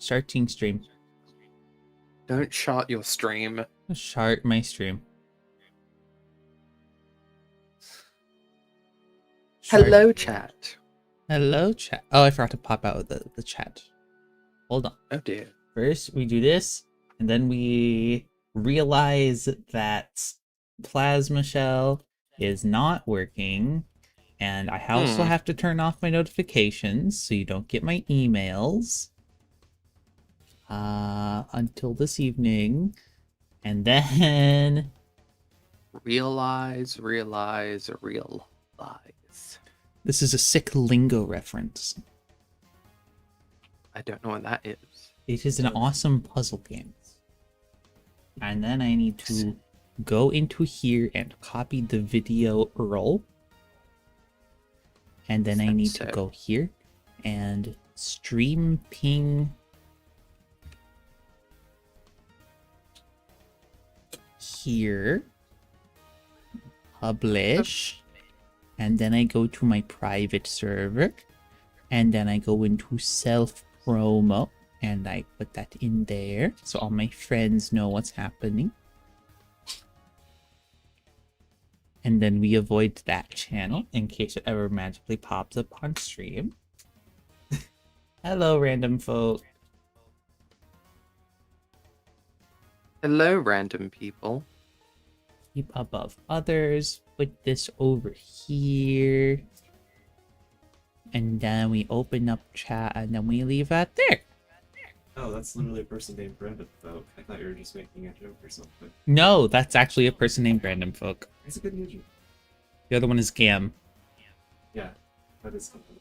Starting stream. Don't shart your stream. Shart my stream. Hello, chat. Hello, chat. Oh, I forgot to pop out the chat. Hold on. Oh, dear. First, we do this, and then we realize that Plasma Shell is not working, and I also have to turn off my notifications so you don't get my emails until this evening, and then realize. This is a sick lingo reference. I don't know what that is. It is an awesome puzzle game. And then I need to go into here and copy the video URL. And then I need to go here and stream ping here, publish, and then I go to my private server, and then I go into self promo, and I put that in there so all my friends know what's happening. And then we avoid that channel in case it ever magically pops up on stream. Hello, random folk. Hello, random people. Keep above others. Put this over here. And then we open up chat and then we leave that there. Oh, that's literally a person named Random Folk. I thought you were just making a joke or something. No, that's actually a person named Random Folk. It's a good new joke. The other one is Gam. Yeah, that is something.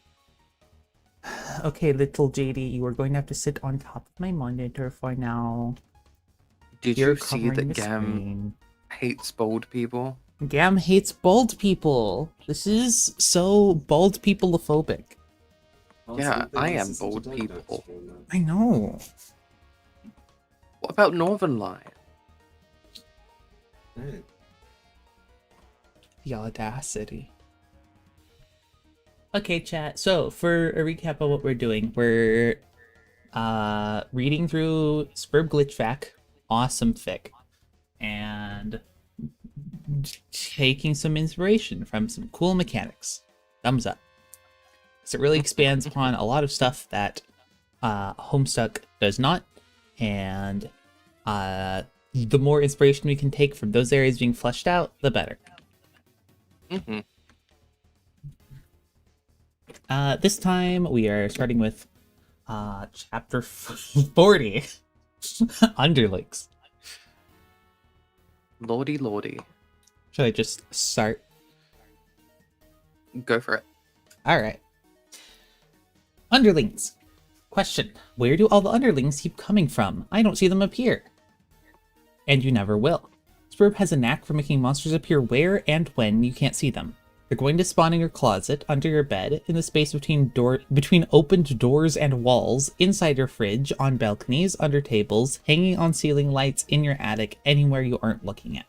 Okay, little JD, you are going to have to sit on top of my monitor for now. Did You're you see that Gam screen. hates bold people? Gam hates bald people. This is so bald people-ophobic. Yeah, I am bold people. I know. What about Northern Line? Hey. The audacity. Okay, chat. So, for a recap of what we're doing, we're reading through SBURB Glitch Vac, awesome fic, and taking some inspiration from some cool mechanics. Thumbs up. So it really expands upon a lot of stuff that Homestuck does not, and the more inspiration we can take from those areas being fleshed out, the better. This time we are starting with chapter 40, Underlinks. Lordy. Should I just start? Go for it. All right. Underlings. Question. Where do all the underlings keep coming from? I don't see them appear. And you never will. SBURB has a knack for making monsters appear where and when you can't see them. They're going to spawn in your closet, under your bed, in the space between opened doors and walls, inside your fridge, on balconies, under tables, hanging on ceiling lights, in your attic, anywhere you aren't looking at.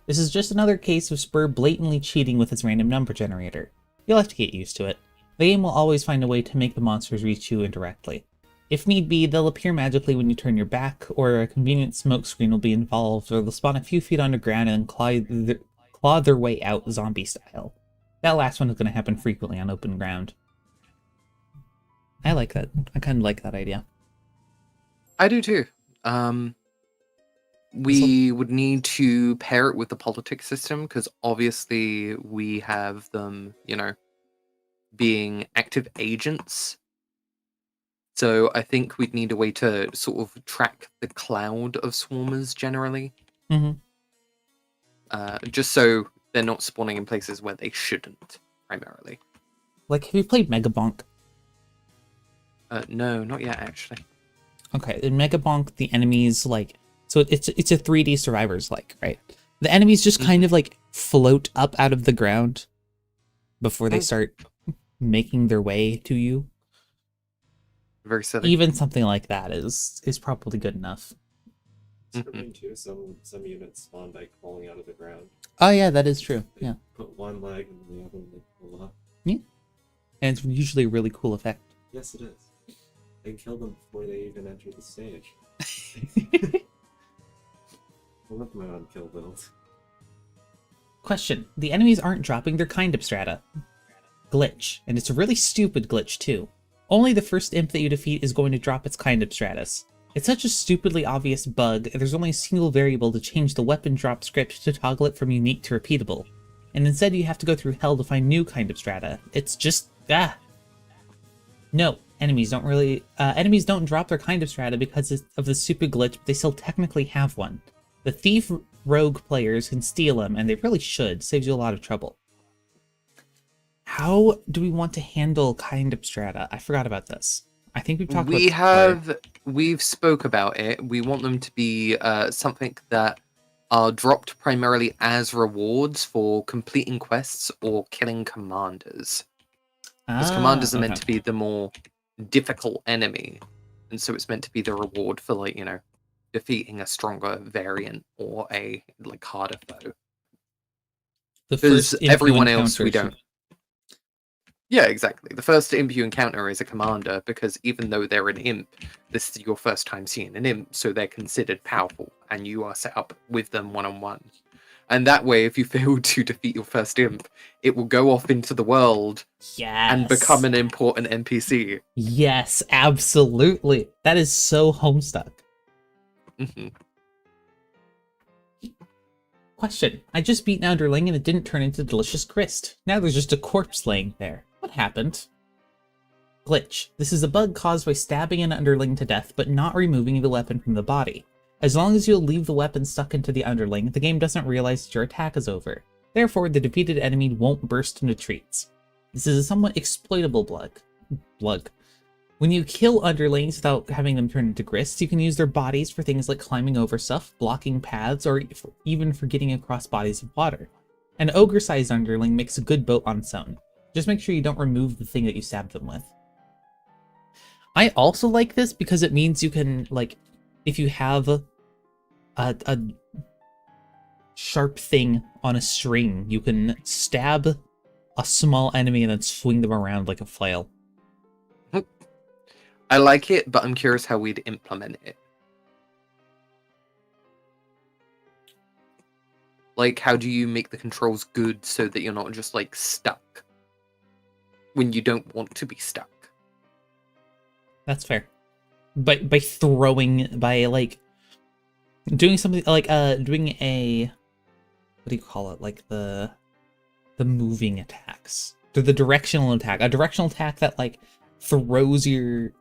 This is just another case of SBURB blatantly cheating with its random number generator. You'll have to get used to it. The game will always find a way to make the monsters reach you indirectly. If need be, they'll appear magically when you turn your back, or a convenient smoke screen will be involved, or they'll spawn a few feet underground and claw their way out zombie style. That last one is going to happen frequently on open ground. I like that. I kind of like that idea. I do too. We would need to pair it with the politics system, because obviously we have them, being active agents. So I think we'd need a way to sort of track the cloud of swarmers generally. Just so they're not spawning in places where they shouldn't, primarily. Like, have you played Megabonk? No, not yet, actually. Okay, in Megabonk, the enemies, so it's a 3D survivors, right? The enemies just kind of, float up out of the ground before they start making their way to you. Very silly. Even something like that is probably good enough. Too, some units spawn by crawling out of the ground. Oh yeah, that is true. They Yeah. put one leg and the other leg pull up. Yeah. And it's usually a really cool effect. Yes, it is. and kill them before they even enter the stage. I love my own kill build. Question. The enemies aren't dropping their kind strata. Glitch. And it's a really stupid glitch, too. Only the first imp that you defeat is going to drop its kind stratus. It's such a stupidly obvious bug, and there's only a single variable to change the weapon drop script to toggle it from unique to repeatable. And instead you have to go through hell to find new kind of strata. It's just, No, enemies don't drop their kind of strata because of the stupid glitch, but they still technically have one. The thief rogue players can steal them, and they really should. Saves you a lot of trouble. How do we want to handle kind of strata? I forgot about this. I think we've talked about this. We've spoke about it. We want them to be something that are dropped primarily as rewards for completing quests or killing commanders. Because commanders are meant to be the more difficult enemy, and so it's meant to be the reward for, like, you know, defeating a stronger variant or a harder foe. Because everyone else we don't. Yeah, exactly. The first imp you encounter is a commander, because even though they're an imp, this is your first time seeing an imp, so they're considered powerful, and you are set up with them one-on-one. And that way, if you fail to defeat your first imp, it will go off into the world and become an important NPC. Yes, absolutely. That is so Homestuck. Mm-hmm. Question. I just beat an underling and it didn't turn into delicious grist. Now there's just a corpse laying there. What happened? Glitch. This is a bug caused by stabbing an underling to death, but not removing the weapon from the body. As long as you'll leave the weapon stuck into the underling, the game doesn't realize that your attack is over. Therefore, the defeated enemy won't burst into treats. This is a somewhat exploitable bug. When you kill underlings without having them turn into grist, you can use their bodies for things like climbing over stuff, blocking paths, or even for getting across bodies of water. An ogre-sized underling makes a good boat on its own. Just make sure you don't remove the thing that you stabbed them with. I also like this because it means you can, if you have a sharp thing on a string, you can stab a small enemy and then swing them around like a flail. I like it, but I'm curious how we'd implement it. How do you make the controls good so that you're not just, stuck when you don't want to be stuck? That's fair. By doing something doing a, what do you call it? The moving attacks. The directional attack. A directional attack that throws your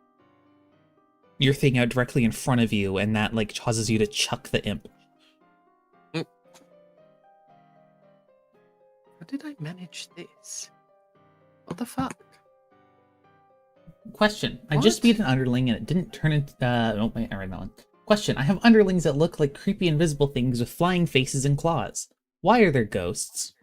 thing out directly in front of you, and that causes you to chuck the imp. How did I manage this? What the fuck? Question. What? I just beat an underling and it didn't turn into oh wait, I read that one. Question. I have underlings that look like creepy invisible things with flying faces and claws. Why are there ghosts?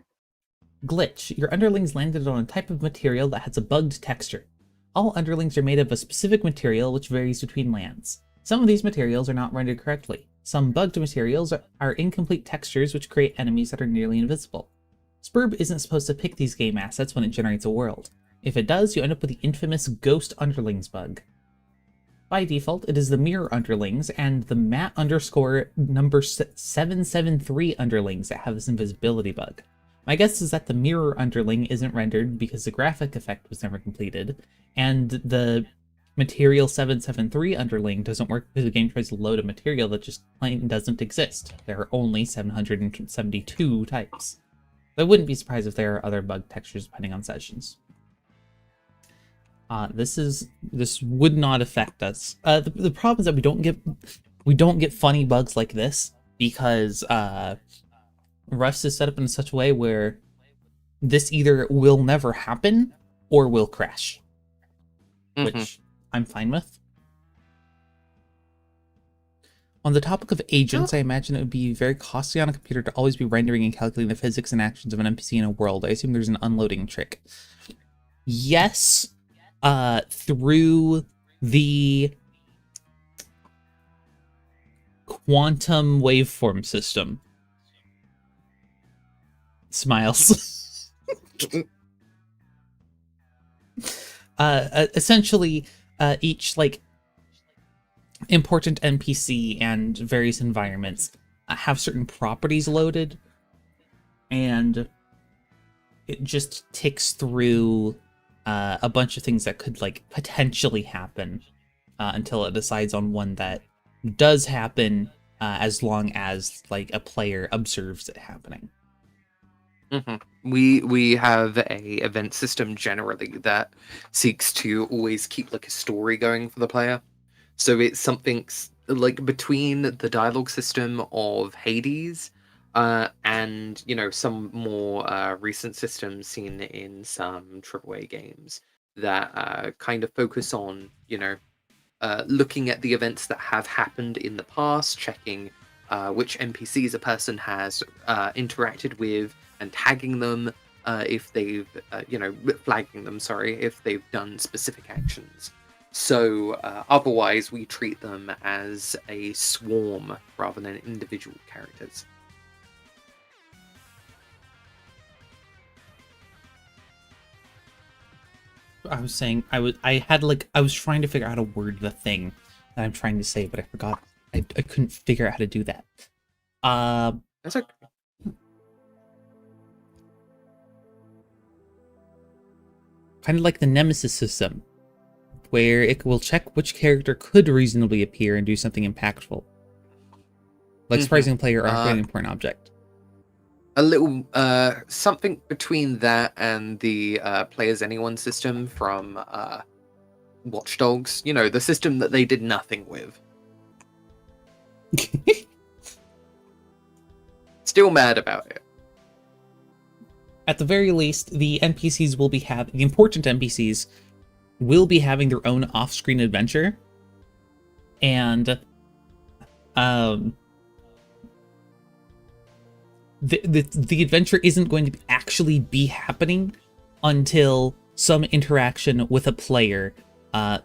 Glitch. Your underlings landed on a type of material that has a bugged texture. All underlings are made of a specific material which varies between lands. Some of these materials are not rendered correctly. Some bugged materials are incomplete textures which create enemies that are nearly invisible. SBURB isn't supposed to pick these game assets when it generates a world. If it does, you end up with the infamous ghost underlings bug. By default, it is the mirror underlings and the mat _ number 773 underlings that have this invisibility bug. My guess is that the mirror underling isn't rendered because the graphic effect was never completed, and the material 773 underling doesn't work because the game tries to load a material that just plain doesn't exist. There are only 772 types. I wouldn't be surprised if there are other bug textures depending on sessions. This would not affect us. The problem is that we don't get funny bugs like this because Rust is set up in such a way where this either will never happen or will crash, which I'm fine with. On the topic of agents, I imagine it would be very costly on a computer to always be rendering and calculating the physics and actions of an NPC in a world. I assume there's an unloading trick. Yes, through the quantum waveform system. Smiles. Essentially, each important NPC and various environments have certain properties loaded, and it just ticks through a bunch of things that could like potentially happen until it decides on one that does happen, as long as like a player observes it happening. We have a event system generally that seeks to always keep like a story going for the player. So it's something like between the dialogue system of Hades, and some more recent systems seen in some AAA games that kind of focus on looking at the events that have happened in the past, checking which NPCs a person has interacted with, and tagging them if they've, flagging them, sorry, if they've done specific actions. So otherwise, we treat them as a swarm rather than individual characters. I was saying I was trying to figure out how to word the thing that I'm trying to say, but I forgot. I couldn't figure out how to do that. That's okay. Kind of like the Nemesis system, where it will check which character could reasonably appear and do something impactful, like surprising a player or activating an important object. A little something between that and the play as anyone system from Watch Dogs. The system that they did nothing with. Still mad about it. At the very least, the NPCs will be the important NPCs will be having their own off-screen adventure, and the adventure isn't going to actually be happening until some interaction with a player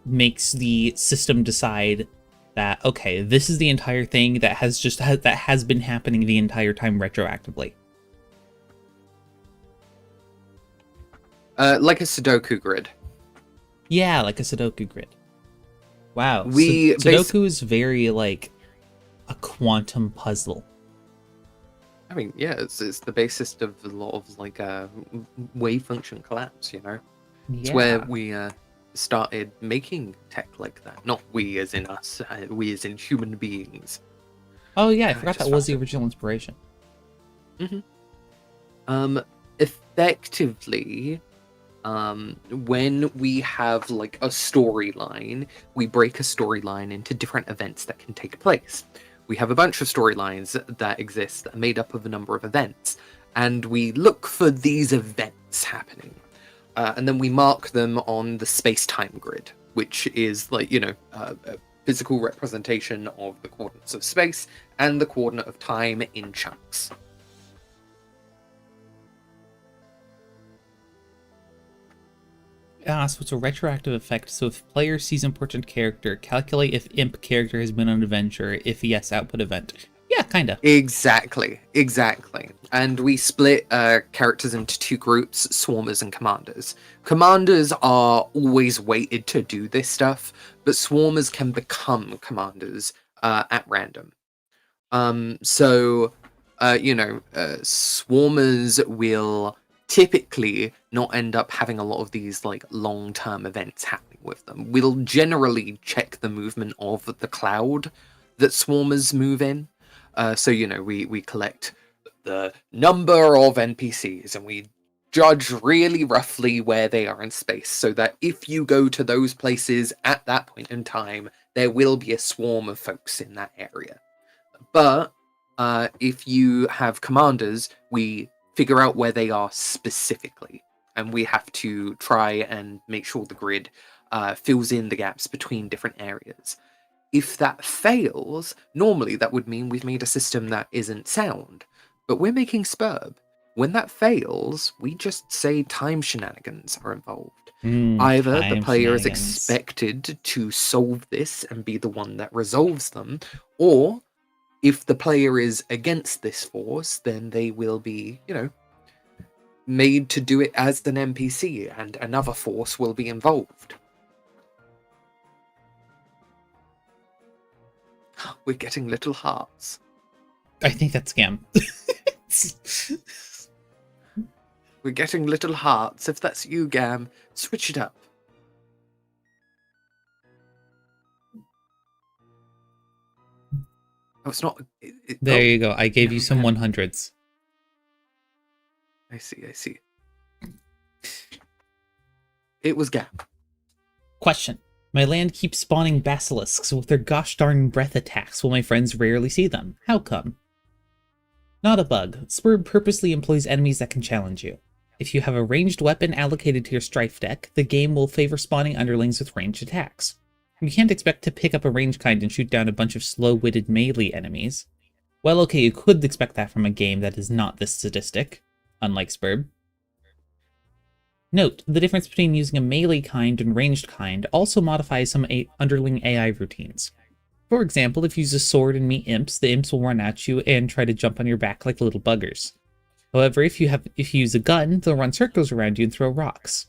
makes the system decide that, okay, this is the entire thing that has been happening the entire time retroactively. Like a Sudoku grid. Yeah, like a Sudoku grid. Wow. Sudoku is very like a quantum puzzle. I mean, yeah, it's the basis of a lot of like wave function collapse, Yeah. It's where we started making tech like that. Not we as in us, we as in human beings. Oh yeah, I forgot that was the original inspiration. Effectively, when we have like a storyline, we break a storyline into different events that can take place. We have a bunch of storylines that exist that are made up of a number of events, and we look for these events happening. And then we mark them on the space-time grid, which is like, a physical representation of the coordinates of space and the coordinate of time in chunks. So it's a retroactive effect. So if player sees important character, calculate if imp character has been on adventure. If yes, output event. Yeah, kinda. Exactly. And we split characters into two groups, swarmers and commanders. Commanders are always weighted to do this stuff, but swarmers can become commanders at random. Swarmers will typically not end up having a lot of these like long-term events happening with them. We'll generally check the movement of the cloud that swarmers move in. We collect the number of NPCs and we judge really roughly where they are in space, so that if you go to those places at that point in time, there will be a swarm of folks in that area. But if you have commanders, we figure out where they are specifically, and we have to try and make sure the grid fills in the gaps between different areas. If that fails, normally that would mean we've made a system that isn't sound, but we're making SBURB. When that fails, we just say time shenanigans are involved. Either the player is expected to solve this and be the one that resolves them, or if the player is against this force, then they will be, made to do it as an NPC, and another force will be involved. We're getting little hearts. I think that's scam. We're getting little hearts. If that's you, Gam, switch it up. Oh, it's not. There oh, you go. I gave you some yeah. 100s. I see. It was Gam. Question. My land keeps spawning basilisks with their gosh darn breath attacks while my friends rarely see them. How come? Not a bug. SBURB purposely employs enemies that can challenge you. If you have a ranged weapon allocated to your strife deck, the game will favor spawning underlings with ranged attacks. You can't expect to pick up a ranged kind and shoot down a bunch of slow-witted melee enemies. Well, okay, you could expect that from a game that is not this sadistic, unlike SBURB. Note, the difference between using a melee kind and ranged kind also modifies some underling AI routines. For example, if you use a sword and meet imps, the imps will run at you and try to jump on your back like little buggers. However, if you use a gun, they'll run circles around you and throw rocks.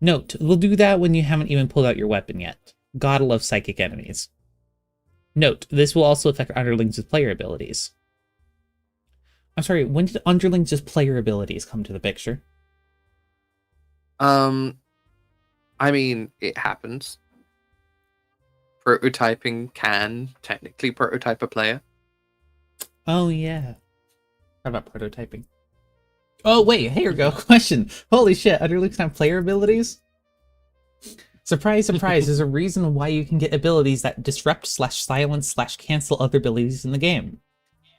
Note, they'll do that when you haven't even pulled out your weapon yet. Gotta love psychic enemies. Note, this will also affect underlings with player abilities. I'm sorry, when did underlings with player abilities come to the picture? I mean, it happens. Prototyping can technically prototype a player. Oh, yeah. How about prototyping? Oh, wait, here we go. Question. Holy shit, underlings have player abilities? Surprise, surprise, there's a reason why you can get abilities that disrupt/silence/cancel other abilities in the game.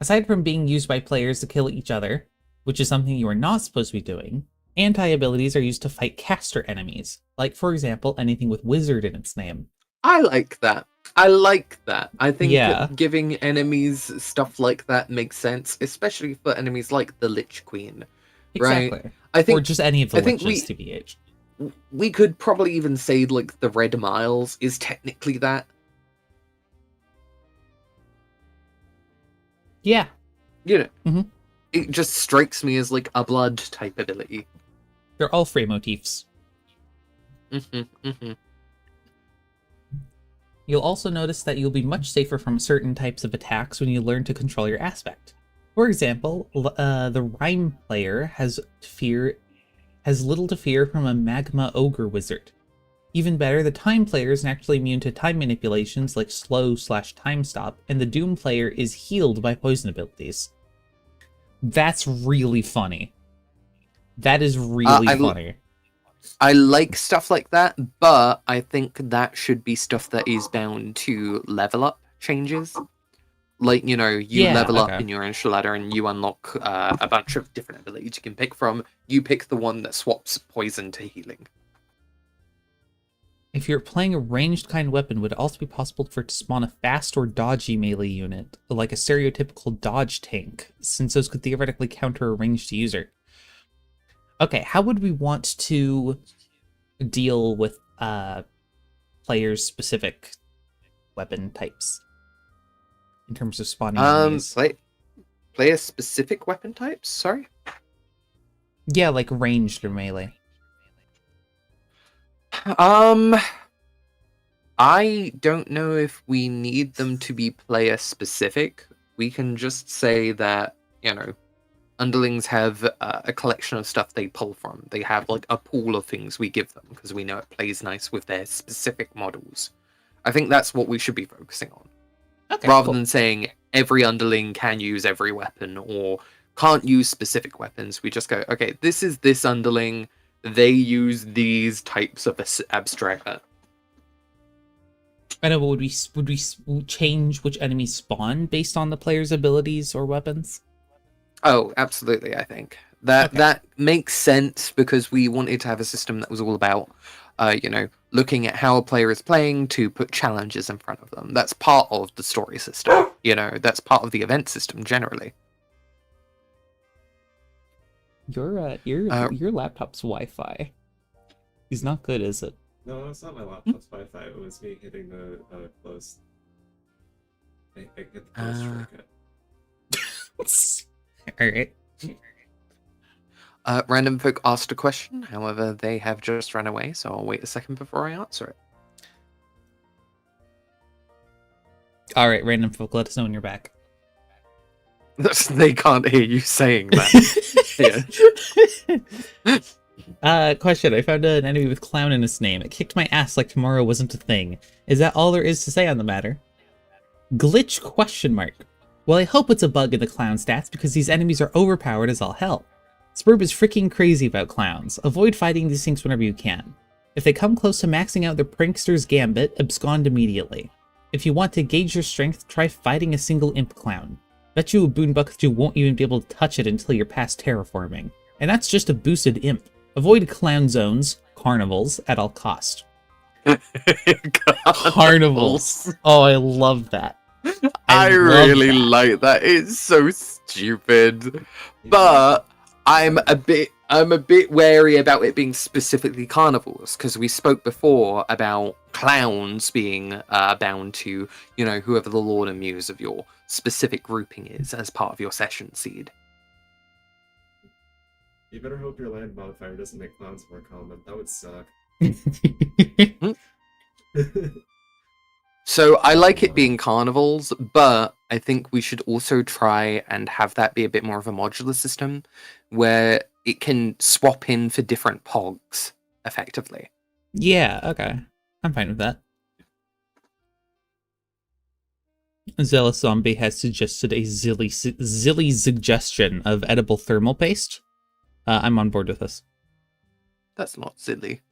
Aside from being used by players to kill each other, which is something you are not supposed to be doing, anti-abilities are used to fight caster enemies, like, for example, anything with wizard in its name. I like that. I think Yeah. that giving enemies stuff like that makes sense, especially for enemies like the Lich Queen. Exactly. Right? I think or just any of the I think liches, TBH. we could probably even say like the Red Miles is technically that. Yeah. You know, Mhm. It just strikes me as like a blood type ability. They're all frame motifs. Mm-hmm. You'll also notice that you'll be much safer from certain types of attacks when you learn to control your aspect. For example, the Rhyme player has little to fear from a Magma Ogre Wizard. Even better, the Time player is naturally immune to time manipulations like slow/time stop, and the Doom player is healed by poison abilities. That's really funny. That is really funny. I like stuff like that, but I think that should be stuff that is bound to level up changes. Like, you level up in your initial ladder and you unlock a bunch of different abilities you can pick from. You pick the one that swaps poison to healing. If you're playing a ranged kind weapon, it would also be possible for it to spawn a fast or dodgy melee unit, like a stereotypical dodge tank, since those could theoretically counter a ranged user. Okay, how would we want to deal with players' specific weapon types in terms of spawning enemies? Player-specific weapon types? Sorry? Yeah, like ranged or melee. I don't know if we need them to be player-specific. We can just say that, underlings have a collection of stuff they pull from. They have like a pool of things we give them because we know it plays nice with their specific models. I think that's what we should be focusing on. Okay, rather cool. than saying every underling can use every weapon or can't use specific weapons. We just go, okay, this is this underling. They use these types of abstract. I know, but would we change which enemies spawn based on the player's abilities or weapons? Oh, absolutely. I think that makes sense because we wanted to have a system that was all about, looking at how a player is playing to put challenges in front of them. That's part of the story system. That's part of the event system generally. Your laptop's Wi-Fi is not good, is it? No, it's not my laptop's Wi-Fi. It was me hitting the close. I hit the close shortcut. Alright. Random folk asked a question, however, they have just run away, so I'll wait a second before I answer it. Alright, random folk, let us know when you're back. They can't hear you saying that. Question. I found an enemy with clown in its name. It kicked my ass like tomorrow wasn't a thing. Is that all there is to say on the matter? Glitch question mark. Well, I hope it's a bug in the clown stats because these enemies are overpowered as all hell. SBURB is freaking crazy about clowns. Avoid fighting these things whenever you can. If they come close to maxing out their prankster's gambit, abscond immediately. If you want to gauge your strength, try fighting a single imp clown. Bet you a Boonbucket won't even be able to touch it until you're past terraforming. And that's just a boosted imp. Avoid clown zones, carnivals, at all cost. Carnivals. Oh, I love that. I love really that. like that. It's so stupid. But I'm a bit wary about it being specifically carnivals, because we spoke before about clowns being bound to, you know, whoever the lord and muse of your specific grouping is as part of your session seed. You better hope your land modifier doesn't make clowns more common. That would suck. So I like it being carnivals, but I think we should also try and have that be a bit more of a modular system where it can swap in for different pogs effectively. Yeah, okay. I'm fine with that. Zealous Zombie has suggested a zilly suggestion of edible thermal paste. I'm on board with this. That's not silly.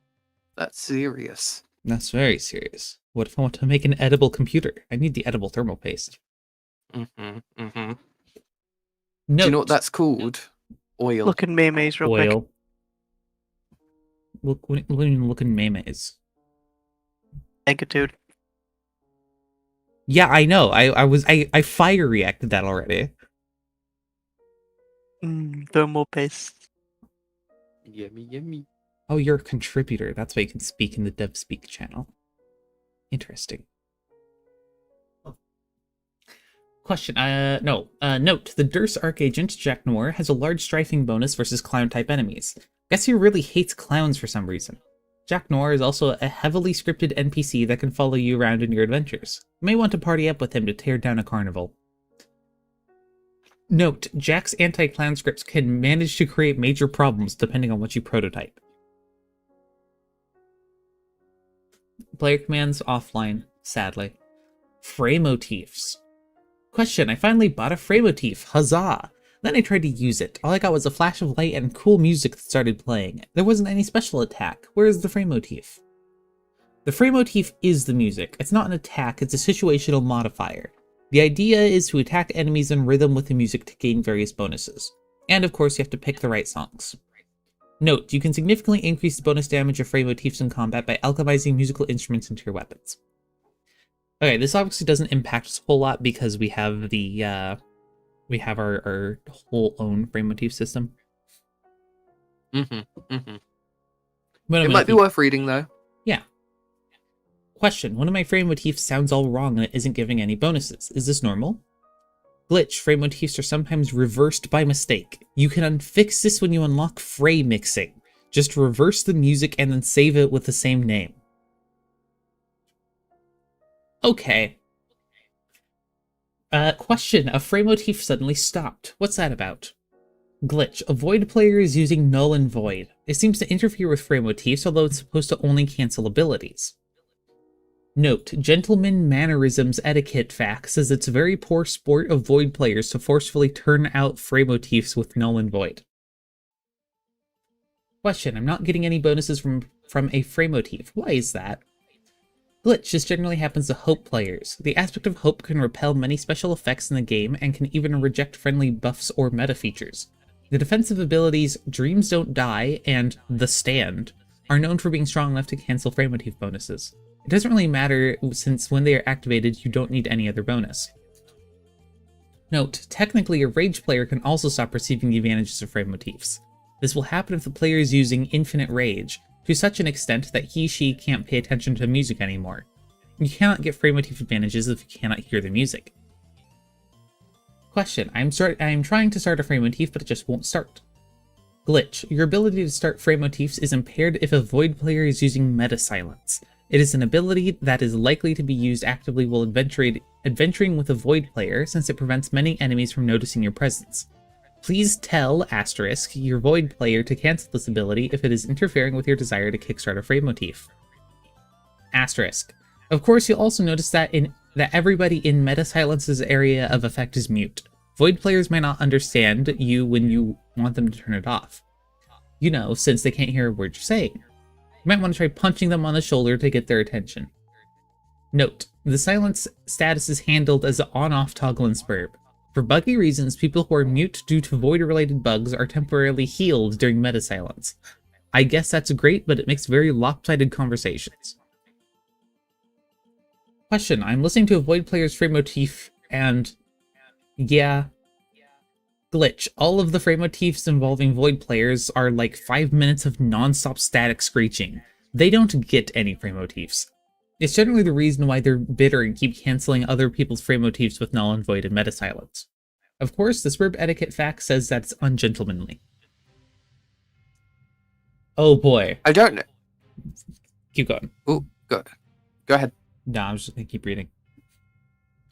That's serious. That's very serious. What if I want to make an edible computer? I need the edible thermal paste. Mm-hmm, mm-hmm. Do Note, you know what that's called? Oil. Look in memes real quick. oil. Look in memes. Egatude. Yeah, I know. I fire reacted that already. Thermal paste. Yummy, yummy. Oh, you're a contributor. That's why you can speak in the DevSpeak channel. Interesting. Question. Note. The Durst Archagent, Jack Noir, has a large strafing bonus versus clown-type enemies. Guess he really hates clowns for some reason. Jack Noir is also a heavily scripted NPC that can follow you around in your adventures. You may want to party up with him to tear down a carnival. Note, Jack's anti-clown scripts can manage to create major problems depending on what you prototype. Player commands offline, sadly. Fray motifs. Question, I finally bought a Fray motif, huzzah! Then I tried to use it. All I got was a flash of light and cool music that started playing. There wasn't any special attack. Where is the Fray motif? The Fray motif is the music. It's not an attack, it's a situational modifier. The idea is to attack enemies in rhythm with the music to gain various bonuses. And of course you have to pick the right songs. Note, you can significantly increase the bonus damage of Fray motifs in combat by alchemizing musical instruments into your weapons. Okay, this obviously doesn't impact us a whole lot because we have the our whole own Fray motif system. Mm-hmm, mm-hmm. But It might be worth reading though. Yeah. Question, one of my Fray motifs sounds all wrong and it isn't giving any bonuses. Is this normal? Glitch, Fray motifs are sometimes reversed by mistake. You can unfix this when you unlock Fray mixing. Just reverse the music and then save it with the same name. Okay. Question, a Fray motif suddenly stopped. What's that about? Glitch, avoid players using null and void. It seems to interfere with Fray motifs, although it's supposed to only cancel abilities. Note, Gentleman Mannerisms Etiquette Fact says it's very poor sport of void players to forcefully turn out Fray motifs with null and void. Question, I'm not getting any bonuses from a Fray motif. Why is that? Glitch, this generally happens to Hope players. The aspect of Hope can repel many special effects in the game and can even reject friendly buffs or meta features. The defensive abilities Dreams Don't Die and The Stand are known for being strong enough to cancel Fray motif bonuses. It doesn't really matter since when they are activated you don't need any other bonus. Note, technically a Rage player can also stop receiving the advantages of Fray motifs. This will happen if the player is using Infinite Rage, to such an extent that he/she can't pay attention to music anymore. You cannot get Fray motif advantages if you cannot hear the music. Question, I'm trying to start a Fray motif, but it just won't start. Glitch, your ability to start Fray motifs is impaired if a Void player is using Meta Silence. It is an ability that is likely to be used actively while adventuring with a Void player, since it prevents many enemies from noticing your presence. Please tell * your Void player to cancel this ability if it is interfering with your desire to kickstart a frame motif. *. Of course, you'll also notice that everybody in Meta Silence's area of effect is mute. Void players might not understand you when you want them to turn it off. You know, since they can't hear a word you're saying. You might want to try punching them on the shoulder to get their attention. Note, the silence status is handled as an on-off toggle in SBURB. For buggy reasons, people who are mute due to Void-related bugs are temporarily healed during Meta Silence. I guess that's great, but it makes very lopsided conversations. Question, I'm listening to a Void player's frame motif and... yeah... Glitch. All of the frame motifs involving Void players are like 5 minutes of non-stop static screeching. They don't get any frame motifs. It's generally the reason why they're bitter and keep canceling other people's frame motifs with null and void and meta silence. Of course, the SBURB etiquette fact says that's ungentlemanly. Oh boy. I don't know. Keep going. Oh, go ahead. No, I'm just gonna keep reading.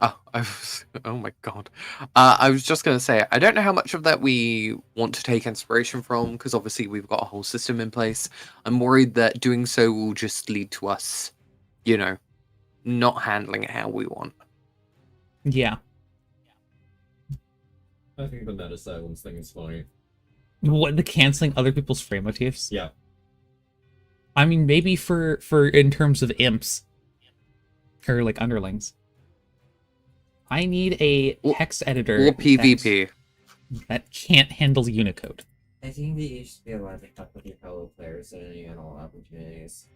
Oh my god. I was just going to say, I don't know how much of that we want to take inspiration from, because obviously we've got a whole system in place. I'm worried that doing so will just lead to us, you know, not handling it how we want. Yeah. I think the meta silence thing is funny. What, the canceling other people's frame motifs? Yeah. I mean, maybe for in terms of imps. Or like underlings. I need a text editor Or PvP. that can't handle Unicode. I think they should be allowed to talk with your fellow players at any and all opportunities.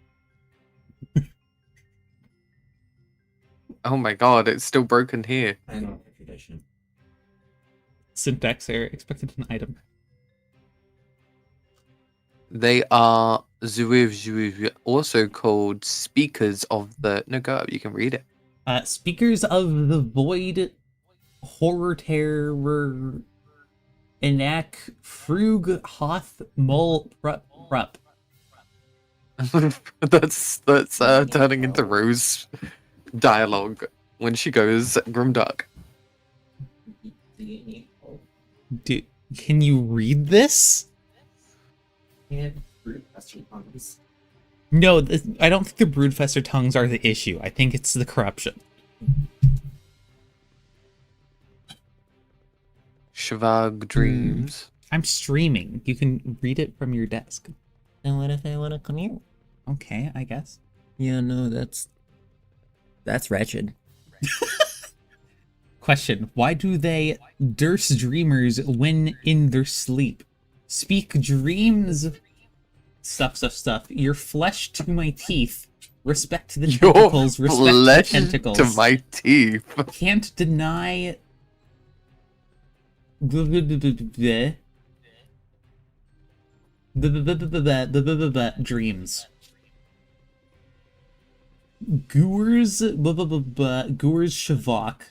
Oh my god, it's still broken here. I know the tradition. Syntax error, expected an item. They are also called speakers of the... No, go up, you can read it. Speakers of the Void, Horror Terror, Enac, Frug, Hoth, Mul, Prup. that's turning into Rose dialogue when she goes Grimdark. Dude, can you read this? No, I don't think the Broodfester tongues are the issue. I think it's the corruption. Shavag Dreams. I'm streaming. You can read it from your desk. And what if I want to come here? Okay, I guess. Yeah, no, that's wretched. Question, why do they durse dreamers when in their sleep? Speak dreams... Stuff. Your flesh to my teeth. Respect the Your tentacles. Respect the flesh tentacles. to my teeth. Can't deny... dreams. Goers Shavak.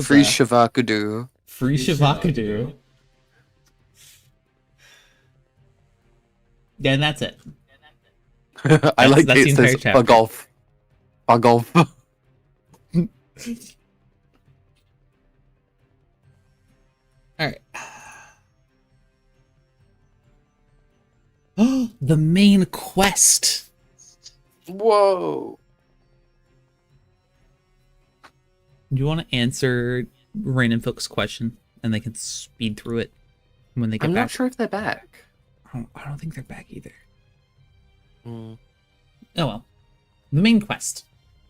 Free Shavakadu. Free Shavakadu. Yeah, and that's it. I like that's the it entire says chapter. bug off. Bug off. Alright. Oh, the main quest. Whoa. Do you want to answer Rain and Folk's question? And they can speed through it when they get I'm back. not sure if they're back. I don't think they're back either. Mm. Oh well. The main quest.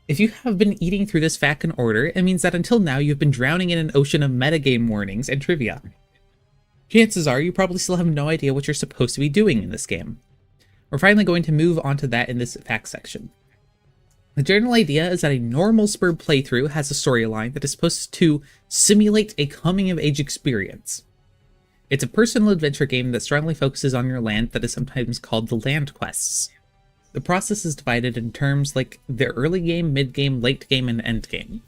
If you have been eating through this fact in order, it means that until now you've been drowning in an ocean of metagame warnings and trivia. Chances are you probably still have no idea what you're supposed to be doing in this game. We're finally going to move on to that in this fact section. The general idea is that a normal SBURB playthrough has a storyline that is supposed to simulate a coming-of-age experience. It's a personal adventure game that strongly focuses on your land that is sometimes called the land quests. The process is divided in terms like the early game, mid-game, late game, and end game.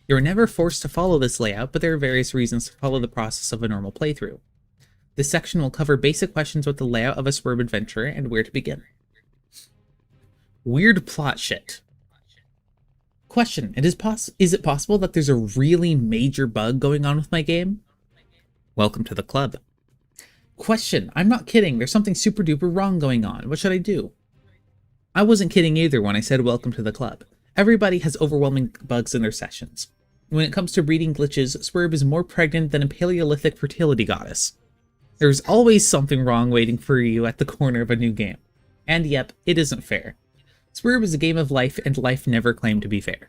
You are never forced to follow this layout, but there are various reasons to follow the process of a normal playthrough. This section will cover basic questions about the layout of a SBURB adventure and where to begin. Weird plot shit. Question, is it possible that there's a really major bug going on with my game? Welcome to the club. Question, I'm not kidding, there's something super duper wrong going on. What should I do? I wasn't kidding either when I said welcome to the club. Everybody has overwhelming bugs in their sessions. When it comes to breeding glitches, SBURB is more pregnant than a Paleolithic fertility goddess. There's always something wrong waiting for you at the corner of a new game. And yep, it isn't fair. SBURB is a game of life, and life never claimed to be fair.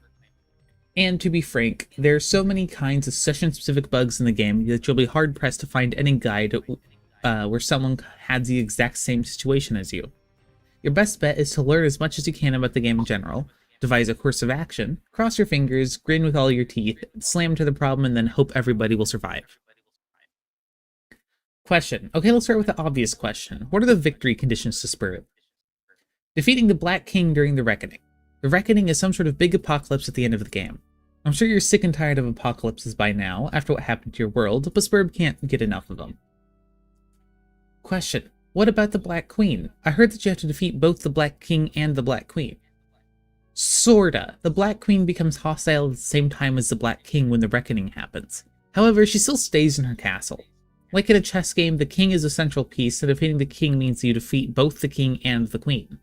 And to be frank, there are so many kinds of session-specific bugs in the game that you'll be hard-pressed to find any guide where someone had the exact same situation as you. Your best bet is to learn as much as you can about the game in general, devise a course of action, cross your fingers, grin with all your teeth, slam to the problem, and then hope everybody will survive. Question. Okay, let's start with the obvious question. What are the victory conditions to SBURB? Defeating the Black King during the Reckoning. The Reckoning is some sort of big apocalypse at the end of the game. I'm sure you're sick and tired of apocalypses by now, after what happened to your world, but SBURB can't get enough of them. Question. What about the Black Queen? I heard that you have to defeat both the Black King and the Black Queen. Sorta. The Black Queen becomes hostile at the same time as the Black King when the Reckoning happens. However, she still stays in her castle. Like in a chess game, the king is a central piece, and defeating the king means you defeat both the king and the queen.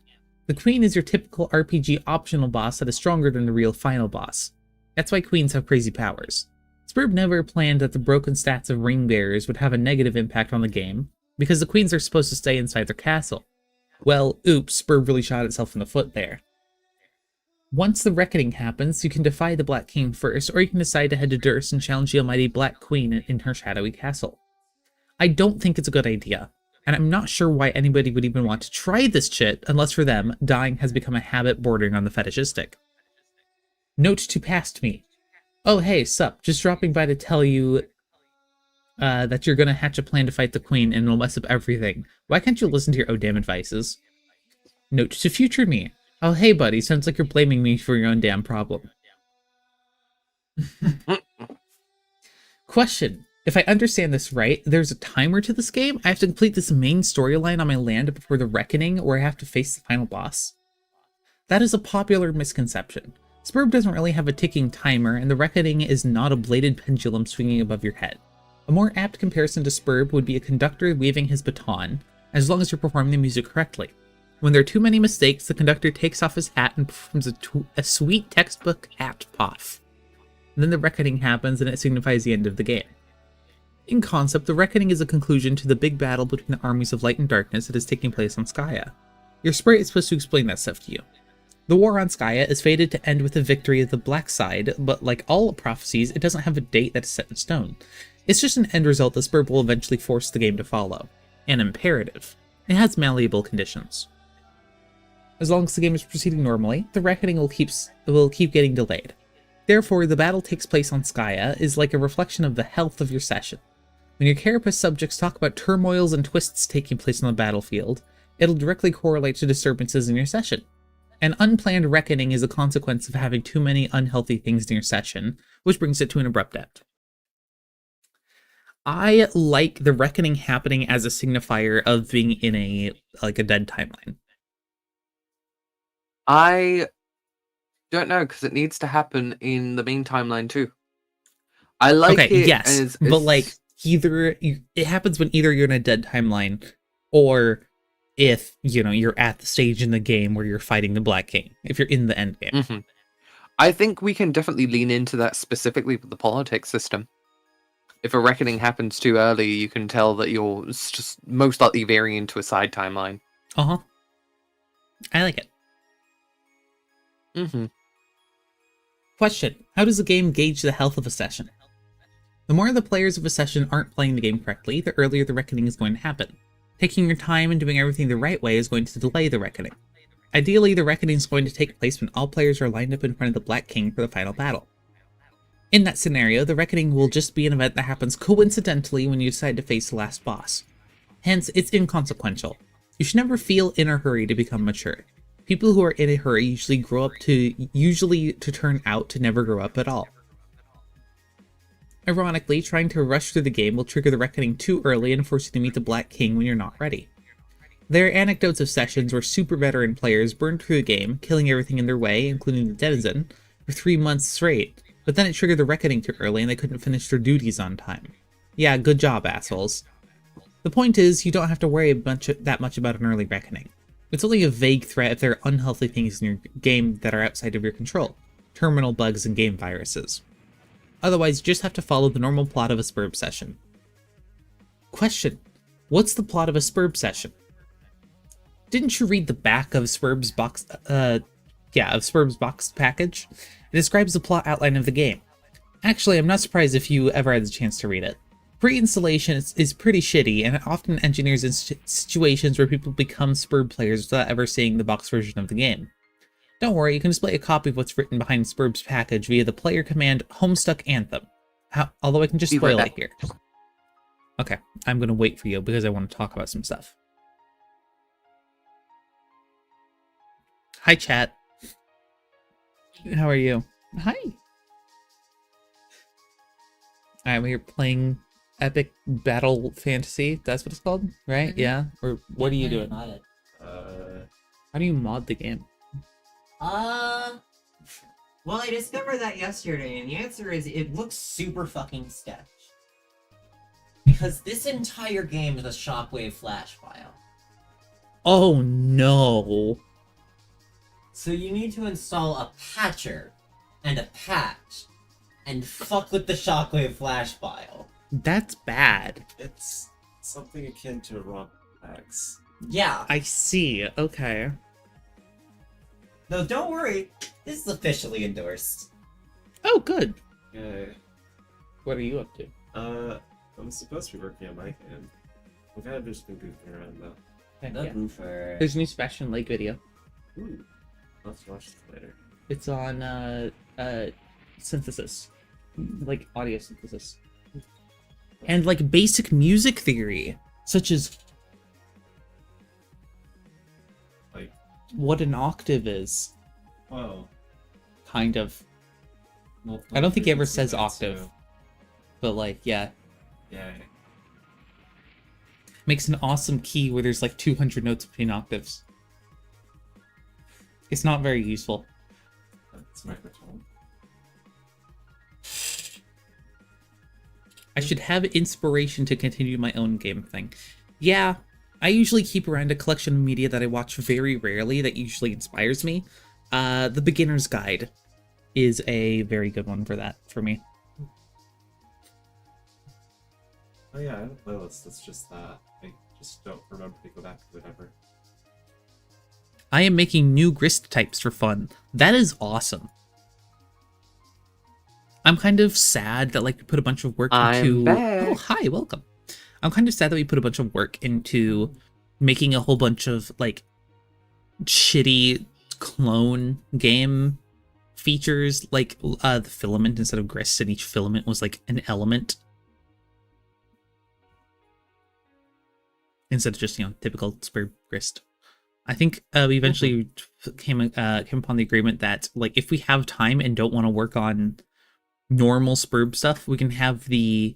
The queen is your typical RPG optional boss that is stronger than the real final boss. That's why queens have crazy powers. SBURB never planned that the broken stats of ring bearers would have a negative impact on the game, because the queens are supposed to stay inside their castle. Well, oops, SBURB really shot itself in the foot there. Once the Reckoning happens, you can defy the Black King first, or you can decide to head to Durst and challenge the almighty Black Queen in her shadowy castle. I don't think it's a good idea, and I'm not sure why anybody would even want to try this shit unless for them, dying has become a habit bordering on the fetishistic. Note to past me. Oh hey, sup, just dropping by to tell you that you're gonna hatch a plan to fight the queen and it'll mess up everything. Why can't you listen to your oh damn advices? Note to future me. Oh hey buddy, sounds like you're blaming me for your own damn problem. Question. If I understand this right, there's a timer to this game? I have to complete this main storyline on my land before the Reckoning, or I have to face the final boss? That is a popular misconception. SBURB doesn't really have a ticking timer, and the Reckoning is not a bladed pendulum swinging above your head. A more apt comparison to SBURB would be a conductor waving his baton, as long as you're performing the music correctly. When there are too many mistakes, the conductor takes off his hat and performs a sweet textbook hat poff. Then the Reckoning happens, and it signifies the end of the game. In concept, the Reckoning is a conclusion to the big battle between the armies of light and darkness that is taking place on Skaya. Your sprite is supposed to explain that stuff to you. The war on Skaya is fated to end with the victory of the black side, but like all prophecies, it doesn't have a date that is set in stone. It's just an end result that SBURB will eventually force the game to follow. An imperative. It has malleable conditions. As long as the game is proceeding normally, the Reckoning will keep getting delayed. Therefore, the battle takes place on Skaya is like a reflection of the health of your session. When your carapace subjects talk about turmoils and twists taking place on the battlefield, it'll directly correlate to disturbances in your session. An unplanned Reckoning is a consequence of having too many unhealthy things in your session, which brings it to an abrupt end. I like the Reckoning happening as a signifier of being in a dead timeline. I don't know, because it needs to happen in the main timeline too. I like it yes, but like it happens when either you're in a dead timeline, or if you're at the stage in the game where you're fighting the Black King. If you're in the end game, I think we can definitely lean into that specifically with the politics system. If a Reckoning happens too early, you can tell that you're just most likely veering into a side timeline. I like it. Question: how does the game gauge the health of a session? The more the players of a session aren't playing the game correctly, the earlier the Reckoning is going to happen. Taking your time and doing everything the right way is going to delay the Reckoning. Ideally, the Reckoning is going to take place when all players are lined up in front of the Black King for the final battle. In that scenario, the Reckoning will just be an event that happens coincidentally when you decide to face the last boss. Hence, it's inconsequential. You should never feel in a hurry to become mature. People who are in a hurry usually turn out to never grow up at all. Ironically, trying to rush through the game will trigger the Reckoning too early and force you to meet the Black King when you're not ready. There are anecdotes of sessions where super veteran players burned through the game, killing everything in their way, including the denizen, for 3 months straight, but then it triggered the reckoning too early and they couldn't finish their duties on time. Yeah, good job, assholes. The point is, you don't have to worry that much about an early reckoning. It's only a vague threat if there are unhealthy things in your game that are outside of your control. Terminal bugs and game viruses. Otherwise, you just have to follow the normal plot of a SBURB session. Question. What's the plot of a SBURB session? Didn't you read the back of SBURB's box, SBURB's box package? It describes the plot outline of the game. Actually, I'm not surprised if you ever had the chance to read it. Pre-installation is pretty shitty, and it often engineers in situations where people become SBURB players without ever seeing the box version of the game. Don't worry, you can display a copy of what's written behind SBURB's package via the player command Homestuck Anthem. Although I can just spoil it here. Okay, I'm gonna wait for you because I want to talk about some stuff. Hi, chat. How are you? Hi. Alright, we're playing Epic Battle Fantasy. That's what it's called, right? Yeah? Or what are you doing? Mod How do you mod the game? well, I discovered that yesterday, and the answer is it looks super fucking sketch. Because this entire game is a Shockwave flash file. Oh no. So you need to install a patcher and a patch and fuck with the Shockwave flash file. That's bad. It's something akin to ROM packs. Yeah. I see. Okay. No, don't worry. This is officially endorsed. Oh, good. Yeah. What are you up to? I'm supposed to be working on my game. I've kind of just been goofing around though. The goofer. There's a new Sebastian Lake video. Ooh. I'll have to watch this later. It's on synthesis. Like audio synthesis. And like basic music theory, such as Like, what an octave is. whoa. Kind of. Multiple I don't think he ever frequency says bands, octave. too. But like, yeah. Yeah. Makes an awesome key where there's like 200 notes between octaves. It's not very useful. That's microtone. I should have inspiration to continue my own game thing. Yeah, I usually keep around a collection of media that I watch very rarely that usually inspires me. The Beginner's Guide is a very good one for that, for me. Oh yeah, I have a playlist that's just that. I just don't remember to go back to it ever. I am making new grist types for fun. That is awesome. I'm kind of sad that like we put a bunch of work into. I'm back. Oh, hi, welcome. I'm kind of sad that we put a bunch of work into making a whole bunch of like shitty clone game features, like the filament instead of grist, and each filament was like an element instead of just typical SBURB grist. I think we eventually came upon the agreement that like if we have time and don't want to work on normal SBURB stuff, we can have the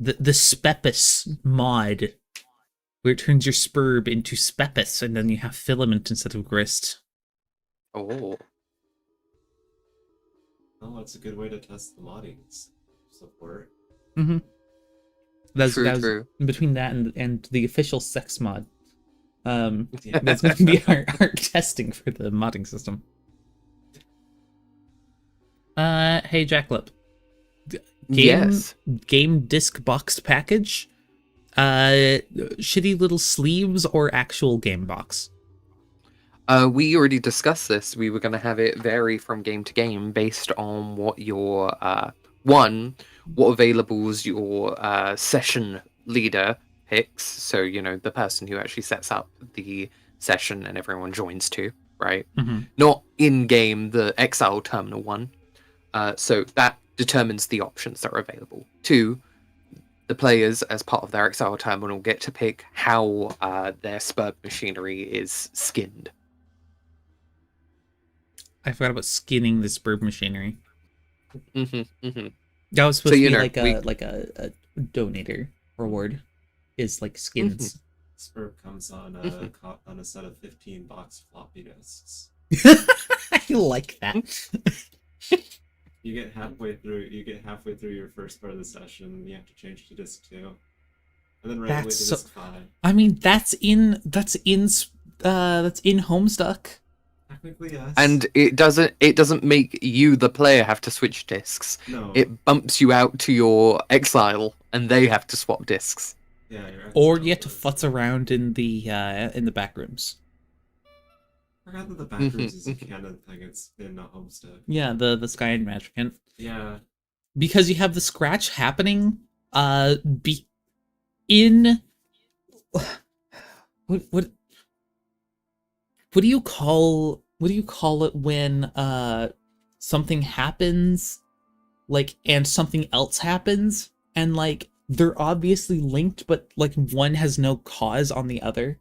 SBEPIS mod where it turns your SBURB into SBEPIS and then you have filament instead of grist. Oh. Oh, that's a good way to test the modding support. Mm-hmm. That's True. between that and the official sex mod. Yeah. That's going to be our testing for the modding system. Hey Jacklip. Yes. Game disc boxed package. Shitty little sleeves or actual game box. We already discussed this. We were going to have it vary from game to game based on what your what availables your session leader picks. So the person who actually sets up the session and everyone joins to, right? Mm-hmm. Not in game, the Exile Terminal one. So that determines the options that are available. 2, the players, as part of their Exile Terminal, get to pick how their SBURB machinery is skinned. I forgot about skinning the SBURB machinery. Mm-hmm. That was supposed to be we- like a donator reward. Is like skins. SBURB comes on on a set of 15 box floppy disks. I like that. You get halfway through your first part of the session, and you have to change to disc 2. And then right away to That's disc 5. I mean, that's in Homestuck. Technically, yes. And it doesn't make you, the player, have to switch discs. No. It bumps you out to your exile, and they have to swap discs. Yeah, you're Or you have to futz around in the back rooms. I forgot that the Backrooms is a canon thing. It's in Homestead. Yeah, the Sky and Magicant. Yeah. Because you have the scratch happening in what do you call it when something happens like and something else happens and like they're obviously linked but like one has no cause on the other?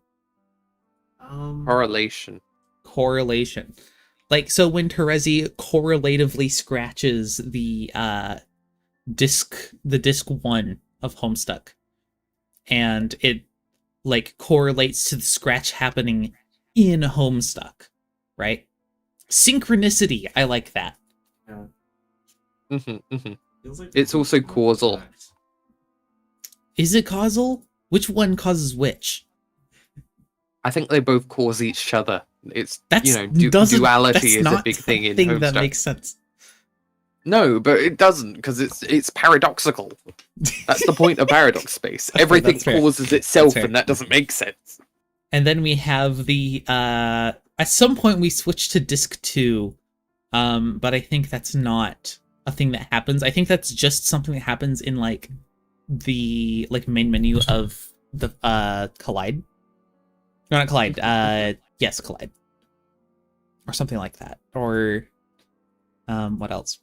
Correlation. Like, so when Terezi correlatively scratches the disc 1 of Homestuck, and it like correlates to the scratch happening in Homestuck, right? Synchronicity, I like that. Yeah. Feels like It's also causal. Is it causal? Which one causes which? I think they both cause each other. It's That's duality that's is a not big thing in thing that Homestuck. makes sense. No, but it doesn't because it's paradoxical. That's the point of paradox space. Everything that's fair. causes itself, fair. and that doesn't make sense. And then we have the at some point we switch to disc 2, but I think that's not a thing that happens. I think that's just something that happens in like the like main menu of the Collide. No, not Collide. Yes, Collide. Or something like that. Or what else?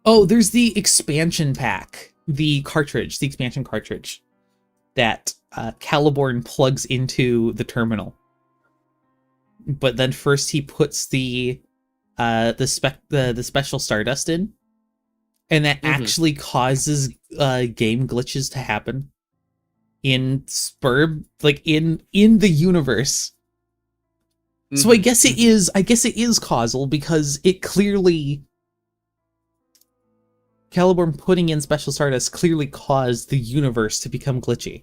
Oh, there's the expansion pack. The expansion cartridge that Caliborn plugs into the terminal. But then first he puts the special Stardust in, and that actually causes game glitches to happen in SBURB, like in the universe. So I guess it is causal because it clearly Caliborn putting in special Stardust clearly caused the universe to become glitchy.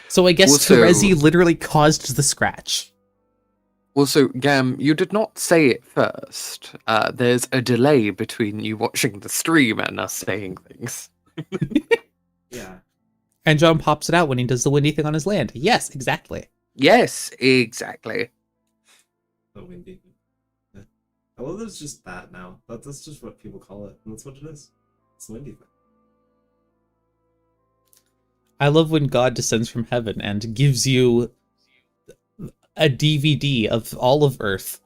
So I guess Also- Terezi literally caused the scratch. Also, Gam, you did not say it first. There's a delay between you watching the stream and us saying things. Yeah. And John pops it out when he does the windy thing on his land. Yes, exactly. Yes, exactly. The windy. Yeah. I love that it's just that now. That's just what people call it. And that's what it is. It's the windy thing. I love when God descends from heaven and gives you a DVD of all of Earth.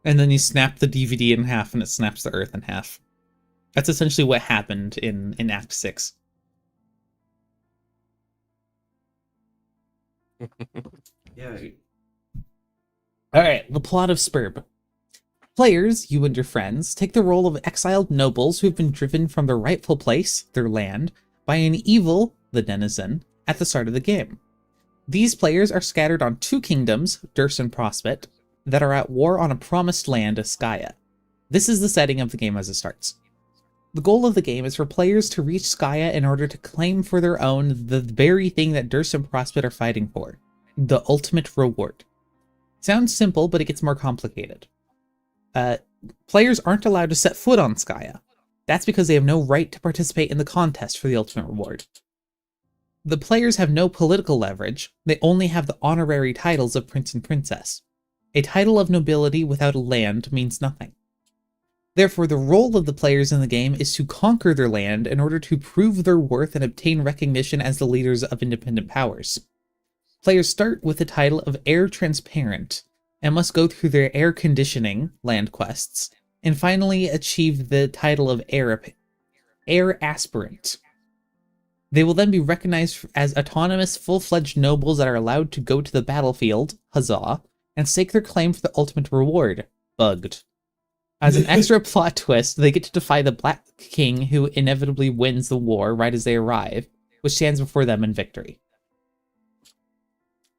And then you snap the DVD in half and it snaps the Earth in half. That's essentially what happened in Act 6. Yeah. Alright, the plot of SBURB. Players, you and your friends, take the role of exiled nobles who have been driven from their rightful place, their land, by an evil, the denizen, at the start of the game. These players are scattered on 2 kingdoms, Durst and Prospect, that are at war on a promised land, Skya. This is the setting of the game as it starts. The goal of the game is for players to reach Skya in order to claim for their own the very thing that Durst and Prospect are fighting for, the ultimate reward. Sounds simple, but it gets more complicated. Players aren't allowed to set foot on Skya. That's because they have no right to participate in the contest for the ultimate reward. The players have no political leverage, they only have the honorary titles of Prince and Princess. A title of nobility without a land means nothing. Therefore, the role of the players in the game is to conquer their land in order to prove their worth and obtain recognition as the leaders of independent powers. Players start with the title of Heir Transparent, and must go through their air conditioning land quests, and finally achieve the title of Heir Aspirant. They will then be recognized as autonomous, full-fledged nobles that are allowed to go to the battlefield, huzzah, and stake their claim for the ultimate reward, bugged. As an extra plot twist, they get to defy the Black King, who inevitably wins the war right as they arrive, which stands before them in victory.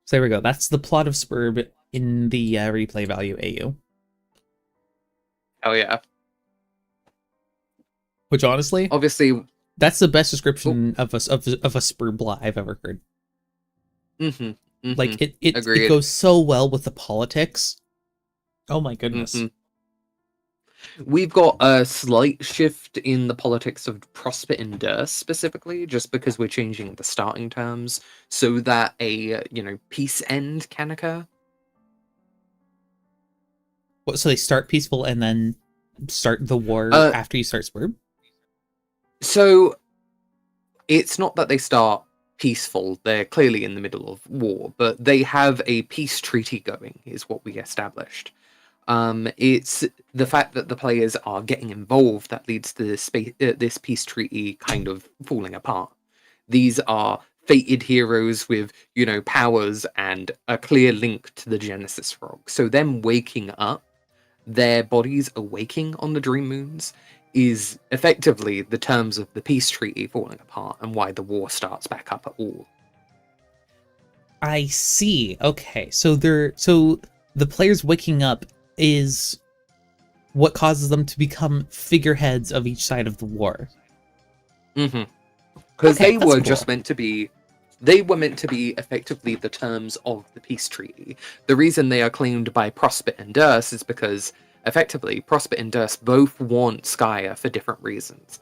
So there we go. That's the plot of SBURB in the replay value AU. Oh yeah. Which honestly, Obviously. that's the best description of a SBURB blah I've ever heard. Like it goes so well with the politics. Oh my goodness. We've got a slight shift in the politics of Prospect and Durst specifically, just because we're changing the starting terms so that a peace end can occur. What, so they start peaceful and then start the war after you start SBURB? So it's not that they start peaceful, they're clearly in the middle of war, but they have a peace treaty going, is what we established. It's the fact that the players are getting involved that leads to this peace treaty kind of falling apart. These are fated heroes with, powers and a clear link to the Genesis Frog. So them waking up, their bodies awaking on the Dream Moons, is effectively the terms of the peace treaty falling apart and why the war starts back up at all. I see. Okay, so the players waking up is what causes them to become figureheads of each side of the war. Because they were just meant to be. They were meant to be effectively the terms of the peace treaty. The reason they are claimed by Prospect and Durst is because effectively Prospect and Durst both want Skya for different reasons.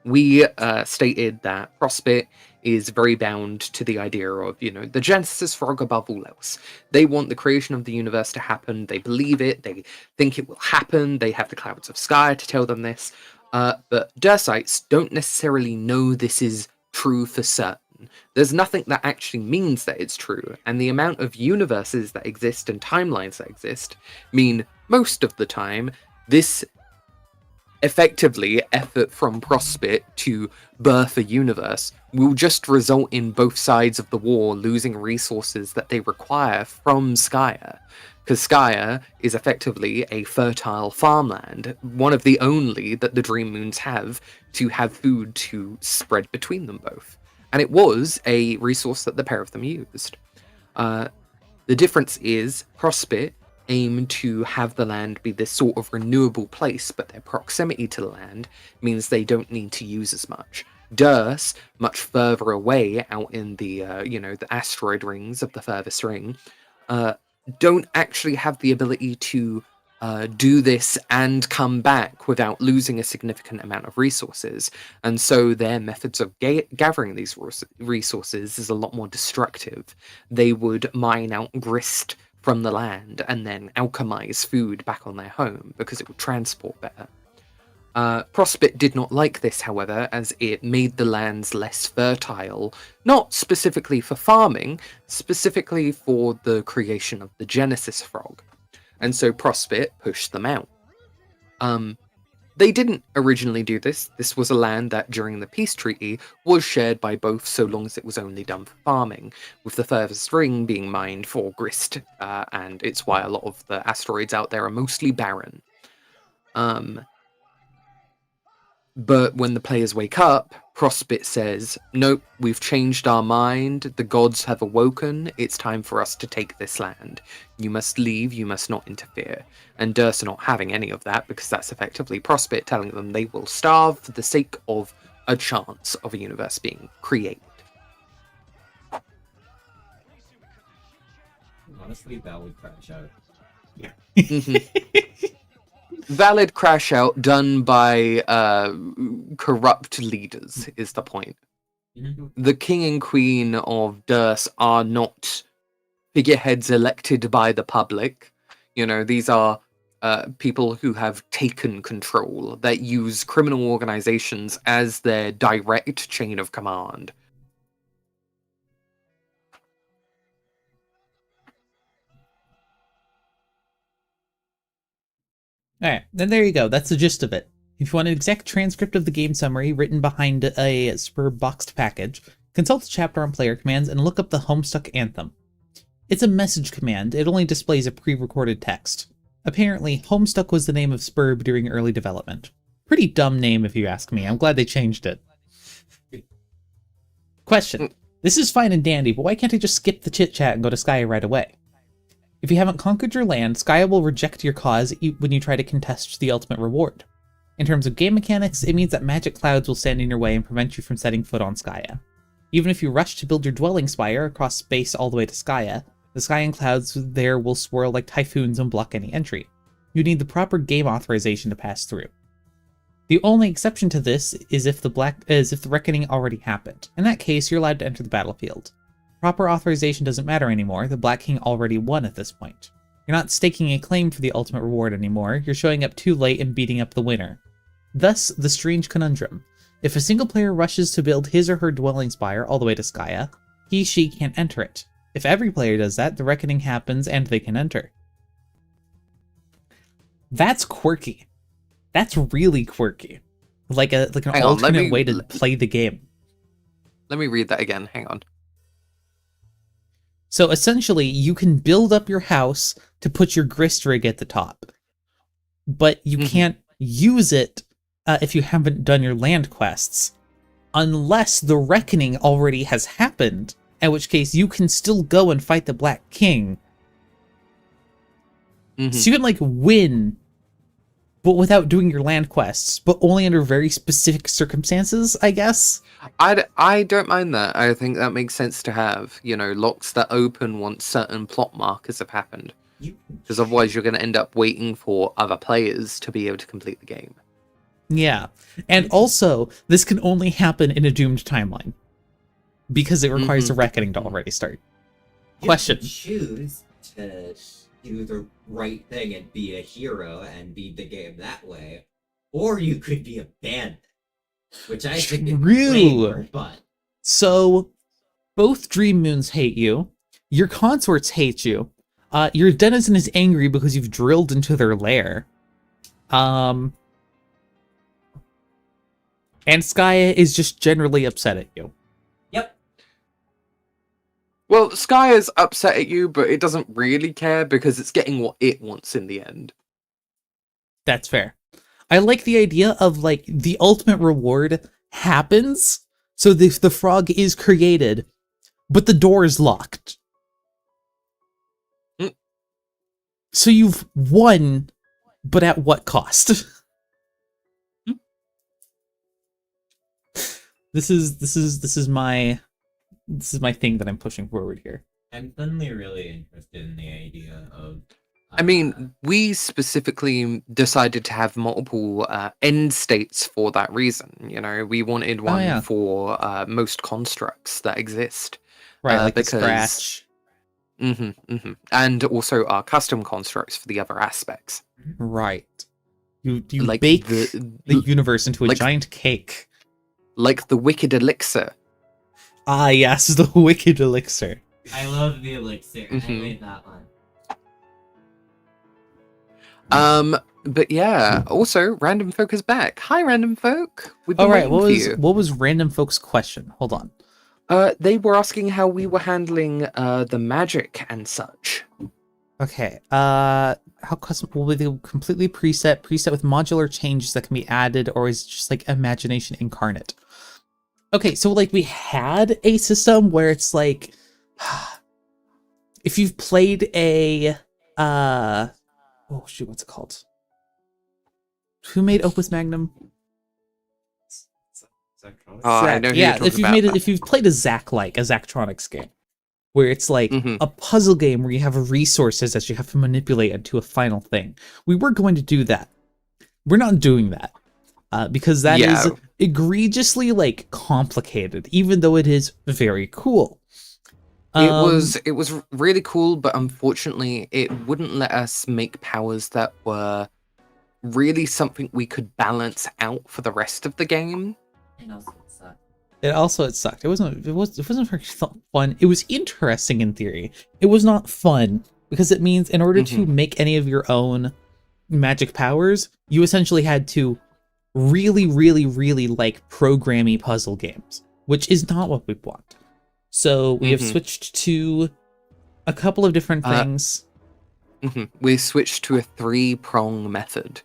We stated that Prospect is very bound to the idea of, the Genesis Frog above all else. They want the creation of the universe to happen. They believe it. They think it will happen. They have the clouds of Skya to tell them this. But Durstites don't necessarily know this is true for certain. There's nothing that actually means that it's true. And the amount of universes that exist and timelines that exist mean most of the time this effectively effort from Prospect to birth a universe will just result in both sides of the war losing resources that they require from Skya. Because Skya is effectively a fertile farmland, one of the only that the Dream Moons have to have food to spread between them both. And it was a resource that the pair of them used. The difference is Prospect aim to have the land be this sort of renewable place, but their proximity to the land means they don't need to use as much. Durst, much further away out in the the asteroid rings of the furthest ring, don't actually have the ability to do this and come back without losing a significant amount of resources, and so their methods of gathering these resources is a lot more destructive. They would mine out grist from the land and then alchemize food back on their home because it would transport better. Prospect did not like this, however, as it made the lands less fertile, not specifically for farming, specifically for the creation of the Genesis Frog. And so Prospect pushed them out. They didn't originally do this. This was a land that, during the peace treaty, was shared by both so long as it was only done for farming, with the furthest ring being mined for grist, and it's why a lot of the asteroids out there are mostly barren. But when the players wake up, Prospect says, nope, we've changed our mind, the gods have awoken, it's time for us to take this land. You must leave, you must not interfere. And Durst are not having any of that, because that's effectively Prospect telling them they will starve for the sake of a chance of a universe being created. Honestly, that would crash out. Valid crash out done by corrupt leaders is the point. The king and queen of Durst are not figureheads elected by the public. These are people who have taken control, that use criminal organizations as their direct chain of command. Alright, then there you go. That's the gist of it. If you want an exact transcript of the game summary written behind a SBURB boxed package, consult the chapter on player commands and look up the Homestuck Anthem. It's a message command. It only displays a pre-recorded text. Apparently, Homestuck was the name of SBURB during early development. Pretty dumb name if you ask me. I'm glad they changed it. Question. This is fine and dandy, but why can't I just skip the chit-chat and go to Skya right away? If you haven't conquered your land, Skya will reject your cause when you try to contest the ultimate reward. In terms of game mechanics, it means that magic clouds will stand in your way and prevent you from setting foot on Skya. Even if you rush to build your dwelling spire across space all the way to Skya, the sky and clouds there will swirl like typhoons and block any entry. You need the proper game authorization to pass through. The only exception to this is if the reckoning already happened. In that case, you're allowed to enter the battlefield. Proper authorization doesn't matter anymore, the Black King already won at this point. You're not staking a claim for the ultimate reward anymore, you're showing up too late and beating up the winner. Thus, the strange conundrum. If a single player rushes to build his or her dwelling spire all the way to Skya, she can't enter it. If every player does that, the reckoning happens and they can enter. That's quirky. That's really quirky. Like an alternate way to play the game. Let me read that again. Hang on. So essentially, you can build up your house to put your grist rig at the top, but you can't use it if you haven't done your land quests, unless the reckoning already has happened, in which case you can still go and fight the Black King. So you can win, but without doing your land quests, but only under very specific circumstances, I guess. I don't mind that. I think that makes sense to have, locks that open once certain plot markers have happened. Because otherwise you're going to end up waiting for other players to be able to complete the game. Yeah. And also, this can only happen in a doomed timeline. Because it requires a reckoning to already start. Question. You can choose to do the right thing and be a hero and beat the game that way. Or you could be a bandit. Which I think is way more fun. So, both Dream Moons hate you. Your consorts hate you. Your denizen is angry because you've drilled into their lair. And Skya is just generally upset at you. Yep. Well, Skya's upset at you, but it doesn't really care because it's getting what it wants in the end. That's fair. I like the idea of, the ultimate reward happens, so the frog is created, but the door is locked. So you've won, but at what cost? This is my thing that I'm pushing forward here. I'm suddenly really interested in the idea of... I mean, we specifically decided to have multiple end states for that reason. We wanted one for most constructs that exist. Right, because... Scratch. And also our custom constructs for the other aspects. Right. You like bake the universe into a giant cake. Like the Wicked Elixir. Ah, yes, the Wicked Elixir. I love the elixir. I made that one. But yeah, also, Random Folk is back. Hi, Random Folk. All right, what was Random Folk's question? Hold on. They were asking how we were handling the magic and such. Okay. How custom will be the completely preset with modular changes that can be added, or is it just imagination incarnate? Okay, so we had a system where it's if you've played a oh shoot, what's it called? Who made Opus Magnum? I know who yeah, you're if you've played a Zachtronics game, where it's a puzzle game where you have resources that you have to manipulate into a final thing. We were going to do that. We're not doing that. Because that is egregiously complicated, even though it is very cool. It was really cool, but unfortunately it wouldn't let us make powers that were really something we could balance out for the rest of the game. And also it sucked. It sucked. It wasn't very fun. It was interesting in theory. It was not fun because it means in order to make any of your own magic powers, you essentially had to really, really, really like programmy puzzle games, which is not what we want. So we have switched to a couple of different things. We switched to a 3-prong method.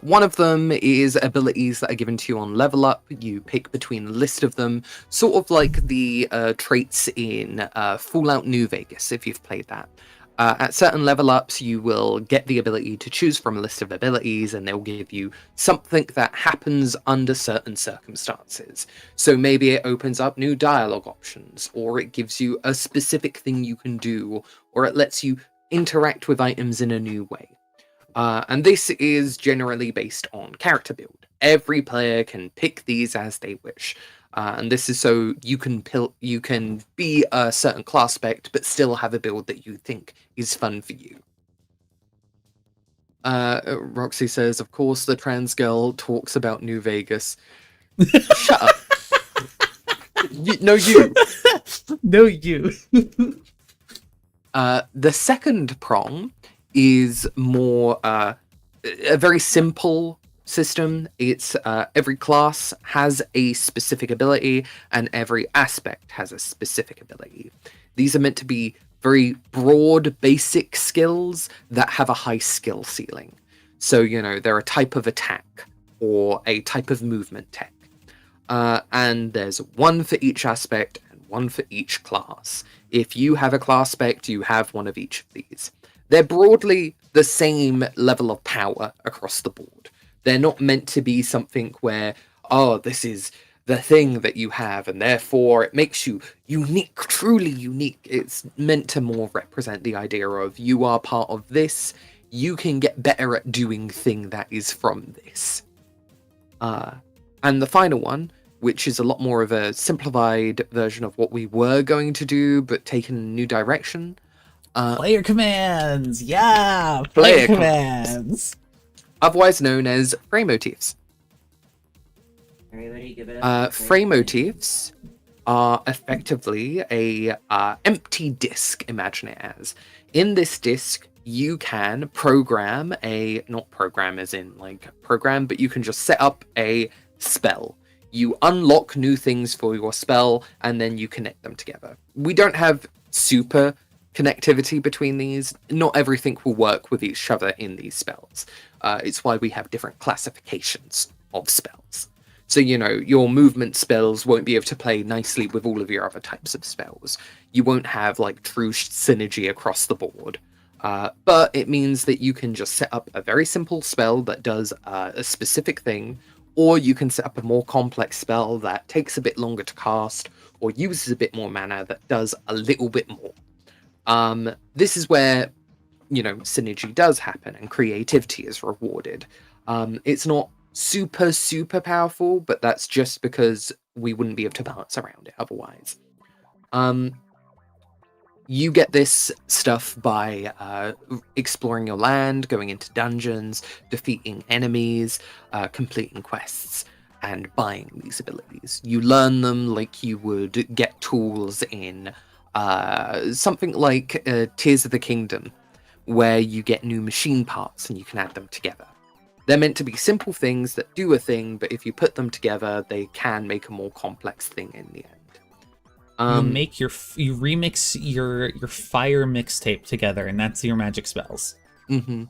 One of them is abilities that are given to you on level up. You pick between a list of them, sort of like the traits in Fallout New Vegas, if you've played that. At certain level ups, you will get the ability to choose from a list of abilities, and they'll give you something that happens under certain circumstances. So maybe it opens up new dialogue options, or it gives you a specific thing you can do, or it lets you interact with items in a new way. And this is generally based on character build. Every player can pick these as they wish. And this is so you can be a certain class spec, but still have a build that you think is fun for you. Roxy says, of course, the trans girl talks about New Vegas. Shut up. No, you. No, you. The second prong is more a very simple system. It's every class has a specific ability, and every aspect has a specific ability. These are meant to be very broad, basic skills that have a high skill ceiling. So, you know, they're a type of attack or a type of movement tech. And there's one for each aspect and one for each class. If you have a class spec, you have one of each of these. They're broadly the same level of power across the board. They're not meant to be something where, oh, this is the thing that you have, and therefore it makes you unique, truly unique. It's meant to more represent the idea of you are part of this, you can get better at doing thing that is from this. And the final one, which is a lot more of a simplified version of what we were going to do, but taken in a new direction. Player commands! Yeah! Player commands! Otherwise known as frame motifs. Everybody give it up. Frame motifs are effectively a empty disk, imagine it as. In this disk, you can program not program as in like program, but you can just set up a spell. You unlock new things for your spell, and then you connect them together. We don't have super connectivity between these. Not everything will work with each other in these spells. It's why we have different classifications of spells. So, you know, your movement spells won't be able to play nicely with all of your other types of spells. You won't have, like, true synergy across the board. But it means that you can just set up a very simple spell that does a specific thing, or you can set up a more complex spell that takes a bit longer to cast, or uses a bit more mana that does a little bit more. This is where, you know, synergy does happen and creativity is rewarded. It's not super powerful, but that's just because we wouldn't be able to balance around it otherwise. You get this stuff by exploring your land, going into dungeons, defeating enemies, completing quests, and buying these abilities. You learn them like you would get tools in something like Tears of the Kingdom, where you get new machine parts and you can add them together. They're meant to be simple things that do a thing, but if you put them together, they can make a more complex thing in the end. You remix your fire mixtape together, and that's your magic spells. Mm-hmm.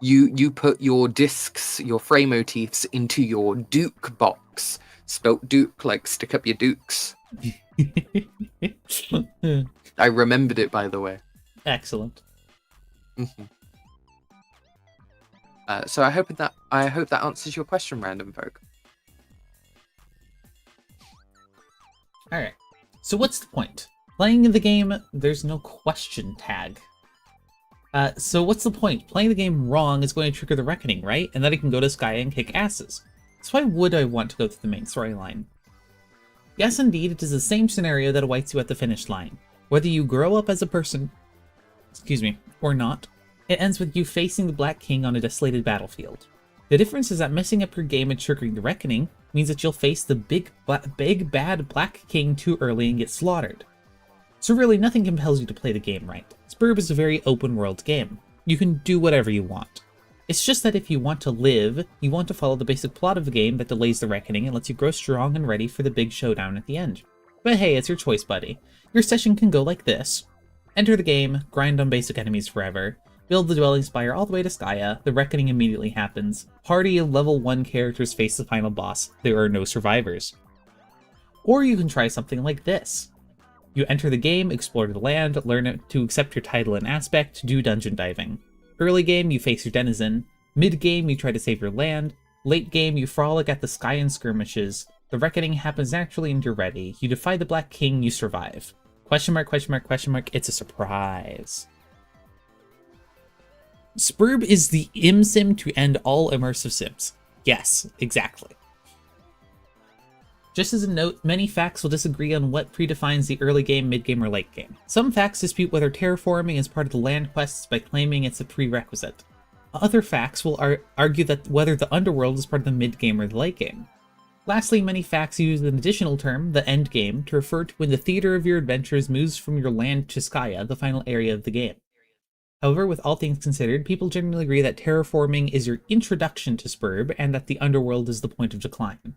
You put your discs, your frame motifs, into your Duke box. Spelt Duke, like stick up your dukes. I remembered it, by the way. Excellent. Mm-hmm. So I hope that answers your question, random folk. All right. So what's the point? Playing the game, there's no question tag. So what's the point? Playing the game wrong is going to trigger the reckoning, right? And then I can go to Sky and kick asses. So why would I want to go through the main storyline? Yes, indeed, it is the same scenario that awaits you at the finish line. Whether you grow up as a person, or not, it ends with you facing the Black King on a desolated battlefield. The difference is that messing up your game and triggering the reckoning means that you'll face the big bad Black King too early and get slaughtered. So really, nothing compels you to play the game right. SBURB is a very open world game. You can do whatever you want. It's just that if you want to live, you want to follow the basic plot of the game that delays the reckoning and lets you grow strong and ready for the big showdown at the end. But hey, it's your choice, buddy. Your session can go like this. Enter the game, grind on basic enemies forever, Build the dwelling spire all the way to Skya, the reckoning immediately happens. Party of level 1 characters face the final boss, there are no survivors. Or you can try something like this. You enter the game, explore the land, learn to accept your title and aspect, do dungeon diving. Early game, you face your denizen. Mid game, you try to save your land. Late game, you frolic at the Skyan skirmishes. The reckoning happens naturally and you're ready. You defy the Black King, you survive. Question mark, question mark, question mark, it's a surprise. SBURB is the ImSim to end all immersive sims. Yes, exactly. Just as a note, many facts will disagree on what predefines the early game, mid game, or late game. Some facts dispute whether terraforming is part of the land quests by claiming it's a prerequisite. Other facts will argue that whether the underworld is part of the mid game or the late game. Lastly, many facts use an additional term, the end game, to refer to when the theater of your adventures moves from your land to Skya, the final area of the game. However, with all things considered, people generally agree that terraforming is your introduction to SBURB and that the underworld is the point of decline.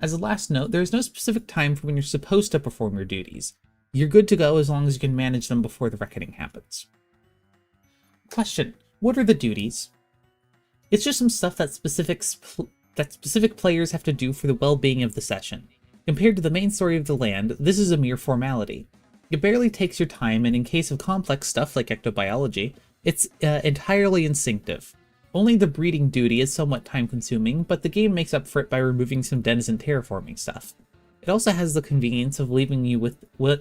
As a last note, there is no specific time for when you're supposed to perform your duties. You're good to go as long as you can manage them before the reckoning happens. Question: what are the duties? It's just some stuff that specific players have to do for the well-being of the session. Compared to the main story of the land, this is a mere formality. It barely takes your time, and in case of complex stuff like ectobiology, it's entirely instinctive. Only the breeding duty is somewhat time-consuming, but the game makes up for it by removing some denizen terraforming stuff. It also has the convenience of leaving you with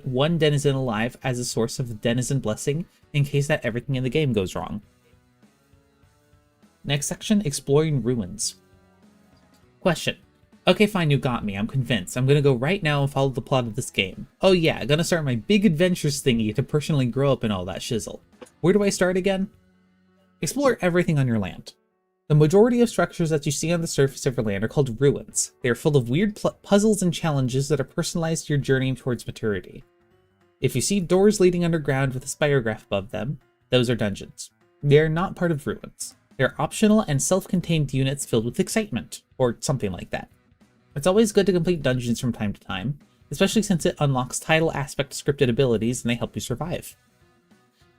one denizen alive as a source of denizen blessing in case that everything in the game goes wrong. Next section, exploring ruins. Question: okay, fine, you got me, I'm convinced. I'm gonna go right now and follow the plot of this game. Oh yeah, gonna start my big adventures thingy to personally grow up in all that shizzle. Where do I start again? Explore everything on your land. The majority of structures that you see on the surface of your land are called ruins. They are full of weird puzzles and challenges that are personalized to your journey towards maturity. If you see doors leading underground with a spirograph above them, those are dungeons. They are not part of ruins. They are optional and self-contained units filled with excitement, or something like that. It's always good to complete dungeons from time to time, especially since it unlocks title aspect scripted abilities and they help you survive.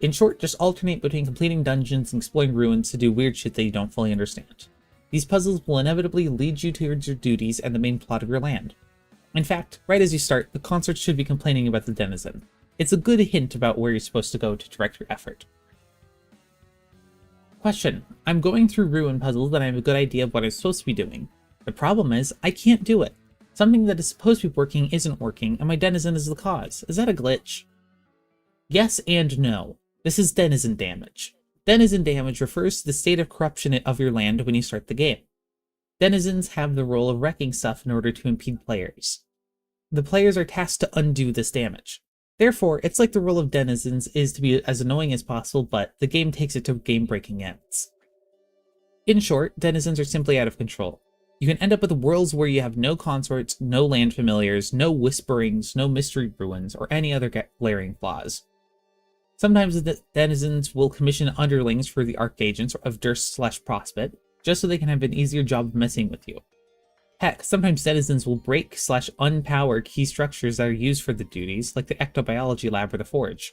In short, just alternate between completing dungeons and exploring ruins to do weird shit that you don't fully understand. These puzzles will inevitably lead you towards your duties and the main plot of your land. In fact, right as you start, the consort should be complaining about the denizen. It's a good hint about where you're supposed to go to direct your effort. Question: I'm going through ruin puzzles and I have a good idea of what I'm supposed to be doing. The problem is, I can't do it. Something that is supposed to be working isn't working, and my denizen is the cause. Is that a glitch? Yes and no. This is denizen damage. Denizen damage refers to the state of corruption of your land when you start the game. Denizens have the role of wrecking stuff in order to impede players. The players are tasked to undo this damage. Therefore, it's like the role of denizens is to be as annoying as possible, but the game takes it to game-breaking ends. In short, denizens are simply out of control. You can end up with worlds where you have no consorts, no land familiars, no whisperings, no mystery ruins, or any other glaring flaws. Sometimes the denizens will commission underlings for the archagents of Durst/Prospect, just so they can have an easier job of messing with you. Heck, sometimes denizens will break/unpower key structures that are used for the duties, like the ectobiology lab or the forge.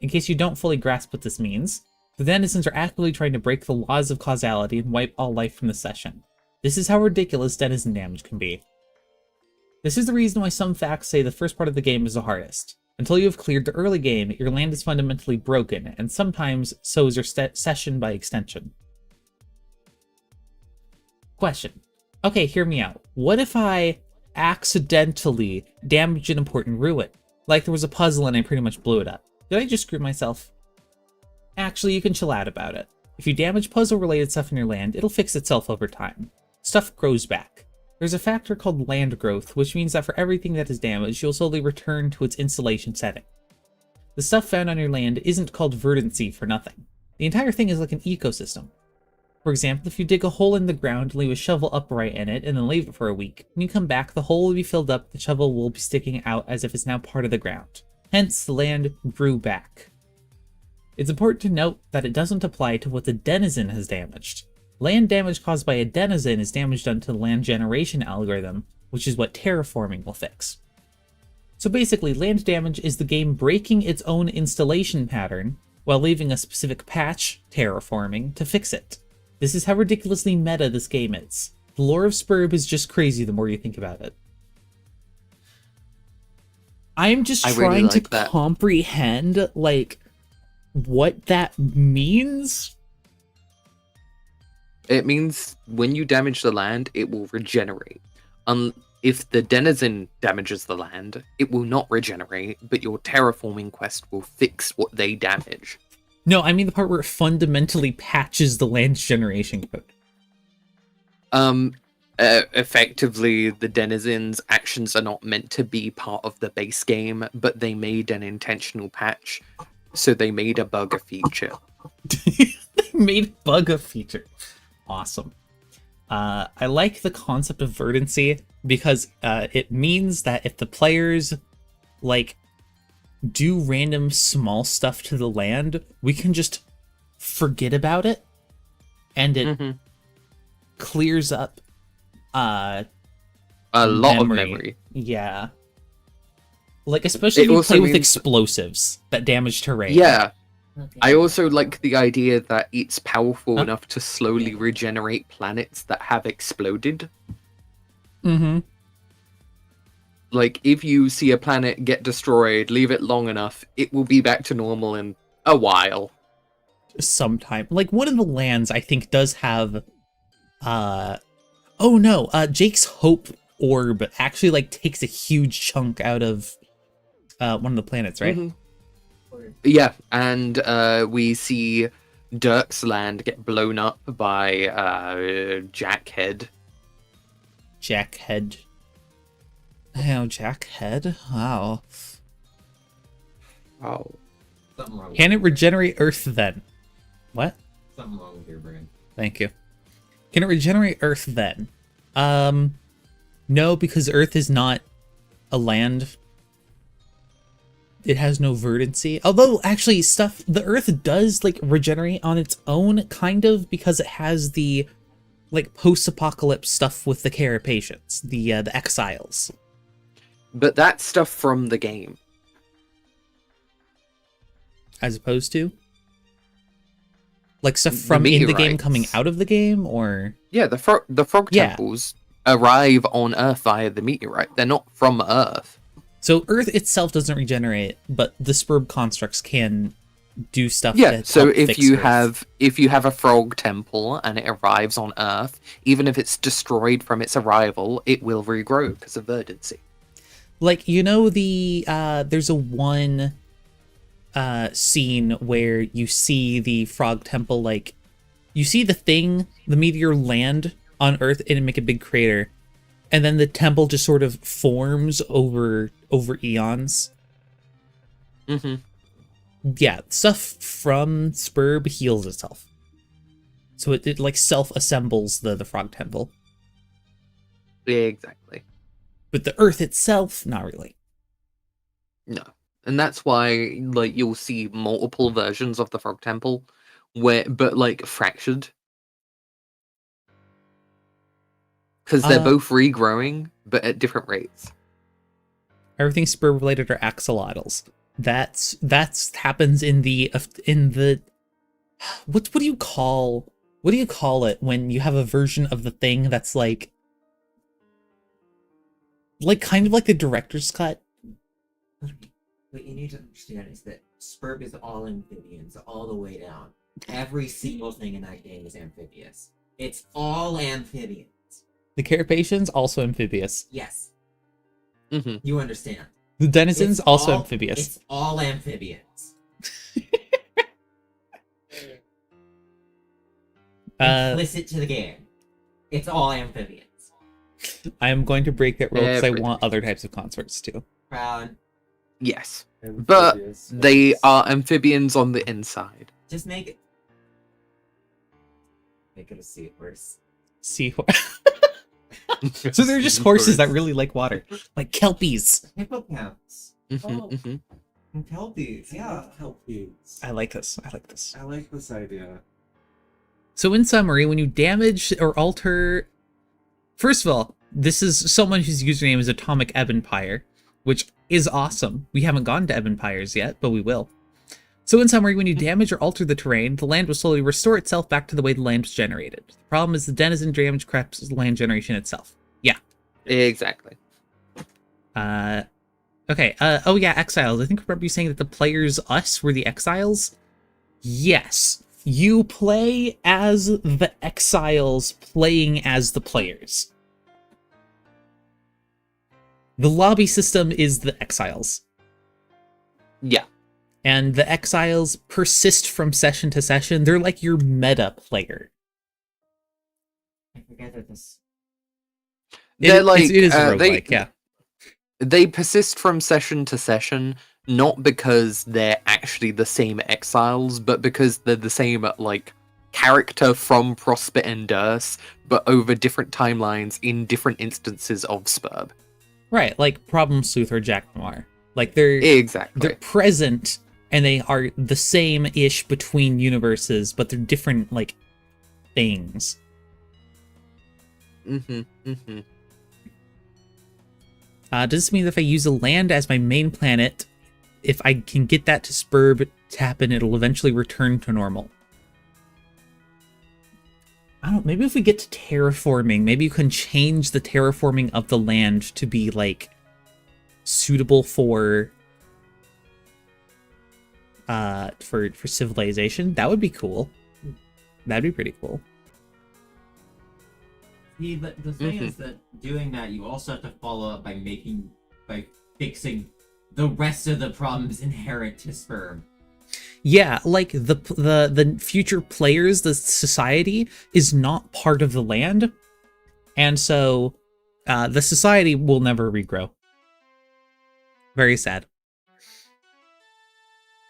In case you don't fully grasp what this means, the denizens are actively trying to break the laws of causality and wipe all life from the session. This is how ridiculous denizen damage can be. This is the reason why some facts say the first part of the game is the hardest. Until you have cleared the early game, your land is fundamentally broken, and sometimes so is your session by extension. Question: okay, hear me out. What if I accidentally damage an important ruin? Like there was a puzzle and I pretty much blew it up. Did I just screw myself? Actually, you can chill out about it. If you damage puzzle-related stuff in your land, it'll fix itself over time. Stuff grows back. There's a factor called land growth, which means that for everything that is damaged, you'll slowly return to its installation setting. The stuff found on your land isn't called verdancy for nothing. The entire thing is like an ecosystem. For example, if you dig a hole in the ground and leave a shovel upright in it and then leave it for a week, when you come back, the hole will be filled up, the shovel will be sticking out as if it's now part of the ground. Hence, the land grew back. It's important to note that it doesn't apply to what the denizen has damaged. Land damage caused by a denizen is damage done to the land generation algorithm, which is what terraforming will fix. So basically, land damage is the game breaking its own installation pattern, while leaving a specific patch, terraforming, to fix it. This is how ridiculously meta this game is. The lore of SBURB is just crazy the more you think about it. I'm just I really trying like to that. comprehend, like, what that means. It means when you damage the land, it will regenerate. If the denizen damages the land, it will not regenerate, but your terraforming quest will fix what they damage. No, I mean the part where it fundamentally patches the land's generation code. Effectively, the denizens' actions are not meant to be part of the base game, but they made an intentional patch, so they made a bug a feature. They made bug a feature. Awesome. I like the concept of verdancy because it means that if the players like do random small stuff to the land, we can just forget about it, and it clears up a lot of memory. Yeah. Like, especially It if you also play with means- explosives that damage terrain. Yeah, Okay. I also like the idea that it's powerful enough to slowly regenerate planets that have exploded. Mm-hmm. Like, if you see a planet get destroyed, leave it long enough, it will be back to normal in a while. Sometime. Like, one of the lands I think does have oh no, Jake's Hope Orb actually like takes a huge chunk out of one of the planets, right? Mhm. Yeah, and we see Dirk's land get blown up by Jackhead. Jackhead. Oh, Jackhead. Wow. Oh. Something wrong. Can it regenerate Earth then? What? Something wrong with your brain. Thank you. Can it regenerate Earth then? No, because Earth is not a land. It has no verdancy. Although, actually, the Earth does, like, regenerate on its own, kind of, because it has the, like, post-apocalypse stuff with the Carapacians, the Exiles. But that's stuff from the game. As opposed to? Like, stuff from in the game meteorites. coming out of the game, or? Yeah, the frog Yeah. temples arrive on Earth via the meteorite. They're not from Earth. So Earth itself doesn't regenerate, but the SBURB constructs can do stuff. Yeah, to so help if fix you Earth. have a frog temple and it arrives on Earth, even if it's destroyed from its arrival, it will regrow because of verdancy. Like, you know, there's a one scene where you see the frog temple, like, you see the meteor land on Earth and make a big crater, and then the temple just sort of forms over eons. Mm-hmm. Yeah, stuff from SBURB heals itself. So it like self-assembles the frog temple. Exactly. But the Earth itself, not really. No. And that's why, like, you'll see multiple versions of the frog temple, but like fractured. Because they're both regrowing, but at different rates. Everything SBURB related are axolotls. That's happens in the what do you call it when you have a version of the thing that's like kind of like the director's cut? What you need to understand is that SBURB is all amphibians, all the way down. Every single thing in that game is amphibious. It's all amphibians. The Carapacians also amphibious. Yes, Mm-hmm. you understand. The denizens It's also all- amphibious. It's all amphibians. Implicit to the game. It's all amphibians. I am going to break that rule because I Everything. want other types of consorts too. Proud. Yes. But they are amphibians on the inside. Just make it. Make it a seahorse. Seahorse. So they're just horses that really like water, like kelpies. Hippocampus. Mhm, Oh. mhm. And kelpies, yeah. Helpies. I like this. I like this. I like this idea. So in summary, when you damage or alter... First of all, this is someone whose username is Atomic Ebonpire, which is awesome. We haven't gone to Ebonpires yet, but we will. So in summary, when you damage or alter the terrain, the land will slowly restore itself back to the way the land was generated. The problem is the denizen damage corrupts the land generation itself. Yeah. Exactly. Okay, oh yeah, exiles. I think I remember you saying that the players, us, were the exiles? Yes. You play as the exiles playing as the players. The lobby system is the exiles. Yeah. And the exiles persist from session to session. They're like your meta player. I forget that this. They're it is a roguelike, yeah. They persist from session to session, not because they're actually the same exiles, but because they're the same, like, character from Prosper and Durst, but over different timelines in different instances of SBURB. Right, like Problem Sleuth or Jack Noir. Like, they're present, and they are the same-ish between universes, but they're different, like, things. Does this mean that if I use a land as my main planet, if I can get that to SBURB to happen, it'll eventually return to normal? I don't know, maybe if we get to terraforming, maybe you can change the terraforming of the land to be, like, suitable for civilization. That would be cool. That'd be pretty cool. See, but the thing is that doing that, you also have to follow up by fixing the rest of the problems inherent to SBURB. Yeah, like the future players, the society is not part of the land, and so the society will never regrow. Very sad.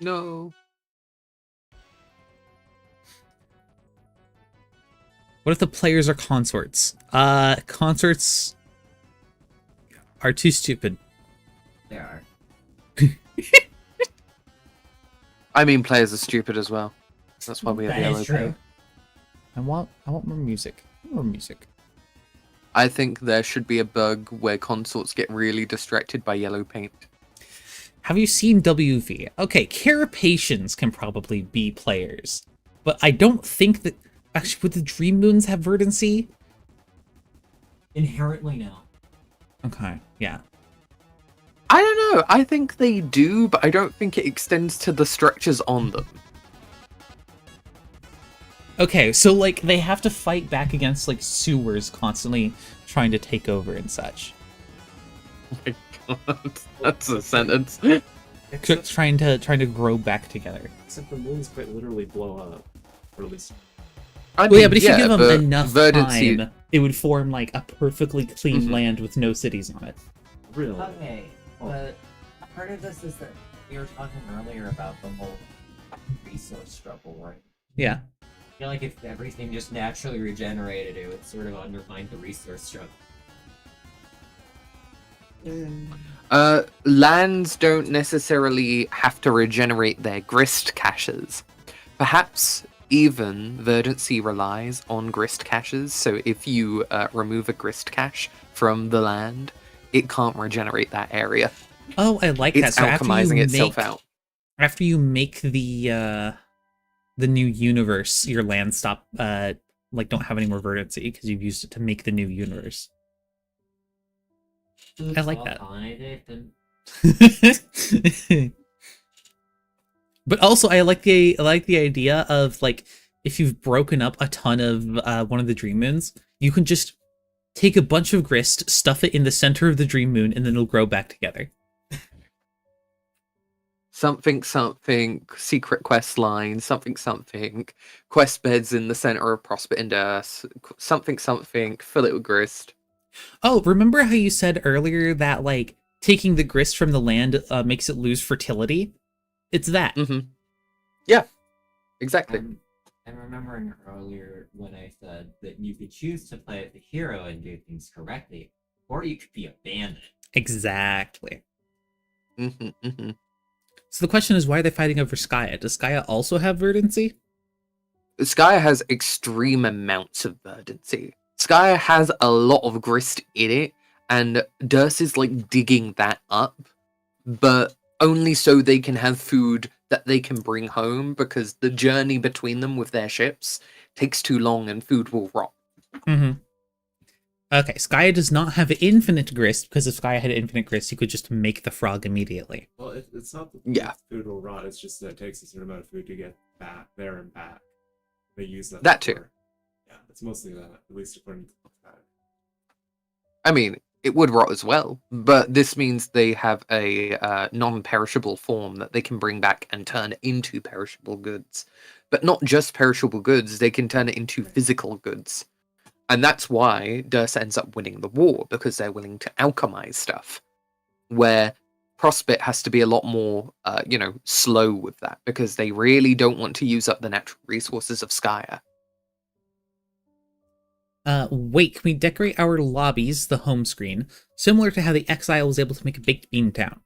No. What if the players are consorts? Consorts are too stupid. They are. I mean, players are stupid as well. That's why we have That yellow is true. paint. I want more music. More music. I think there should be a bug where consorts get really distracted by yellow paint. Have you seen WV? Okay, Carapations can probably be players, but I don't think that... Actually, would the Dream Moons have verdancy? Inherently, no. Okay, yeah. I don't know. I think they do, but I don't think it extends to the structures on them. Okay, so, like, they have to fight back against, like, sewers constantly trying to take over and such. Oh my god, that's a sentence. Trying to grow back together. Except the moons quite literally blow up. Or at least... I Well, yeah, but if you give them but enough verdancy- time, it would form, like, a perfectly clean land with no cities on it. Really? Okay, but part of this is that we were talking earlier about the whole resource struggle, right? Yeah. I feel like if everything just naturally regenerated, it would sort of undermine the resource struggle. Lands don't necessarily have to regenerate their grist caches. Perhaps even verdancy relies on grist caches, so if you remove a grist cache from the land, it can't regenerate that area. Oh, I like that. It's So after alchemizing you itself make, out. After you make the new universe, your lands stop like don't have any more verdancy because you've used it to make the new universe. I like that. But also, I like the idea of, like, if you've broken up a ton of one of the Dream Moons, you can just take a bunch of grist, stuff it in the center of the Dream Moon, and then it'll grow back together. Something, secret quest line, something, quest beds in the center of Prosper Indus, something, fill it with grist. Oh, remember how you said earlier that, like, taking the grist from the land makes it lose fertility? It's that. Yeah, exactly. I'm remembering earlier when I said that you could choose to play as the hero and do things correctly, or you could be a bandit. Exactly. So the question is, why are they fighting over Skaya? Does Skaya also have verdancy? Skaya has extreme amounts of verdancy. Skaya has a lot of grist in it, and Durst is, like, digging that up, but only so they can have food that they can bring home because the journey between them with their ships takes too long and food will rot. Mm-hmm. Okay, Skya does not have infinite grist, because if Skya had infinite grist, you could just make the frog immediately. Well, it's not that Yeah. food will rot. It's just that it takes a certain amount of food to get back there and back. They use that. That too. before. Yeah, it's mostly that, at least according to the fact. I mean, it would rot as well, but this means they have a non-perishable form that they can bring back and turn into perishable goods. But not just perishable goods, they can turn it into physical goods. And that's why Durst ends up winning the war, because they're willing to alchemize stuff. Where Prospect has to be a lot more, slow with that, because they really don't want to use up the natural resources of Skya. Wait, can we decorate our lobbies, the home screen, similar to how the Exile was able to make a baked bean town?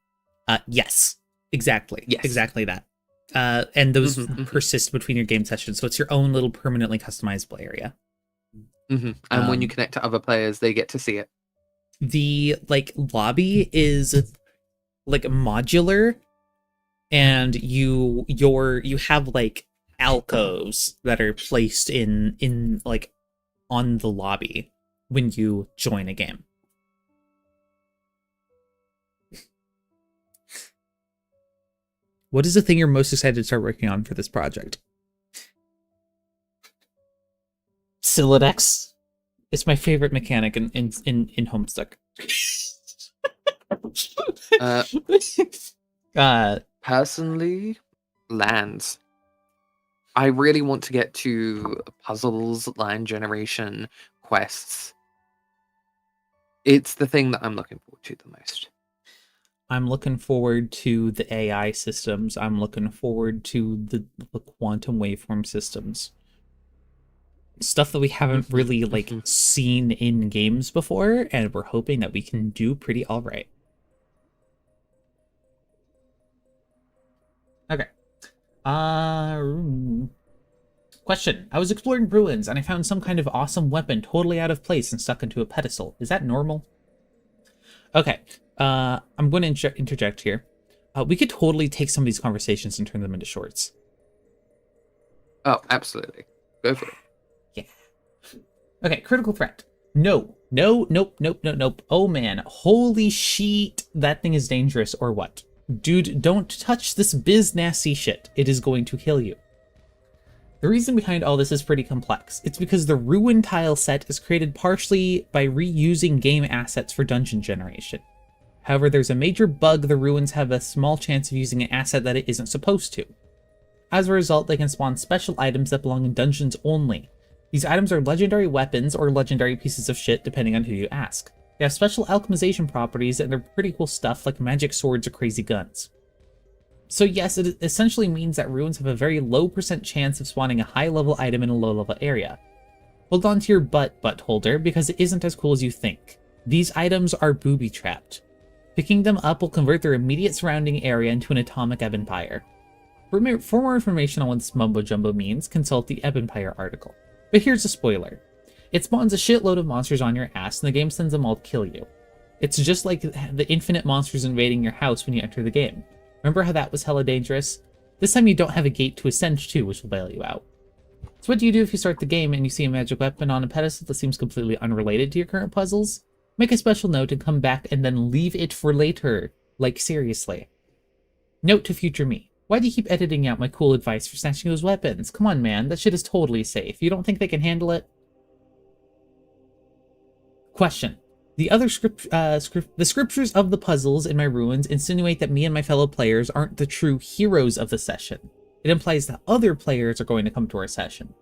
Yes. Exactly. Yes. Exactly that. And those Mhm. persist between your game sessions, so it's your own little permanently customizable area. And when you connect to other players, they get to see it. The lobby is modular, and you have alcoves that are placed in on the lobby when you join a game. What is the thing you're most excited to start working on for this project? Silodex. It's my favorite mechanic in Homestuck. Personally, lands. I really want to get to puzzles, land generation, quests. It's the thing that I'm looking forward to the most. I'm looking forward to the AI systems. I'm looking forward to the quantum waveform systems. Stuff that we haven't really seen in games before, and we're hoping that we can do pretty all right. Okay. Question. I was exploring ruins and I found some kind of awesome weapon totally out of place and stuck into a pedestal. Is that normal? Okay. I'm going to interject here. We could totally take some of these conversations and turn them into shorts. Oh, absolutely. Go for it. Yeah. Okay, critical threat. No. Nope. Oh man, holy shit. That thing is dangerous or what? Dude, don't touch this biz nasty shit. It is going to kill you. The reason behind all this is pretty complex. It's because the Ruin tile set is created partially by reusing game assets for dungeon generation. However, there's a major bug: the Ruins have a small chance of using an asset that it isn't supposed to. As a result, they can spawn special items that belong in dungeons only. These items are legendary weapons or legendary pieces of shit, depending on who you ask. They have special alchemization properties, and they're pretty cool stuff like magic swords or crazy guns. So yes, it essentially means that Ruins have a very low % chance of spawning a high-level item in a low-level area. Hold on to your butt holder, because it isn't as cool as you think. These items are booby-trapped. Picking them up will convert their immediate surrounding area into an atomic empire. For more information on what this mumbo-jumbo means, consult the Empire article. But here's a spoiler. It spawns a shitload of monsters on your ass, and the game sends them all to kill you. It's just like the infinite monsters invading your house when you enter the game. Remember how that was hella dangerous? This time you don't have a gate to ascend to, which will bail you out. So what do you do if you start the game and you see a magic weapon on a pedestal that seems completely unrelated to your current puzzles? Make a special note and come back and then leave it for later. Like, seriously. Note to future me. Why do you keep editing out my cool advice for snatching those weapons? Come on, man. That shit is totally safe. You don't think they can handle it? Question. The scriptures of the puzzles in my ruins insinuate that me and my fellow players aren't the true heroes of the session. It implies that other players are going to come to our session.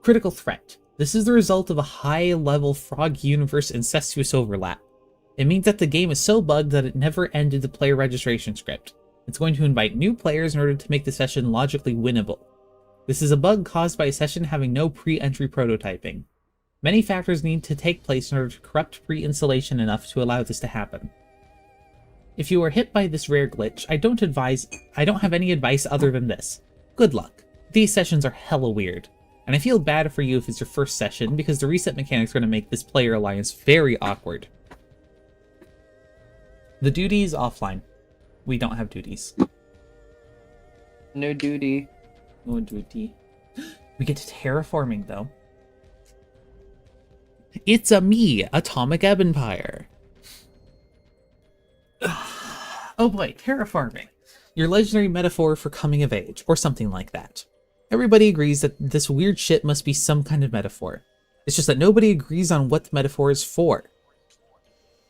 Critical threat. This is the result of a high-level frog universe incestuous overlap. It means that the game is so bugged that it never ended the player registration script. It's going to invite new players in order to make the session logically winnable. This is a bug caused by a session having no pre-entry prototyping. Many factors need to take place in order to corrupt pre-installation enough to allow this to happen. If you are hit by this rare glitch, I don't have any advice other than this. Good luck. These sessions are hella weird. And I feel bad for you if it's your first session, because the reset mechanics are going to make this player alliance very awkward. The duty is offline. We don't have duties. No duty. No duty. We get to terraforming, though. It's a me, Atomic Empire. Oh boy, terraforming. Your legendary metaphor for coming of age, or something like that. Everybody agrees that this weird shit must be some kind of metaphor. It's just that nobody agrees on what the metaphor is for.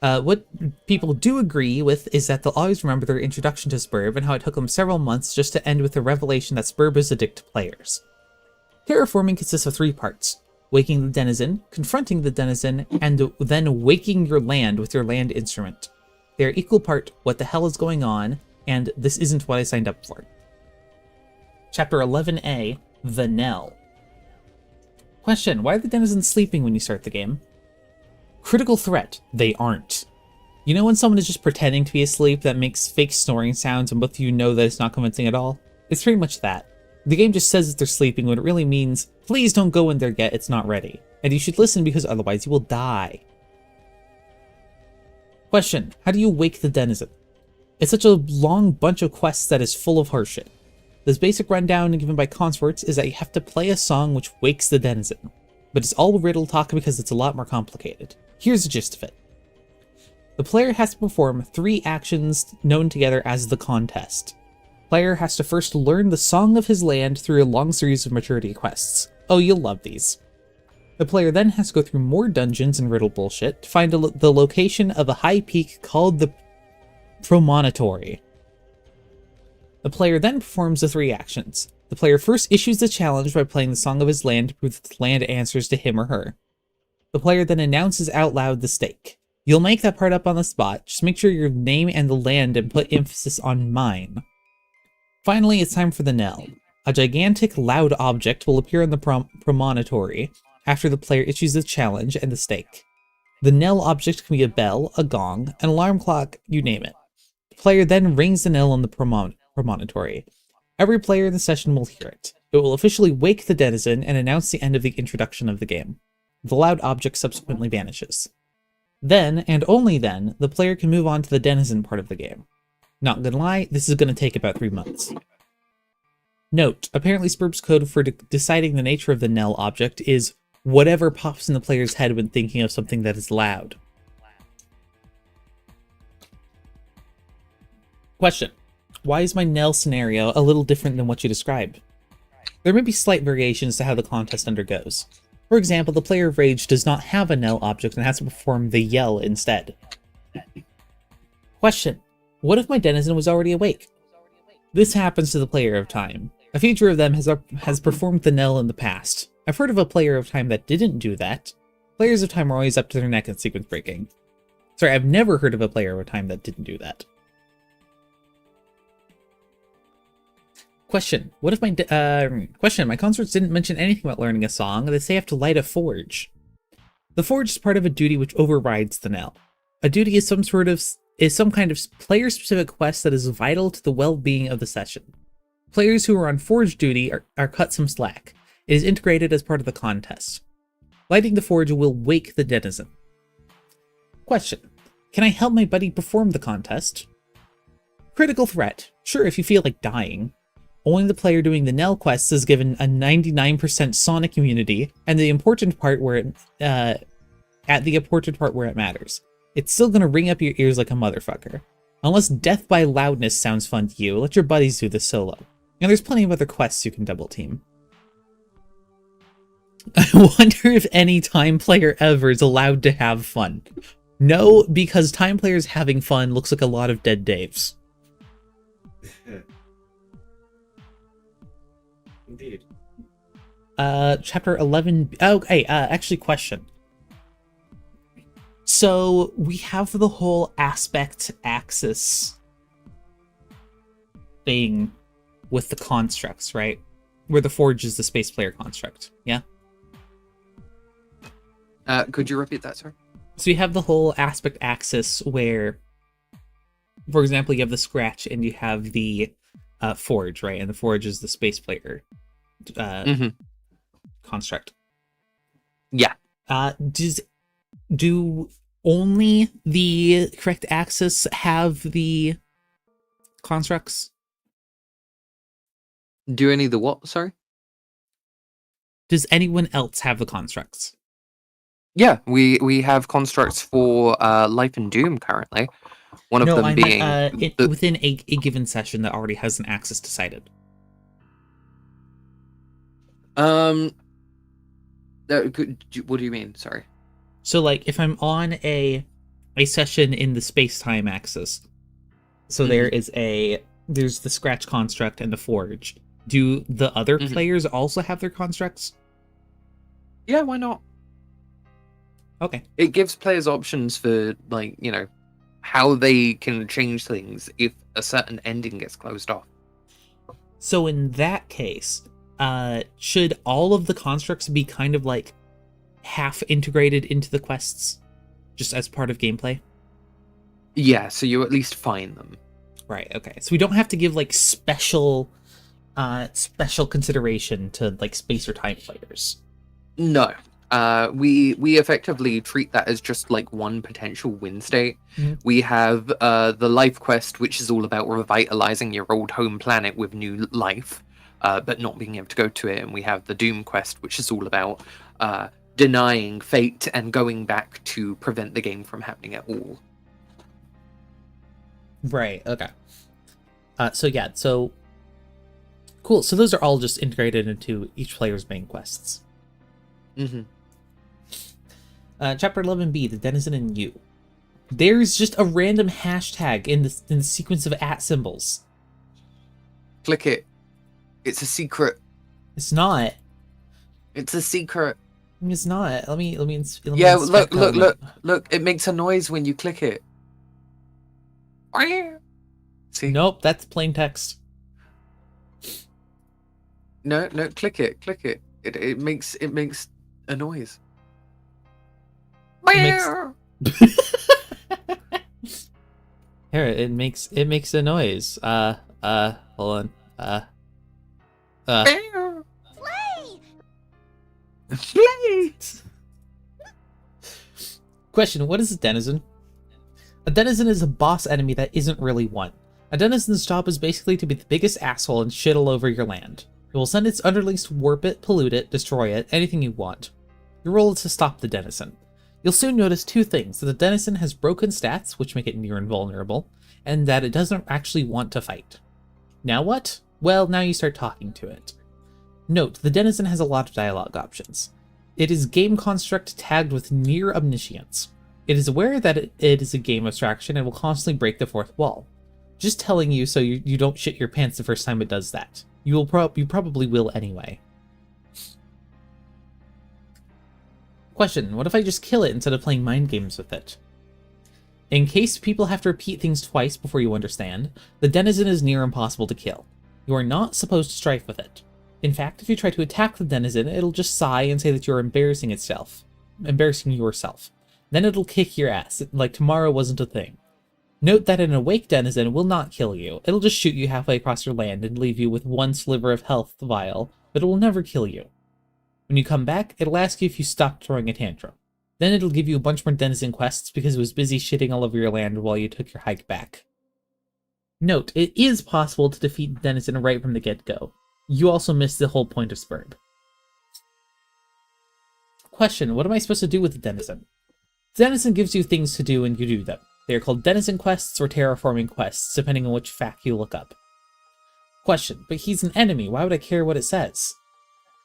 What people do agree with is that they'll always remember their introduction to SBURB and how it took them several months just to end with the revelation that SBURB is addicted to players. Terraforming consists of 3 parts: waking the denizen, confronting the denizen, and then waking your land with your land instrument. They are equal part what the hell is going on, and this isn't what I signed up for. Chapter 11a, The Knell. Question: why are the denizens sleeping when you start the game? Critical threat: they aren't. You know when someone is just pretending to be asleep that makes fake snoring sounds and both of you know that it's not convincing at all? It's pretty much that. The game just says that they're sleeping when it really means, please don't go in there yet, it's not ready. And you should listen because otherwise you will die. Question: how do you wake the denizen? It's such a long bunch of quests that is full of horseshit. This basic rundown given by consorts is that you have to play a song which wakes the denizen. But it's all riddle talk because it's a lot more complicated. Here's the gist of it. The player has to perform 3 actions known together as the contest. Player has to first learn the song of his land through a long series of maturity quests. Oh, you'll love these. The player then has to go through more dungeons and riddle bullshit to find the location of a high peak called the Promontory. The player then performs the 3 actions. The player first issues the challenge by playing the song of his land to prove that the land answers to him or her. The player then announces out loud the stake. You'll make that part up on the spot, just make sure your name and the land and put emphasis on mine. Finally, it's time for the knell. A gigantic, loud object will appear on the promontory after the player issues the challenge and the stake. The knell object can be a bell, a gong, an alarm clock, you name it. The player then rings the knell on the promontory. Every player in the session will hear it. It will officially wake the denizen and announce the end of the introduction of the game. The loud object subsequently vanishes. Then, and only then, the player can move on to the denizen part of the game. Not gonna lie, this is gonna take about 3 months. Note, apparently SBURB's code for deciding the nature of the knell object is whatever pops in the player's head when thinking of something that is loud. Question: why is my knell scenario a little different than what you described? There may be slight variations to how the contest undergoes. For example, the player of Rage does not have a knell object and has to perform the yell instead. Question: what if my denizen was already awake? This happens to the player of Time. A feature of them has performed the knell in the past. I've heard of a player of Time that didn't do that. Players of Time are always up to their neck in sequence breaking. Sorry, I've never heard of a player of Time that didn't do that. Question: what if my my consorts didn't mention anything about learning a song? They say I have to light a forge. The forge is part of a duty which overrides the knell. A duty is some kind of player-specific quest that is vital to the well-being of the session. Players who are on forge duty are cut some slack. It is integrated as part of the contest. Lighting the forge will wake the denizen. Question: can I help my buddy perform the contest? Critical threat. Sure, if you feel like dying. Only the player doing the knell quests is given a 99% sonic immunity, and the important part where it matters. It's still gonna ring up your ears like a motherfucker. Unless death by loudness sounds fun to you, let your buddies do this solo. And there's plenty of other quests you can double team. I wonder if any Time player ever is allowed to have fun. No, because Time players having fun looks like a lot of dead Daves. Indeed. Chapter 11. Okay, actually, question. So we have the whole aspect axis thing with the constructs, right? Where the forge is the space player construct, yeah? Could you repeat that, sir? So you have the whole aspect axis where, for example, you have the scratch and you have the forge, right? And the forge is the space player construct. Yeah. Do only the correct axis have the constructs? Do any of the what? Sorry. Does anyone else have the constructs? Yeah, we have constructs for Life and Doom currently. One of No, them I being meant the, within a given session that already has an access decided. what do you mean? Sorry. So, like, if I'm on a session in the space-time axis, so there's the Scratch construct and the Forge. Do the other players also have their constructs? Yeah, why not? Okay. It gives players options for, like, you know, how they can change things if a certain ending gets closed off. So in that case, should all of the constructs be kind of like half integrated into the quests, just as part of gameplay? Yeah, so you at least find them. Right, okay. So we don't have to give like special consideration to like space or time players. No. We effectively treat that as just like one potential win state. We have the life quest, which is all about revitalizing your old home planet with new life, but not being able to go to it. And we have the Doom quest, which is all about denying fate and going back to prevent the game from happening at all. Right, okay. So cool. So those are all just integrated into each player's main quests. Chapter 11b, The Denizen and You. There's just a random hashtag in the sequence of @ symbols. Click it. It's a secret. It's not. It's a secret. It's not. Let me Yeah, inspect look. It makes a noise when you click it. See? Nope, that's plain text. No, click it. It makes a noise. Here, it makes a noise. Hold on. Play! Question, what is a denizen? A denizen is a boss enemy that isn't really one. A denizen's job is basically to be the biggest asshole and shit all over your land. It will send its underlings to warp it, pollute it, destroy it, anything you want. Your role is to stop the denizen. You'll soon notice two things: that the denizen has broken stats, which make it near invulnerable, and that it doesn't actually want to fight. Now what? Well, now you start talking to it. Note, the denizen has a lot of dialogue options. It is game construct tagged with near omniscience. It is aware that it is a game abstraction and will constantly break the fourth wall. Just telling you so you don't shit your pants the first time it does that. You probably will anyway. Question, what if I just kill it instead of playing mind games with it? In case people have to repeat things twice before you understand, the denizen is near impossible to kill. You are not supposed to strife with it. In fact, if you try to attack the denizen, it'll just sigh and say that you're embarrassing yourself. Then it'll kick your ass, like tomorrow wasn't a thing. Note that an awake denizen will not kill you. It'll just shoot you halfway across your land and leave you with one sliver of health vial, but it will never kill you. When you come back, it'll ask you if you stopped throwing a tantrum. Then it'll give you a bunch more denizen quests because it was busy shitting all over your land while you took your hike back. Note, it is possible to defeat the denizen right from the get-go. You also missed the whole point of SBURB. Question, what am I supposed to do with the denizen? Denizen gives you things to do and you do them. They are called denizen quests or terraforming quests, depending on which fact you look up. Question, but he's an enemy, why would I care what it says?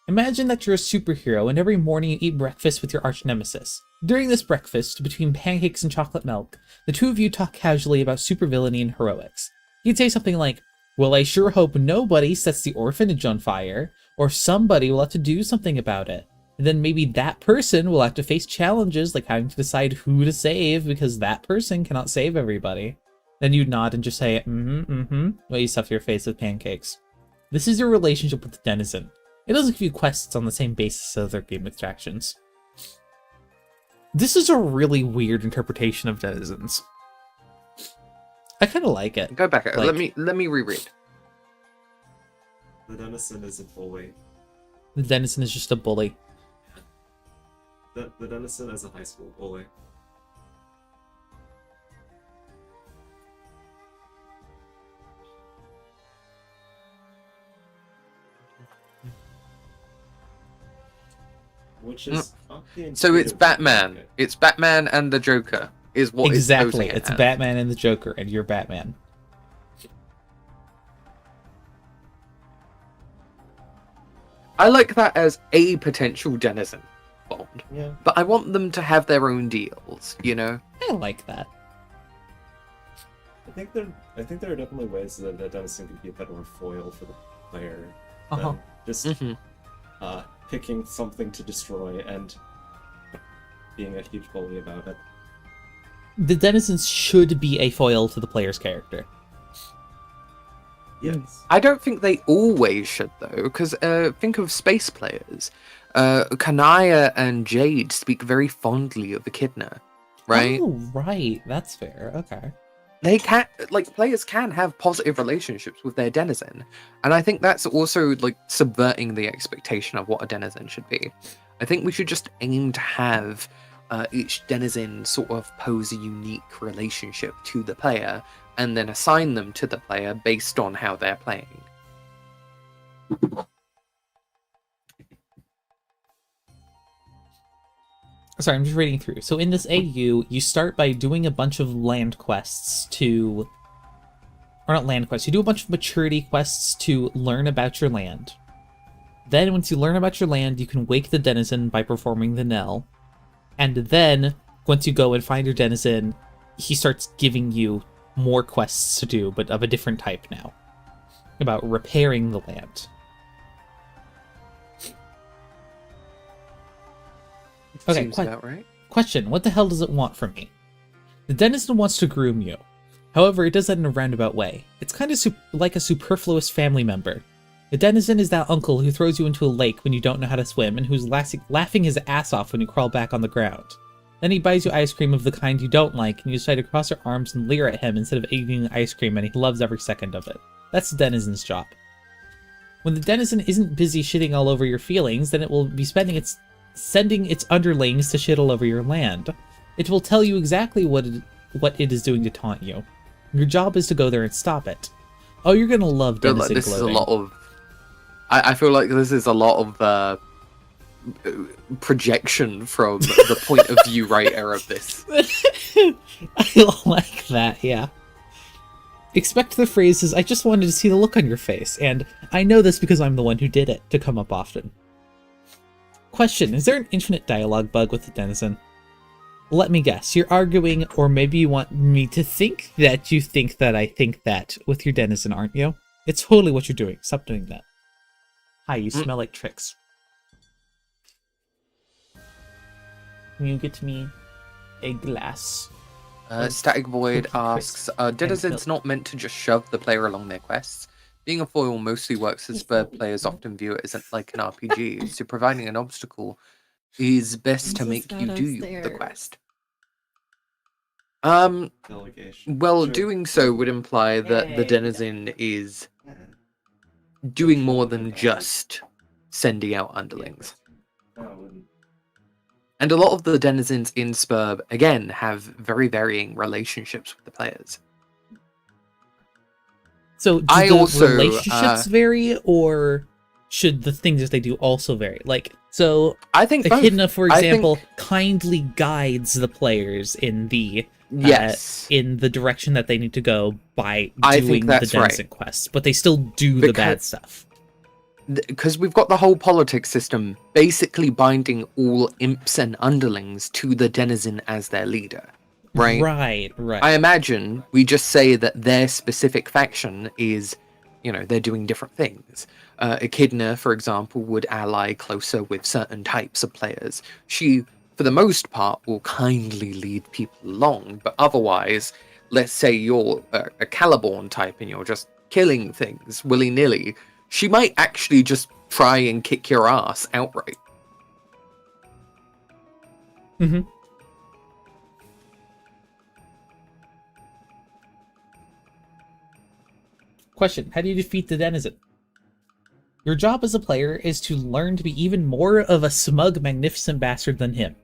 Imagine that you're a superhero and every morning you eat breakfast with your arch nemesis. During this breakfast, between pancakes and chocolate milk, the two of you talk casually about supervillainy and heroics. You'd say something like, well, I sure hope nobody sets the orphanage on fire, or somebody will have to do something about it. And then maybe that person will have to face challenges like having to decide who to save because that person cannot save everybody. Then you nod and just say, while you stuff your face with pancakes. This is your relationship with the denizen. It doesn't give you quests on the same basis as other game extractions. This is a really weird interpretation of denizens. I kind of like it. Go back. Like, Let me reread. The denizen is a bully. The denizen is just a bully. The denizen is a high school bully. which is So it's counterintuitive. Batman. Okay. It's Batman and the Joker is what Exactly. it's posing it It's as. Batman and the Joker, and you're Batman. I like that as a potential denizen bond, Yeah. but I want them to have their own deals, you know? I like that. I think there are definitely ways that the denizen could be a better foil for the player Uh-huh. than just Mhm. picking something to destroy and being a huge bully about it. The denizens should be a foil to the player's character. Yes. I don't think they always should, though, because think of space players. Kanaya and Jade speak very fondly of Echidna, right? Oh, right. That's fair. Okay. They can, like, players can have positive relationships with their denizen, and I think that's also, like, subverting the expectation of what a denizen should be. I think we should just aim to have each denizen sort of pose a unique relationship to the player, and then assign them to the player based on how they're playing. Sorry, I'm just reading through. So in this AU, you start by doing a bunch of land quests to... Or not land quests, you do a bunch of maturity quests to learn about your land. Then, once you learn about your land, you can wake the denizen by performing the knell. And then, once you go and find your denizen, he starts giving you more quests to do, but of a different type now. About repairing the land. Okay, Seems about right. Question, what the hell does it want from me? The denizen wants to groom you. However, it does that in a roundabout way. It's kind of like a superfluous family member. The denizen is that uncle who throws you into a lake when you don't know how to swim and who's laughing his ass off when you crawl back on the ground. Then he buys you ice cream of the kind you don't like, and you decide to cross your arms and leer at him instead of eating the ice cream, and he loves every second of it. That's the denizen's job. When the denizen isn't busy shitting all over your feelings, then it will be sending its underlings to shit all over your land. It will tell you exactly what it is doing to taunt you. Your job is to go there and stop it. Oh, you're gonna love denizen This gloating. is a lot of. I feel like this is a lot of projection from the point of view writer of this. I like that, yeah. Expect the phrases, I just wanted to see the look on your face, and I know this because I'm the one who did it, to come up often. Question, is there an infinite dialogue bug with the denizen? Let me guess, you're arguing, or maybe you want me to think that you think that I think that with your denizen, aren't you? It's totally what you're doing. Stop doing that. Hi, you smell like tricks. Can you get me a glass? Static Void Cookie asks, crisp are and denizens milk. not meant to just shove the player along their quests? Being a foil mostly works as SBURB players often view it as like an RPG, so providing an obstacle is best to make you do the quest. Delegation. Well, Sure. doing so would imply that the denizen is doing more than just sending out underlings. And a lot of the denizens in SBURB, again, have very varying relationships with the players. So do I the also, relationships vary, or should the things that they do also vary? Like, so I think both. Echidna, for I example, think- kindly guides the players in the Yes. in the direction that they need to go by I think doing the that's right. denizen quests, but they still do the bad Because- stuff. Because we've got the whole politics system basically binding all imps and underlings to the denizen as their leader, right? Right. I imagine we just say that their specific faction is, they're doing different things. Echidna, for example, would ally closer with certain types of players. She, for the most part, will kindly lead people along, but otherwise, let's say you're a Caliborn type and you're just killing things willy-nilly, she might actually just try and kick your ass outright. Mm-hmm. Question, how do you defeat the denizen? Your job as a player is to learn to be even more of a smug, magnificent bastard than him.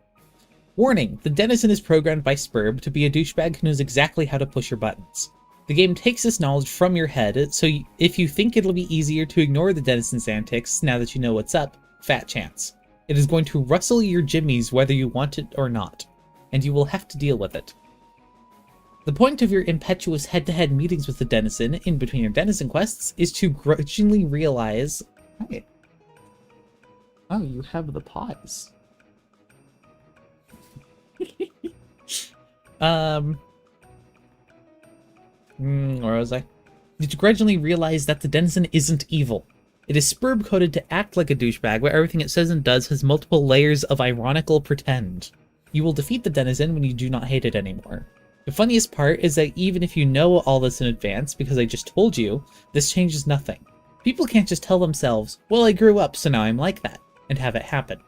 Warning, the denizen is programmed by SBURB to be a douchebag who knows exactly how to push your buttons. The game takes this knowledge from your head, so if you think it'll be easier to ignore the denizen's antics now that you know what's up, fat chance. It is going to rustle your jimmies whether you want it or not, and you will have to deal with it. The point of your impetuous head-to-head meetings with the denizen, in between your denizen quests, is to grudgingly realize... Hi. Oh, you have the pause. Where was I? To grudgingly realize that the denizen isn't evil. It is SBURB coded to act like a douchebag, but everything it says and does has multiple layers of ironical pretend. You will defeat the denizen when you do not hate it anymore. The funniest part is that even if you know all this in advance, because I just told you, this changes nothing. People can't just tell themselves, well, I grew up, so now I'm like that, and have it happen.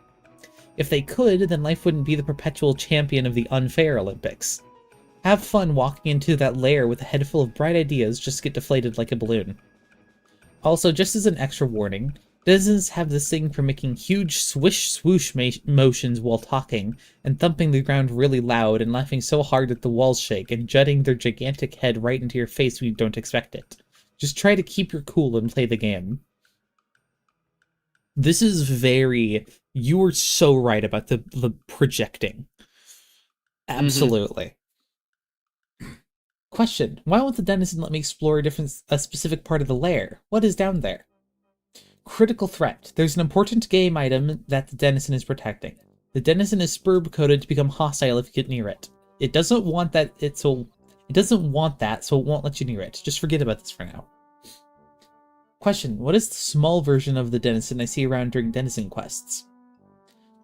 If they could, then life wouldn't be the perpetual champion of the unfair Olympics. Have fun walking into that lair with a head full of bright ideas just to get deflated like a balloon. Also, just as an extra warning, denizens have this thing for making huge swish-swoosh motions while talking, and thumping the ground really loud, and laughing so hard that the walls shake, and jutting their gigantic head right into your face when you don't expect it. Just try to keep your cool and play the game. This is very... You were so right about the projecting. Absolutely. Question. Why won't the denizen let me explore a specific part of the lair? What is down there? Critical threat. There's an important game item that the denizen is protecting. The denizen is SBURB coded to become hostile if you get near it. It doesn't want that, so it won't let you near it. Just forget about this for now. Question. What is the small version of the denizen I see around during denizen quests?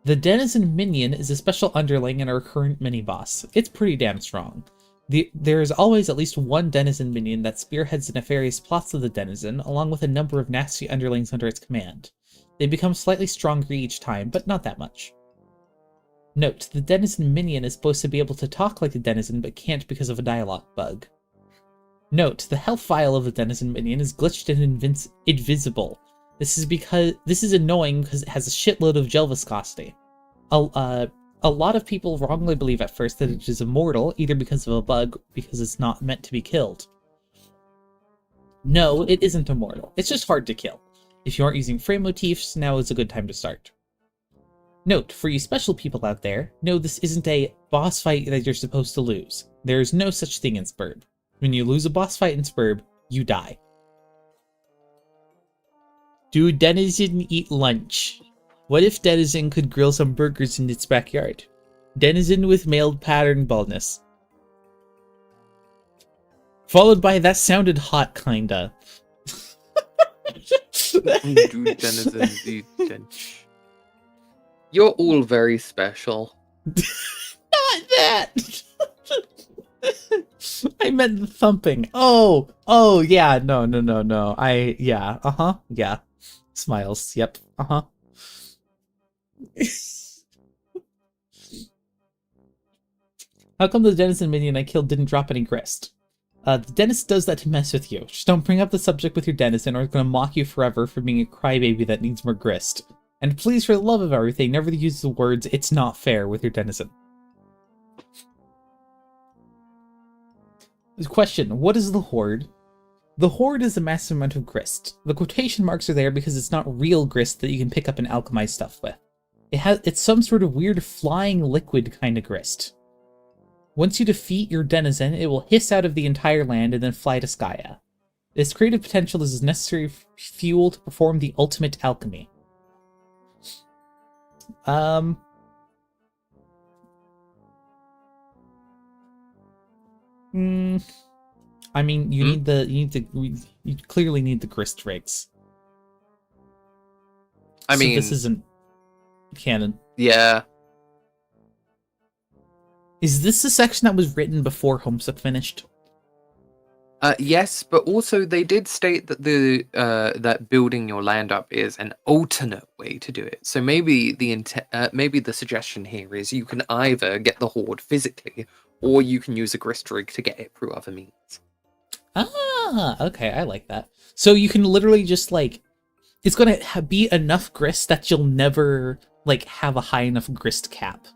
The denizen minion is a special underling in our current mini-boss. It's pretty damn strong. There is always at least one denizen minion that spearheads the nefarious plots of the denizen, along with a number of nasty underlings under its command. They become slightly stronger each time, but not that much. Note, the denizen minion is supposed to be able to talk like the denizen, but can't because of a dialogue bug. Note, the health vial of the denizen minion is glitched and invisible. This is annoying because it has a shitload of gel viscosity. A lot of people wrongly believe at first that it is immortal, either because of a bug or because it's not meant to be killed. No, it isn't immortal. It's just hard to kill. If you aren't using frame motifs, now is a good time to start. Note, for you special people out there, no, this isn't a boss fight that you're supposed to lose. There is no such thing in SBURB. When you lose a boss fight in SBURB, you die. Do denizen eat lunch? What if denizen could grill some burgers in its backyard? Denizen with mailed pattern baldness. Followed by that sounded hot, kinda. Do denizens eat lunch? You're all very special. Not that! I meant the thumping. Oh, yeah, no. Yeah. Smiles, yep, How come the denizen minion I killed didn't drop any grist? The dentist does that to mess with you. Just don't bring up the subject with your denizen or it's gonna mock you forever for being a crybaby that needs more grist. And please, for the love of everything, never use the words, "it's not fair" with your denizen. Question, what is the Horde? The Horde is a massive amount of grist. The quotation marks are there because it's not real grist that you can pick up and alchemize stuff with. It's some sort of weird flying liquid kind of grist. Once you defeat your denizen, it will hiss out of the entire land and then fly to Skya. Its creative potential is necessary fuel to perform the ultimate alchemy. I mean, you clearly need the grist rigs. I mean, this isn't canon. Yeah. Is this the section that was written before Homestuck finished? Yes, but also they did state that that building your land up is an alternate way to do it. So maybe the suggestion here is you can either get the Horde physically, or you can use a grist rig to get it through other means. Ah, okay, I like that. So you can literally just it's gonna be enough grist that you'll never have a high enough grist cap,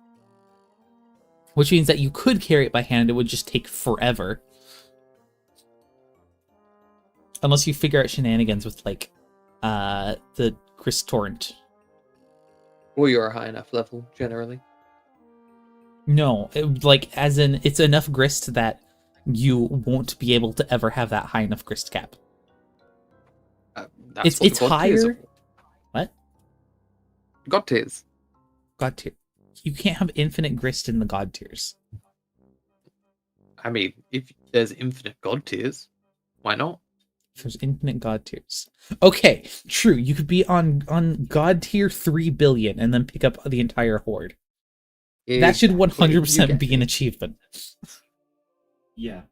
which means that you could carry it by hand. It would just take forever. Unless you figure out shenanigans with, the grist torrent. Or you're a high enough level, generally. No, like as in it's enough grist that you won't be able to ever have that high enough grist cap. That's It's what the god tiers higher. are for. What? God tiers. God tier. You can't have infinite grist in the god tiers. I mean, if there's infinite god tiers, why not? If there's infinite god tiers. Okay, true. You could be on god tier 3 billion and then pick up the entire horde. That should Exactly. 100% You be get an it. achievement. Yeah.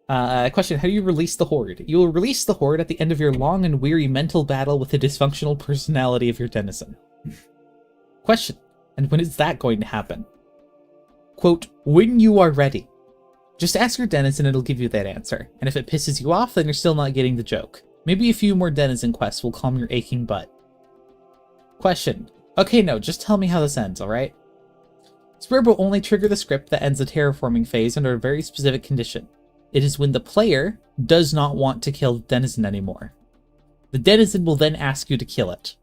Question, how do you release the horde? You will release the horde at the end of your long and weary mental battle with the dysfunctional personality of your denizen. Question, and when is that going to happen? Quote, when you are ready. Just ask your denizen, it'll give you that answer. And if it pisses you off, then you're still not getting the joke. Maybe a few more denizen quests will calm your aching butt. Question, okay, no, just tell me how this ends, alright? SBURB will only trigger the script that ends the terraforming phase under a very specific condition. It is when the player does not want to kill the denizen anymore. The denizen will then ask you to kill it.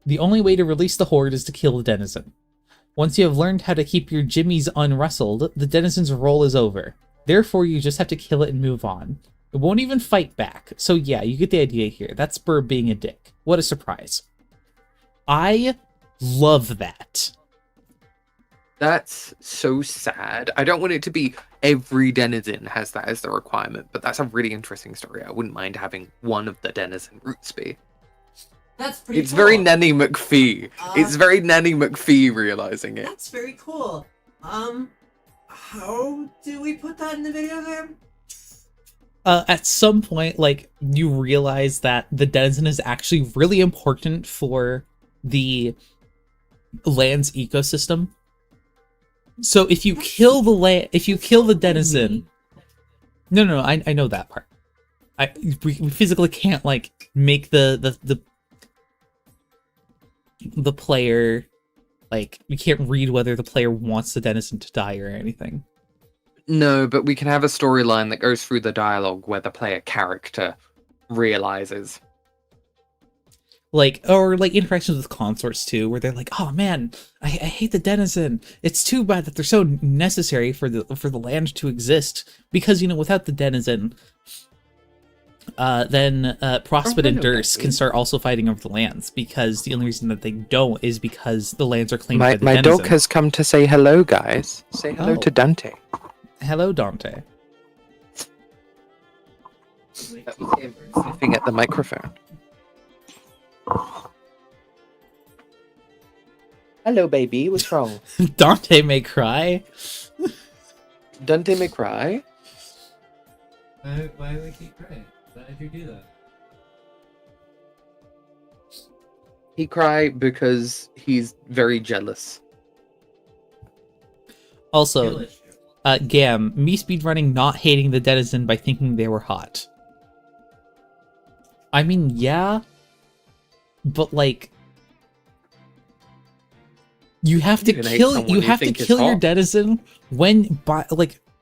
The only way to release the horde is to kill the denizen. Once you have learned how to keep your jimmies unrustled, the denizen's role is over. Therefore, you just have to kill it and move on. It won't even fight back. So yeah, you get the idea here. That's SBURB being a dick. What a surprise. I love that. That's so sad. I don't want it to be every denizen has that as the requirement, but that's a really interesting story. I wouldn't mind having one of the denizen routes be. That's pretty It's cool. very Nanny McPhee. It's very Nanny McPhee realizing it. That's very cool. How do we put that in the video game? At some point, like, you realize that the denizen is actually really important for the land's ecosystem. So if you kill the denizen, no, I know that part. We physically can't like make the player, like, we can't read whether the player wants the denizen to die or anything. No, but we can have a storyline that goes through the dialogue where the player character realizes. Like, or like interactions with consorts too, where they're like, "Oh man, I hate the denizen. It's too bad that they're so necessary for the land to exist. Because without the denizen, then Prospect and Durst can start also fighting over the lands. Because the only reason that they don't is because the lands are claimed by the denizen. dog has come to say hello, guys. Say hello to Dante. Hello, Dante. That was him sniffing at the microphone. Hello, baby. What's wrong? Dante may cry. Dante may cry. Why do we keep crying? Why did you do that? He cry because he's very jealous. Also, Gam, me speedrunning not hating the denizen by thinking they were hot. I mean, yeah, but like, you have to You can hate kill someone you you have to think is kill your hot. denizen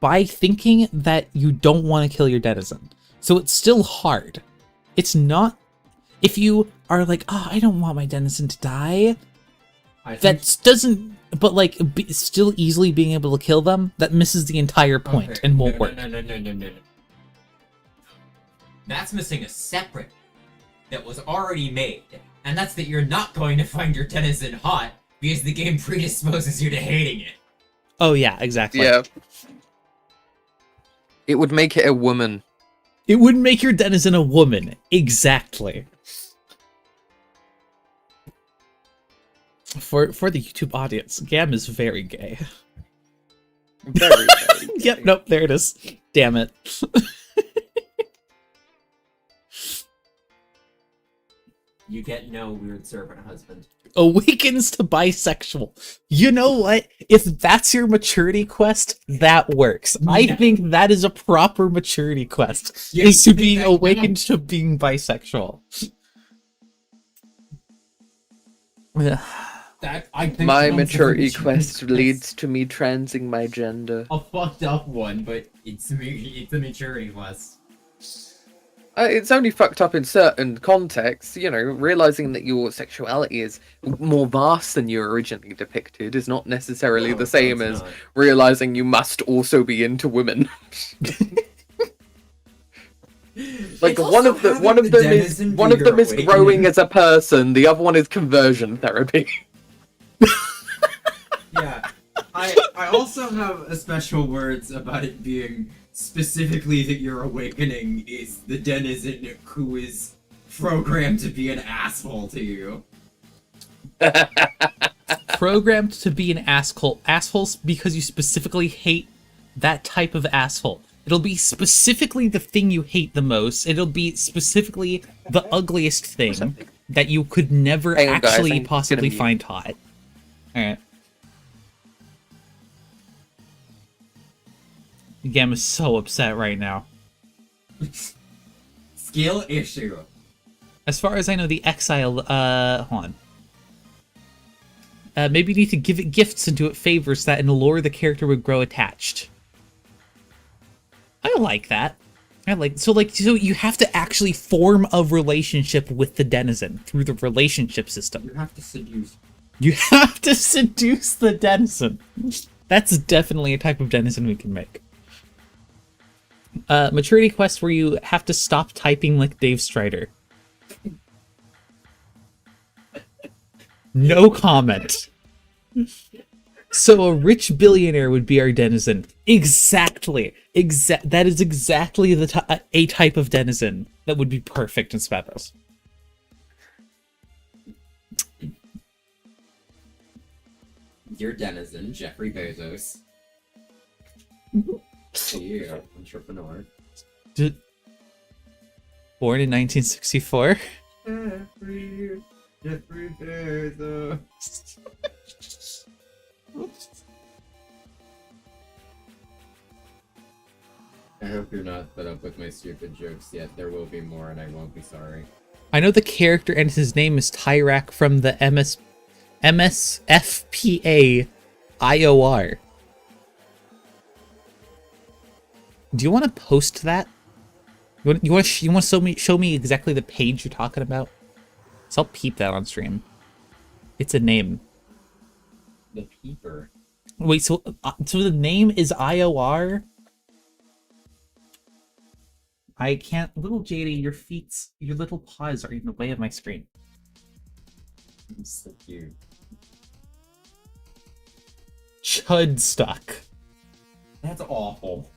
by thinking that you don't want to kill your denizen. So it's still hard. It's not if you are like, "Oh, I don't want my denizen to die." That doesn't, but like, still easily being able to kill them, that misses the entire point and won't work. No. That's missing a separate that was already made, and that's that you're not going to find your denizen hot because the game predisposes you to hating it. Oh yeah, exactly. Yeah. It would make it a woman. It would make your denizen a woman. Exactly. For the YouTube audience, Gam is very gay. Very, very Yep, gay. nope, there it is. Damn it. You get no weird servant husband. Awakens to bisexual. You know what? If that's your maturity quest, that works. I Yeah. think that is a proper maturity quest. Yeah, is to you think being that awakened to being bisexual. That I think My sounds like maturity a quest leads to me transing my gender. a fucked up one, but it's a maturity quest. It's only fucked up in certain contexts, you know, realizing that your sexuality is more vast than you originally depicted is not necessarily No, the same it's as not. realizing you must also be into women. Like It's one also of having them the is denizen one be of them your is growing awakening. as a person, the other one is conversion therapy. Yeah. I also have a special words about it being specifically that your awakening is the denizen who is programmed to be an asshole to you. Programmed to be an assholes because you specifically hate that type of asshole. It'll be specifically the thing you hate the most. It'll be specifically the ugliest thing that you could never Hang on, guys, actually I'm gonna possibly mute. find hot. Alright. Gam is so upset right now. Skill issue. As far as I know, the exile, hold on. Maybe you need to give it gifts and do it favors that in lore the character would grow attached. I like that. So you have to actually form a relationship with the denizen through the relationship system. You have to seduce. You have to seduce the denizen. That's definitely a type of denizen we can make. Maturity quest where you have to stop typing like Dave Strider. No comment. So a rich billionaire would be our denizen. Exactly. That is exactly a type of denizen that would be perfect in SBEPIS. Your denizen, Jeffrey Bezos. Yeah, entrepreneur. Born in 1964. Jeffrey Bezos. I hope you're not fed up with my stupid jokes yet. There will be more, and I won't be sorry. I know the character and his name is Tyrak from the MSFPA IOR. Do you want to post that? You want to show me exactly the page you're talking about? So I'll peep that on stream. It's a name. The peeper. Wait, so the name is IOR? I can't. Little JD, your little paws are in the way of my screen. I'm so cute. Chud stuck. That's awful.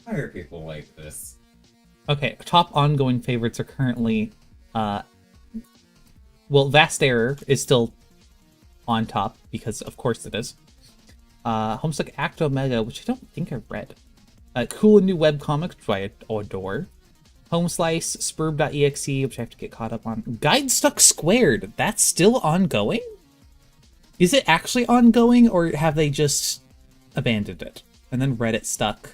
Why are people like this? Okay, top ongoing favorites are currently, well, Vast Error is still on top, because of course it is. Homestuck Act Omega, which I don't think I've read. Cool and New Webcomic, which I adore. Homeslice, SBURB.exe, which I have to get caught up on. Guide Stuck Squared, that's still ongoing? Is it actually ongoing, or have they just abandoned it? And then Reddit stuck.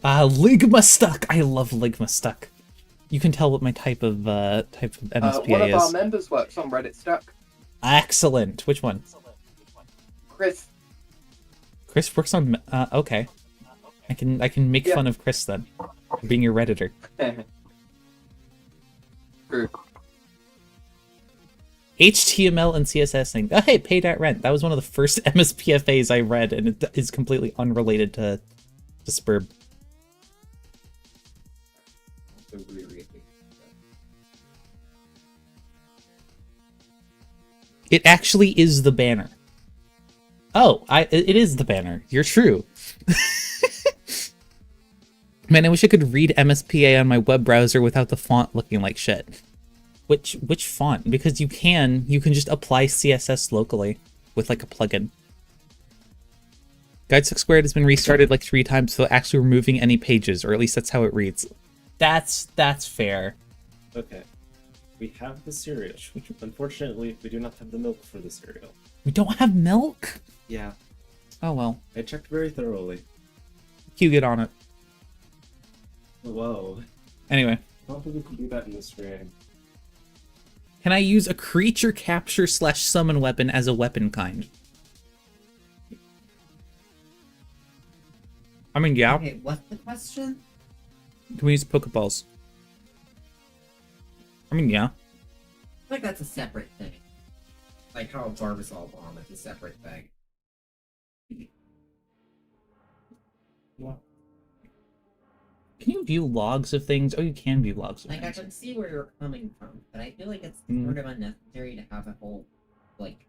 Ligma Stuck! I love Ligma Stuck. You can tell what my type of MSPA One of is. our members works on Reddit Stuck. Excellent. Which one? Chris. Chris works on. Okay. I can make fun of Chris then, for being your redditor. True. HTML and CSS thing. Oh hey, Pay That Rent. That was one of the first MSPFAs I read, and it is completely unrelated to SBURB. It actually is the banner. Oh, it is the banner. You're true. Man, I wish I could read MSPA on my web browser without the font looking like shit. Which font? Because you can just apply CSS locally with like a plugin. Guide 6 Squared has been restarted like 3 times without actually removing any pages, or at least that's how it reads. That's fair. Okay. We have the cereal. Unfortunately, we do not have the milk for the cereal. We don't have milk? Yeah. Oh well. I checked very thoroughly. You get on it. Whoa. Anyway. I don't think we can do that in this stream. Can I use a creature capture / summon weapon as a weapon kind? I mean, yeah. Okay, what's the question? Can we use Pokeballs? I mean, yeah. I feel like that's a separate thing. Like how a Barbasol bomb is a separate thing. Can you view logs of things? Oh, you can view logs of Like, I things. can see where you're coming from, but I feel like it's Mm. sort of unnecessary to have a whole, like,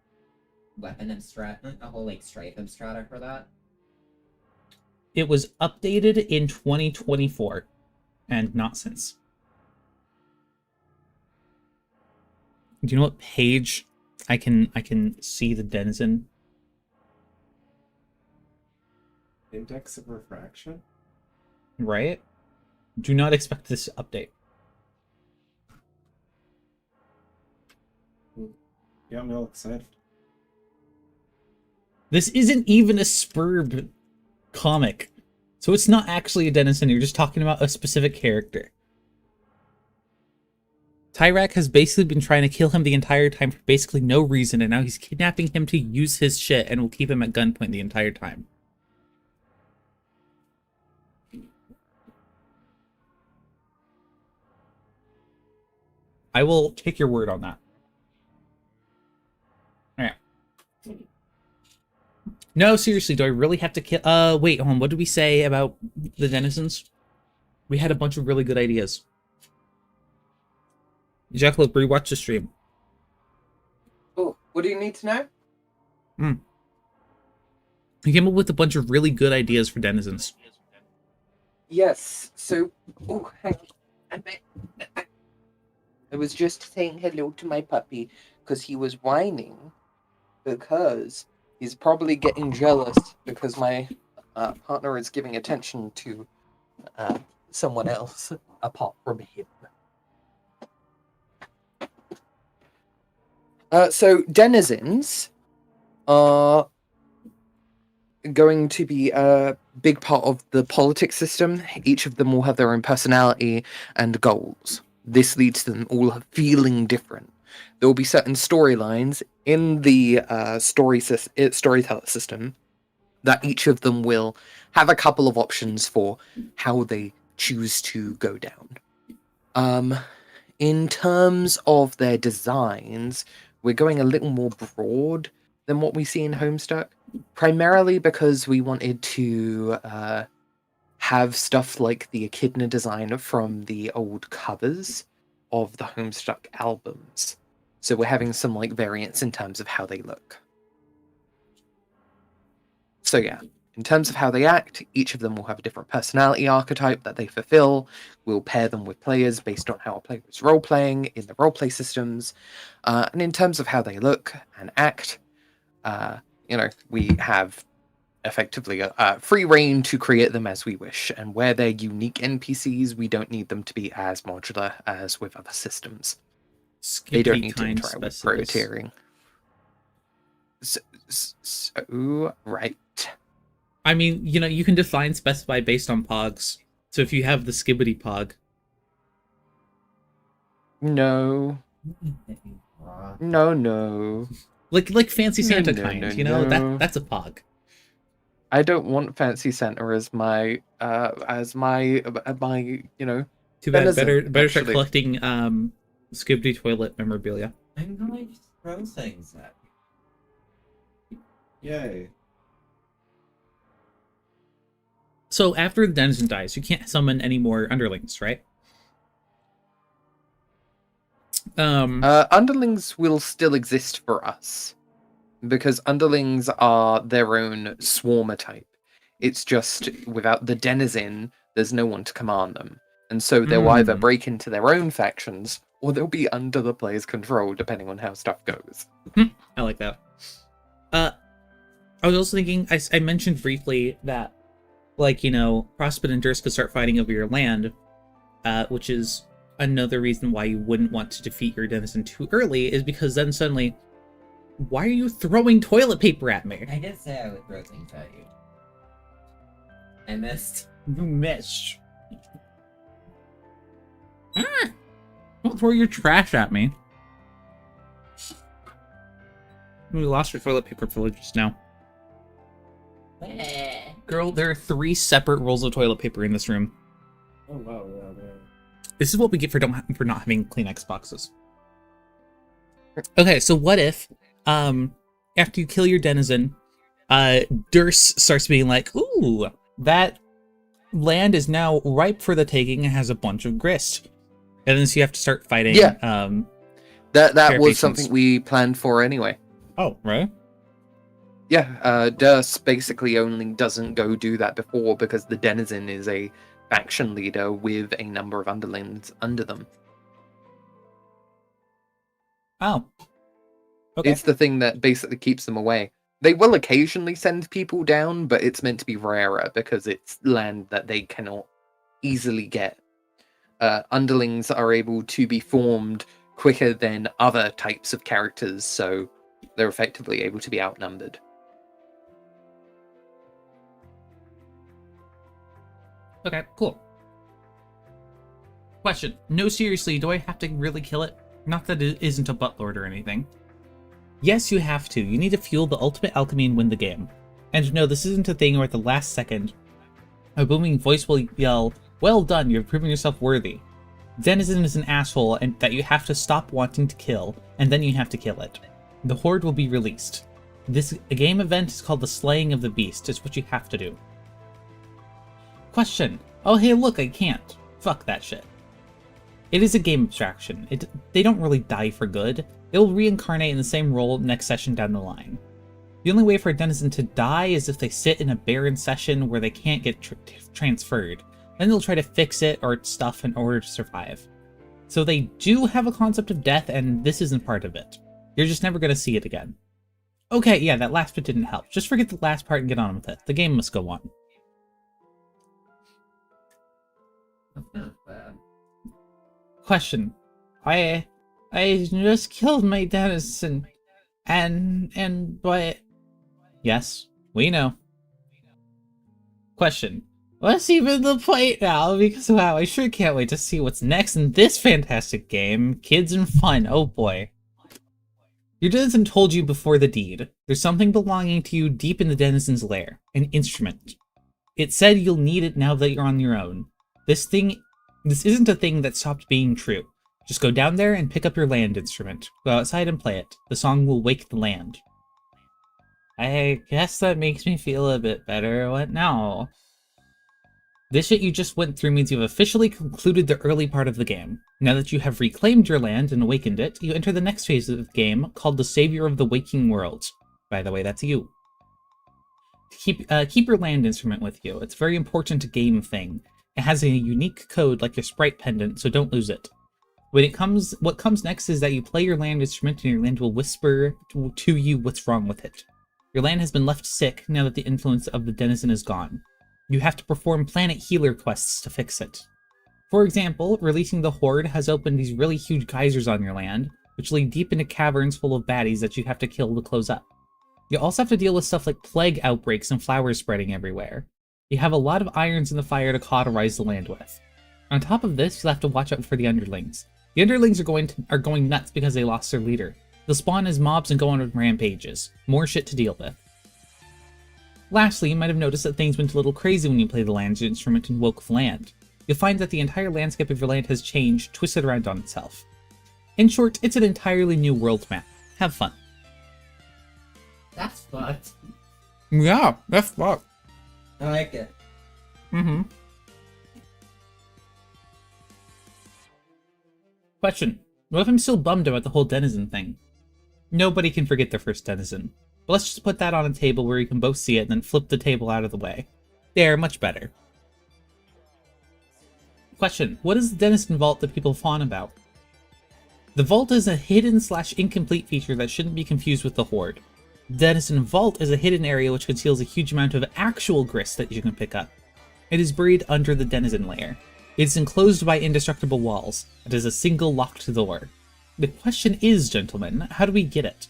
weapon abstract, a whole, like, strife abstrata for that. It was updated in 2024, and not since. Do you know what page I can see the denizen? Index of refraction? Right? Do not expect this update. Yeah, I'm real excited. This isn't even a SBURB comic. So it's not actually a denizen, you're just talking about a specific character. Tyrak has basically been trying to kill him the entire time for basically no reason, and now he's kidnapping him to use his shit and will keep him at gunpoint the entire time. I will take your word on that. Alright. No, seriously, do I really have to kill... wait, hold on, what did we say about the denizens? We had a bunch of really good ideas. Jackalope, rewatch the stream. Oh, what do you need to know? We came up with a bunch of really good ideas for denizens. Yes. So, oh, hang on. I was just saying hello to my puppy because he was whining because he's probably getting jealous because my partner is giving attention to someone else apart from him. So denizens are going to be a big part of the politics system. Each of them will have their own personality and goals. This leads to them all feeling different. There will be certain storylines in the storyteller system that each of them will have a couple of options for how they choose to go down. In terms of their designs, we're going a little more broad than what we see in Homestuck, primarily because we wanted to have stuff like the Echidna design from the old covers of the Homestuck albums. So we're having some like variants in terms of how they look. So yeah, in terms of how they act, each of them will have a different personality archetype that they fulfill. We'll pair them with players based on how a player is role-playing in the roleplay systems. And in terms of how they look and act, we have effectively a free reign to create them as we wish. And where they're unique NPCs, we don't need them to be as modular as with other systems. They don't need to interact with privateering. So, right. I mean, you can define specify based on pogs. So if you have the skibbity pog. No. No. Like Fancy Santa No, kind, no. that's a pog. I don't want Fancy Santa as my Too bad. Denizen, Better start actually. collecting skibbity toilet memorabilia. I'm going to throw things at you. Yay. So after the denizen dies, you can't summon any more underlings, right? Underlings will still exist for us because underlings are their own swarmer type. It's just without the denizen, there's no one to command them, and so they'll either break into their own factions or they'll be under the player's control, depending on how stuff goes. I like that. I was also thinking, I mentioned briefly that, Prospid and Durst could start fighting over your land, which is another reason why you wouldn't want to defeat your denizen too early, is because then suddenly, why are you throwing toilet paper at me? I did say I would throw things at you. I missed. You missed. Don't throw your trash at me. We lost our toilet paper privileges now. Girl, there are 3 separate rolls of toilet paper in this room. Oh wow, yeah. This is what we get for not having Kleenex boxes. Okay, so what if, after you kill your denizen, Durst starts being like, ooh, that land is now ripe for the taking and has a bunch of grist. And then so you have to start fighting. Yeah. That fair was patience. something we planned for anyway. Oh, right? Yeah, Durst basically only doesn't go do that before because the denizen is a faction leader with a number of underlings under them. Oh. Okay. It's the thing that basically keeps them away. They will occasionally send people down, but it's meant to be rarer because it's land that they cannot easily get. Underlings are able to be formed quicker than other types of characters, so they're effectively able to be outnumbered. Okay, cool. Question. No, seriously, do I have to really kill it? Not that it isn't a buttlord or anything. Yes, you have to. You need to fuel the ultimate alchemy and win the game. And no, this isn't a thing where at the last second, a booming voice will yell, "Well done, you've proven yourself worthy." Denizen is an asshole and that you have to stop wanting to kill, and then you have to kill it. The horde will be released. This game event is called the Slaying of the Beast. It's what you have to do. Question. Oh hey look, I can't. Fuck that shit. It is a game abstraction. They don't really die for good. They will reincarnate in the same role next session down the line. The only way for a denizen to die is if they sit in a barren session where they can't get transferred. Then they'll try to fix it or stuff in order to survive. So they do have a concept of death, and this isn't part of it. You're just never going to see it again. Okay, yeah, that last bit didn't help. Just forget the last part and get on with it. The game must go on. That's not bad. Question. I just killed my denizen, but... Yes, we know. Question. What's even the point now? Because wow, I sure can't wait to see what's next in this fantastic game. Kids and fun, oh boy. Your denizen told you before the deed. There's something belonging to you deep in the denizen's lair. An instrument. It said you'll need it now that you're on your own. This isn't a thing that stopped being true. Just go down there and pick up your land instrument. Go outside and play it. The song will wake the land. I guess that makes me feel a bit better. What now? This shit you just went through means you've officially concluded the early part of the game. Now that you have reclaimed your land and awakened it, you enter the next phase of the game called the Savior of the Waking World. By the way, that's you. Keep your land instrument with you. It's a very important game thing. It has a unique code like your sprite pendant, so don't lose it. What comes next is that you play your land instrument and your land will whisper to you what's wrong with it. Your land has been left sick now that the influence of the denizen is gone. You have to perform planet healer quests to fix it. For example, releasing the horde has opened these really huge geysers on your land, which lead deep into caverns full of baddies that you have to kill to close up. You also have to deal with stuff like plague outbreaks and flowers spreading everywhere. You have a lot of irons in the fire to cauterize the land with. On top of this, you'll have to watch out for the underlings. The underlings are going nuts because they lost their leader. They'll spawn as mobs and go on rampages. More shit to deal with. Lastly, you might have noticed that things went a little crazy when you play the land instrument and woke the land. You'll find that the entire landscape of your land has changed, twisted around on itself. In short, it's an entirely new world map. Have fun. That's fucked. Yeah, that's fucked. I like it. Mm-hmm. Question. What if I'm still bummed about the whole denizen thing? Nobody can forget their first denizen. But let's just put that on a table where you can both see it and then flip the table out of the way. There, much better. Question. What is the denizen vault that people fawn about? The vault is a hidden/incomplete feature that shouldn't be confused with the horde. The denizen vault is a hidden area which conceals a huge amount of actual grist that you can pick up. It is buried under the denizen layer. It is enclosed by indestructible walls. It is a single locked door. The question is, gentlemen, how do we get it?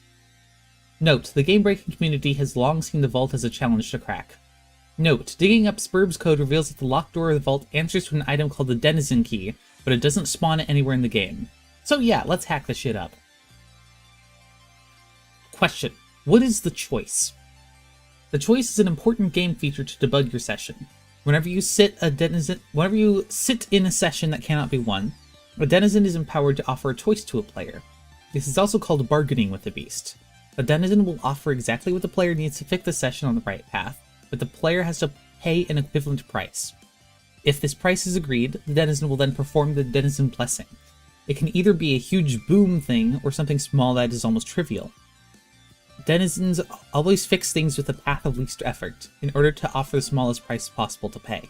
Note, the game-breaking community has long seen the vault as a challenge to crack. Note, digging up SBURB's code reveals that the locked door of the vault answers to an item called the denizen key, but it doesn't spawn it anywhere in the game. So yeah, let's hack this shit up. Question. What is the choice? The choice is an important game feature to debug your session. Whenever you sit in a session that cannot be won, a denizen is empowered to offer a choice to a player. This is also called bargaining with the beast. A denizen will offer exactly what the player needs to fix the session on the right path, but the player has to pay an equivalent price. If this price is agreed, the denizen will then perform the denizen blessing. It can either be a huge boom thing or something small that is almost trivial. Denizens always fix things with the path of least effort, in order to offer the smallest price possible to pay.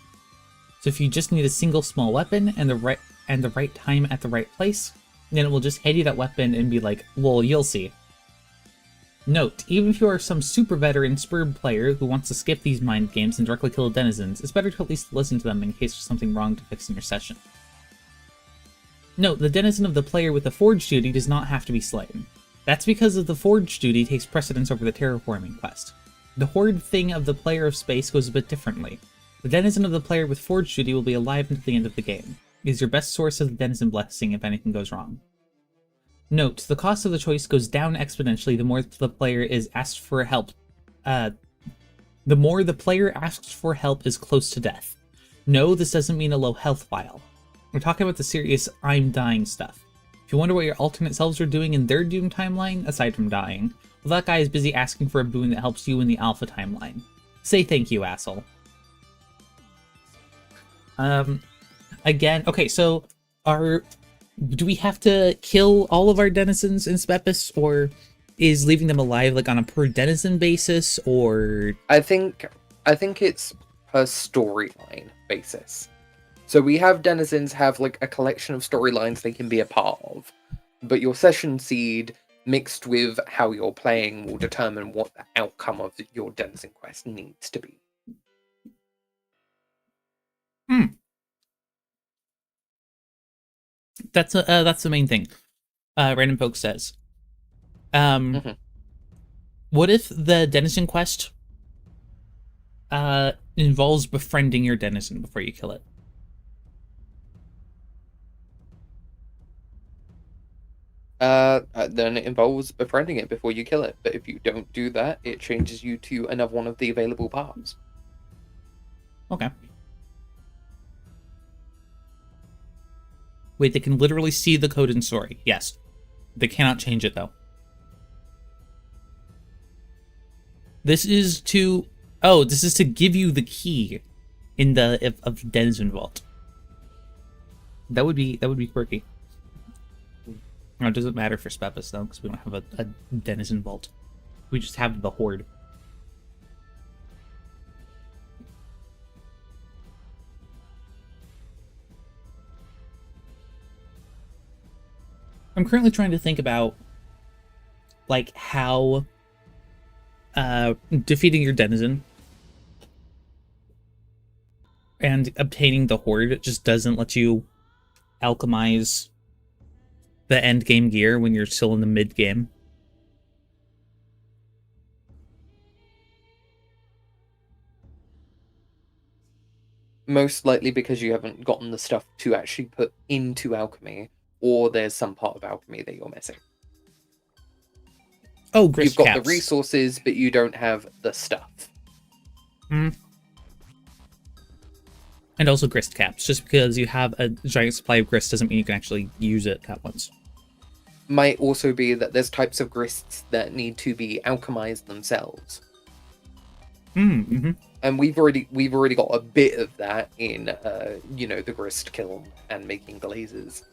So if you just need a single small weapon and the right time at the right place, then it will just hand you that weapon and be like, well, you'll see. Note, even if you are some super veteran SBURB player who wants to skip these mind games and directly kill the denizens, it's better to at least listen to them in case there's something wrong to fix in your session. Note, the denizen of the player with the forge duty does not have to be slain. That's because of the forge duty takes precedence over the terraforming quest. The horde thing of the player of space goes a bit differently. The denizen of the player with forge duty will be alive until the end of the game. It is your best source of the denizen blessing if anything goes wrong. Note, the cost of the choice goes down exponentially the more the player is asked for help. The more the player asks for help is close to death. No, this doesn't mean a low health file. We're talking about the serious I'm dying stuff. If you wonder what your alternate selves are doing in their Doom timeline, aside from dying, well, that guy is busy asking for a boon that helps you in the Alpha timeline. Say thank you, asshole. Again, okay, so do we have to kill all of our denizens in SBEPIS, or is leaving them alive like on a per denizen basis, or... I think it's per storyline basis. So we have denizens have like a collection of storylines they can be a part of, but your session seed mixed with how you're playing will determine what the outcome of your denizen quest needs to be. That's the main thing. Random Folk says. What if the denizen quest involves befriending your denizen before you kill it? Then it involves befriending it before you kill it. But if you don't do that, it changes you to another one of the available paths. Okay. Wait, they can literally see the code in story. Yes. They cannot change it, though. This is to give you the key in of Denizen Vault. That would be quirky. No, it doesn't matter for SBEPIS though, because we don't have a Denizen Vault. We just have the Horde. I'm currently trying to think about like how defeating your denizen and obtaining the Horde just doesn't let you alchemize the end game gear when you're still in the mid game. Most likely because you haven't gotten the stuff to actually put into alchemy, or there's some part of alchemy that you're missing. Oh, grist You've got caps. the resources, but you don't have the stuff. And also grist caps. Just because you have a giant supply of grist doesn't mean you can actually use it at once. Might also be that there's types of grists that need to be alchemized themselves. Mm-hmm. And we've already got a bit of that in the grist kiln and making glazes.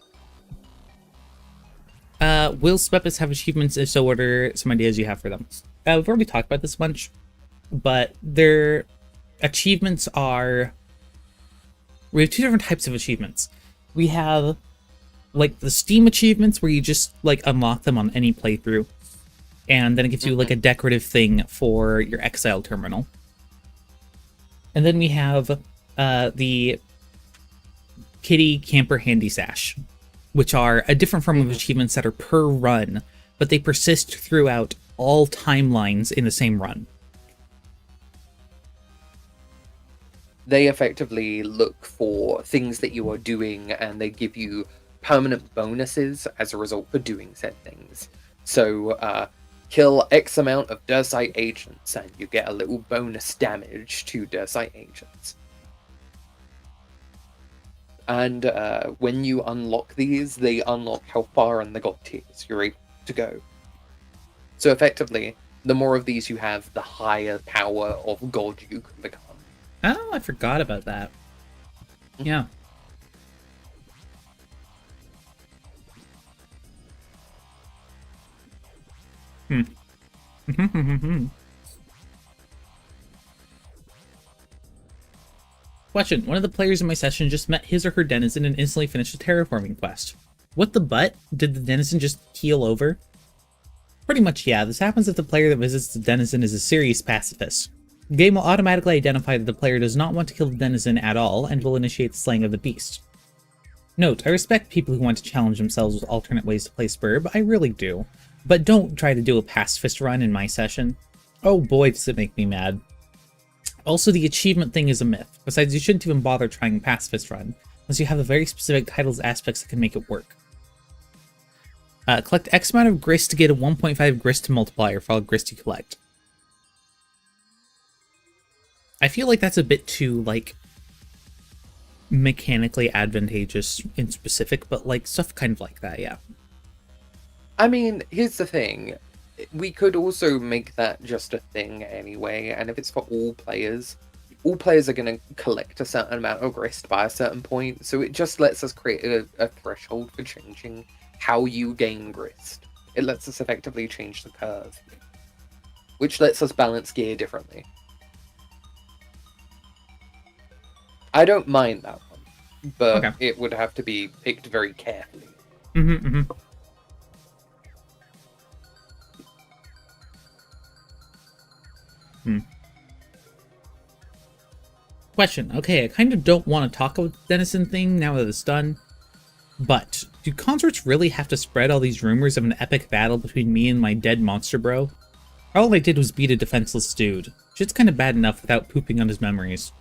Will SBEPIS have achievements? If so, what are some ideas you have for them? We've already talked about this bunch, but their achievements are... We have two different types of achievements. We have like the Steam achievements where you just like unlock them on any playthrough, and then it gives you like a decorative thing for your exile terminal. And then we have the Kitty Camper Handy Sash, which are a different form of achievements that are per run, but they persist throughout all timelines in the same run. They effectively look for things that you are doing, and they give you permanent bonuses as a result for doing said things. So Kill X amount of Dursite agents, and you get a little bonus damage to Dursite agents. And when you unlock these, they unlock how far in the god tiers you're able to go. So effectively, the more of these you have, the higher power of god you can become. Oh, I forgot about that. Yeah. Question. One of the players in my session just met his or her denizen and instantly finished a terraforming quest. What the butt? Did the denizen just keel over? Pretty much, yeah. This happens if the player that visits the denizen is a serious pacifist. The game will automatically identify that the player does not want to kill the denizen at all and will initiate the slaying of the beast. Note, I respect people who want to challenge themselves with alternate ways to play SBURB, I really do. But don't try to do a pacifist run in my session. Oh boy, does it make me mad. Also, the achievement thing is a myth. Besides, you shouldn't even bother trying a pacifist run, unless you have the very specific titles aspects that can make it work. Collect X amount of grist to get a 1.5 grist multiplier for all grist you collect. I feel like that's a bit too, like, mechanically advantageous in specific, but, like, stuff kind of like that, yeah. I mean, here's the thing. We could also make that just a thing anyway, and if it's for all players are going to collect a certain amount of grist by a certain point, so it just lets us create a threshold for changing how you gain grist. It lets us effectively change the curve, which lets us balance gear differently. I don't mind that one, but okay. It would have to be picked very carefully. Question. Okay, I kind of don't want to talk about the denizen thing now that it's done, but do consorts really have to spread all these rumors of an epic battle between me and my dead monster bro? All I did was beat a defenseless dude. Shit's kind of bad enough without pooping on his memories.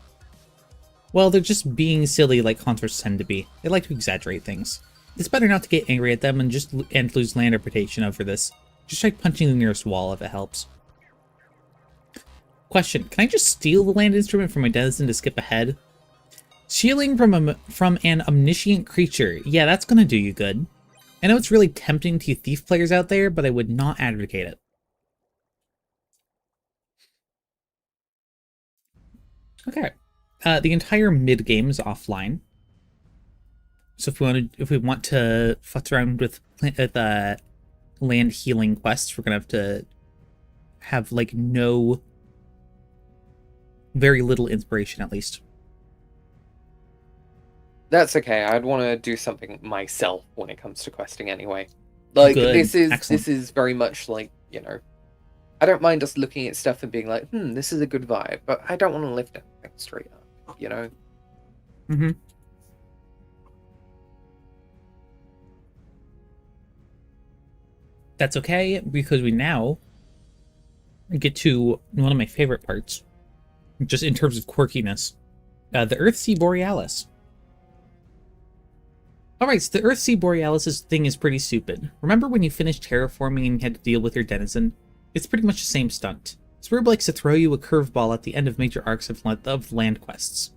Well, they're just being silly like consorts tend to be. They like to exaggerate things. It's better not to get angry at them and lose land reputation over this. Just try punching the nearest wall if it helps. Question, can I just steal the land instrument from my denizen to skip ahead? Stealing from an omniscient creature. Yeah, that's gonna do you good. I know it's really tempting to you thief players out there, but I would not advocate it. Okay. The entire mid game is offline. So if we want to futz around with land healing quests, we're gonna have like very little inspiration at least. That's okay. I'd want to do something myself when it comes to questing anyway. Like, good. this Excellent. is very much like, you know, I don't mind just looking at stuff and being like, this is a good vibe, but I don't want to lift it straight up, you know? That's okay, because we now get to one of my favorite parts, just in terms of quirkiness. The Earthsea Borealis. Alright, so the Earthsea Borealis thing is pretty stupid. Remember when you finished terraforming and you had to deal with your denizen? It's pretty much the same stunt. SBURB likes to throw you a curveball at the end of major arcs of land quests.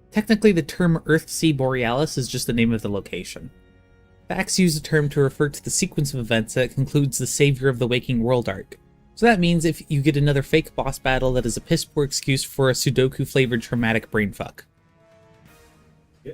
Technically, the term Earthsea Borealis is just the name of the location. Facts use the term to refer to the sequence of events that concludes the Savior of the Waking World arc. So that means if you get another fake boss battle that is a piss-poor excuse for a Sudoku-flavored traumatic brainfuck. Yeah.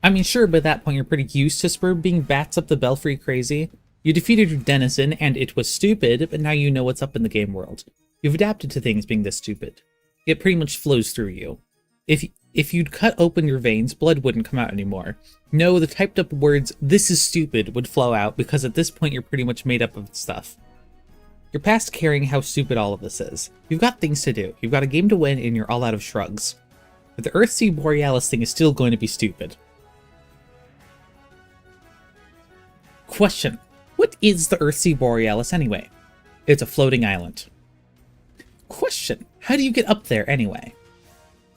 I mean, sure, by that point you're pretty used to SBURB being bats up the belfry crazy. You defeated your denizen, and it was stupid, but now you know what's up in the game world. You've adapted to things being this stupid. It pretty much flows through you. If you'd cut open your veins, blood wouldn't come out anymore. No, the typed up words, "this is stupid," would flow out, because at this point you're pretty much made up of stuff. You're past caring how stupid all of this is. You've got things to do. You've got a game to win, and you're all out of shrugs. But the Earthsea Borealis thing is still going to be stupid. Question. What is the Earthsea Borealis anyway? It's a floating island. Question. How do you get up there anyway?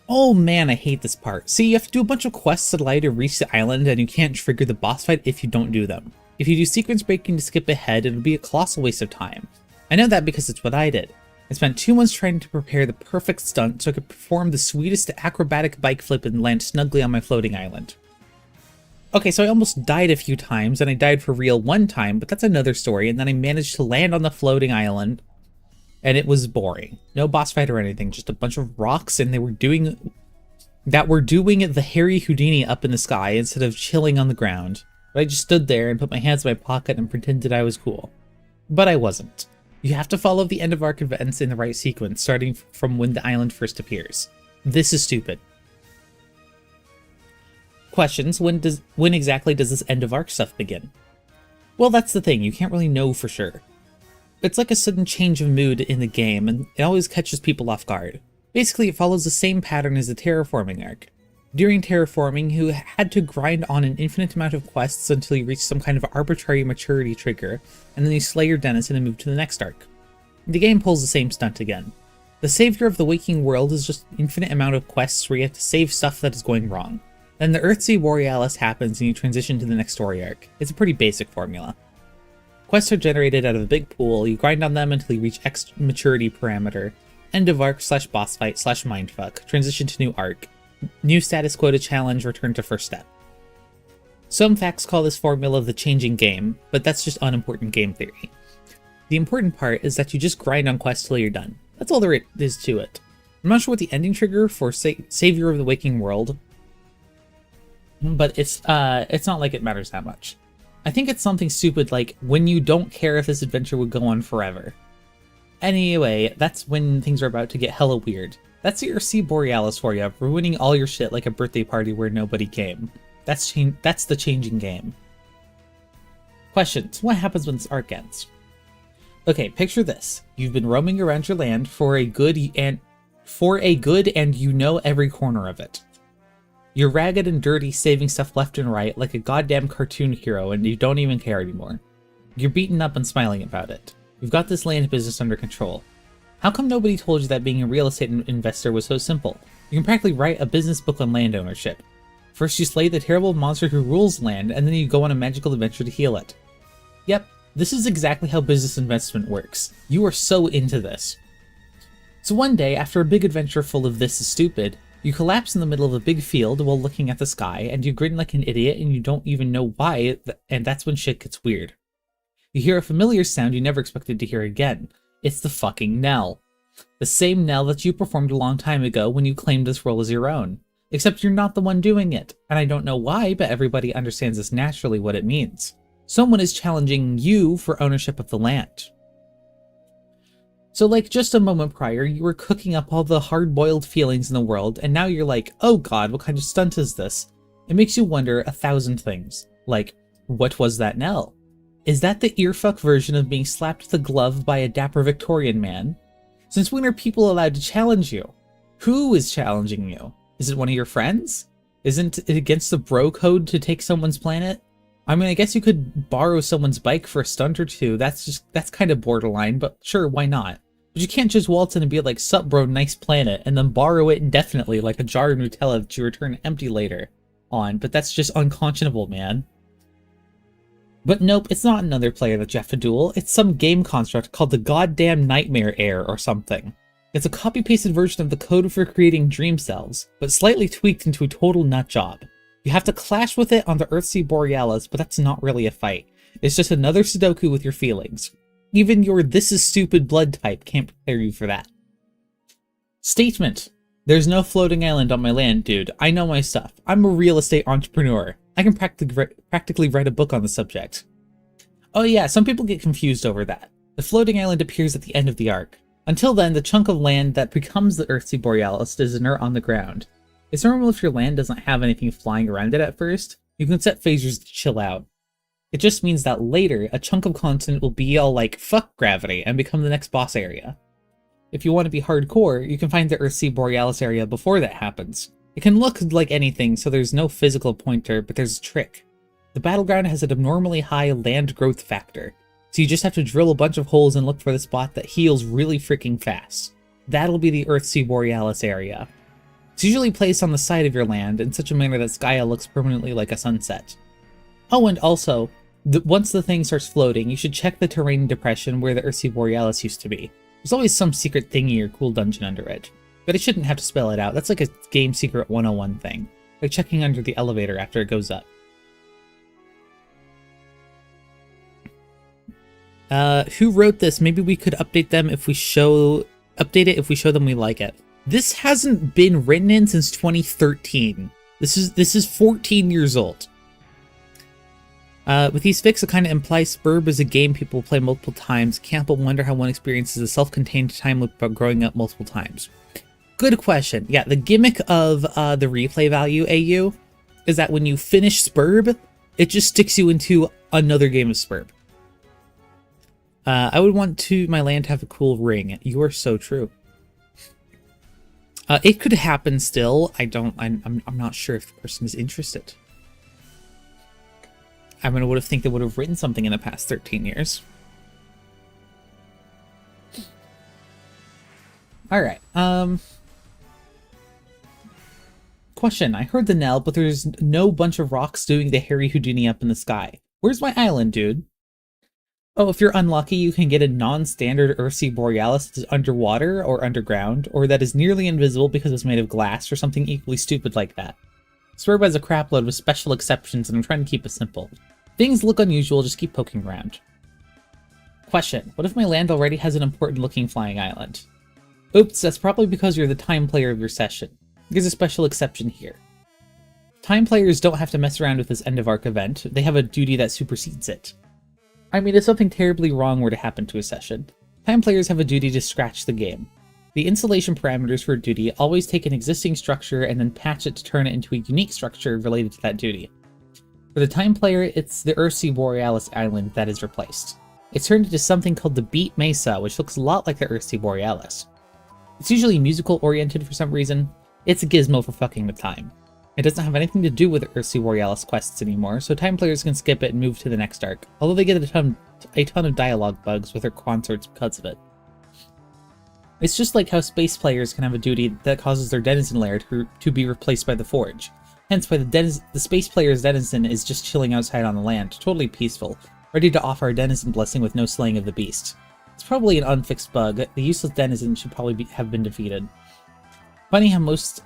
Oh man, I hate this part. See, you have to do a bunch of quests that allow you to reach the island, and you can't trigger the boss fight if you don't do them. If you do sequence breaking to skip ahead, it'll be a colossal waste of time. I know that because it's what I did. I spent 2 months trying to prepare the perfect stunt so I could perform the sweetest acrobatic bike flip and land snugly on my floating island. Okay, so I almost died a few times, and I died for real one time, but that's another story, and then I managed to land on the floating island, and it was boring. No boss fight or anything, just a bunch of rocks, and they were doing the Harry Houdini up in the sky instead of chilling on the ground. But I just stood there and put my hands in my pocket and pretended I was cool. But I wasn't. You have to follow the end of arc events in the right sequence, starting from when the island first appears. This is stupid. Questions: when exactly does this end of arc stuff begin? Well, that's the thing, you can't really know for sure. It's like a sudden change of mood in the game, and it always catches people off guard. Basically, it follows the same pattern as the terraforming arc. During terraforming, you had to grind on an infinite amount of quests until you reach some kind of arbitrary maturity trigger, and then you slay your denizen and move to the next arc. The game pulls the same stunt again. The savior of the waking world is just an infinite amount of quests where you have to save stuff that is going wrong. Then the Earthsea Borealis happens and you transition to the next story arc. It's a pretty basic formula. Quests are generated out of a big pool, you grind on them until you reach X maturity parameter, end of arc / boss fight / mindfuck, transition to new arc, new status quota challenge, return to first step. Some facts call this formula the changing game, but that's just unimportant game theory. The important part is that you just grind on quests till you're done. That's all there is to it. I'm not sure what the ending trigger for Savior of the Waking World, but it's not like it matters that much. I think it's something stupid like when you don't care if this adventure would go on forever. Anyway, that's when things are about to get hella weird. That's your Earthsea Borealis for you, ruining all your shit like a birthday party where nobody came. That's the changing game. Questions: what happens when this arc ends? Okay, picture this. You've been roaming around your land for a good and you know every corner of it. You're ragged and dirty, saving stuff left and right like a goddamn cartoon hero, and you don't even care anymore. You're beaten up and smiling about it. You've got this land business under control. How come nobody told you that being a real estate investor was so simple? You can practically write a business book on land ownership. First you slay the terrible monster who rules land, and then you go on a magical adventure to heal it. Yep, this is exactly how business investment works. You are so into this. So one day, after a big adventure full of this is stupid, you collapse in the middle of a big field while looking at the sky, and you grin like an idiot and you don't even know why, and that's when shit gets weird. You hear a familiar sound you never expected to hear again. It's the fucking knell. The same knell that you performed a long time ago when you claimed this role as your own. Except you're not the one doing it, and I don't know why, but everybody understands this naturally what it means. Someone is challenging you for ownership of the land. So like just a moment prior, you were cooking up all the hard-boiled feelings in the world, and now you're like, oh god, what kind of stunt is this? It makes you wonder 1,000 things. Like, what was that knell? Is that the earfuck version of being slapped with a glove by a dapper Victorian man? Since when are people allowed to challenge you? Who is challenging you? Is it one of your friends? Isn't it against the bro code to take someone's planet? I mean, I guess you could borrow someone's bike for a stunt or two. That's kind of borderline, but sure, why not? But you can't just waltz in and be like, sup bro, nice planet, and then borrow it indefinitely like a jar of Nutella that you return empty later on. But that's just unconscionable, man. But nope, it's not another player that you have to duel. It's some game construct called the goddamn Nightmare Air or something. It's a copy-pasted version of the code for creating dream cells, but slightly tweaked into a total nut job. You have to clash with it on the Earthsea Borealis, but that's not really a fight. It's just another Sudoku with your feelings. Even your this is stupid blood type can't prepare you for that. Statement. There's no floating island on my land, dude. I know my stuff. I'm a real estate entrepreneur. I can practically write a book on the subject. Oh yeah, some people get confused over that. The floating island appears at the end of the arc. Until then, the chunk of land that becomes the Earthsea Borealis is inert on the ground. It's normal if your land doesn't have anything flying around it at first. You can set phasers to chill out. It just means that later, a chunk of content will be all like, fuck gravity, and become the next boss area. If you want to be hardcore, you can find the Earthsea Borealis area before that happens. It can look like anything, so there's no physical pointer, but there's a trick. The battleground has an abnormally high land growth factor, so you just have to drill a bunch of holes and look for the spot that heals really freaking fast. That'll be the Earthsea Borealis area. It's usually placed on the side of your land in such a manner that Skya looks permanently like a sunset. Oh, and also, Once the thing starts floating, you should check the terrain depression where the Ursa Borealis used to be. There's always some secret thingy or cool dungeon under it. But I shouldn't have to spell it out. That's like a game secret 101 thing. Like checking under the elevator after it goes up. Who wrote this? Maybe we could update them if we show them we like it. This hasn't been written in since 2013. This is 14 years old. With these fixes, it kind of implies SBURB is a game people play multiple times. Can't but wonder how one experiences a self-contained time loop about growing up multiple times. Good question. Yeah, the gimmick of the replay value AU is that when you finish SBURB, it just sticks you into another game of SBURB. I would want my land to have a cool ring. You are so true. It could happen still. I'm not sure if the person is interested. I would have think they would have written something in the past 13 years. Alright, question. I heard the knell, but there's no bunch of rocks doing the Harry Houdini up in the sky. Where's my island, dude? Oh, if you're unlucky, you can get a non-standard Ursa Borealis that is underwater or underground, or that is nearly invisible because it's made of glass or something equally stupid like that. SBURB has a crapload with special exceptions, and I'm trying to keep it simple. Things look unusual, just keep poking around. Question. What if my land already has an important-looking flying island? Oops, that's probably because you're the time player of your session. There's a special exception here. Time players don't have to mess around with this end-of-arc event. They have a duty that supersedes it. I mean, if something terribly wrong were to happen to a session, time players have a duty to scratch the game. The installation parameters for a duty always take an existing structure and then patch it to turn it into a unique structure related to that duty. For the time player, it's the Ursa Borealis island that is replaced. It's turned into something called the Beat Mesa, which looks a lot like the Ursa Borealis. It's usually musical-oriented for some reason. It's a gizmo for fucking with time. It doesn't have anything to do with the Ursa Borealis quests anymore, so time players can skip it and move to the next arc, although they get a ton of dialogue bugs with their consorts because of it. It's just like how space players can have a duty that causes their denizen lair to be replaced by the Forge. Hence why the space player's denizen is just chilling outside on the land, totally peaceful, ready to offer a denizen blessing with no slaying of the beast. It's probably an unfixed bug. The useless denizen should probably have been defeated. Funny how most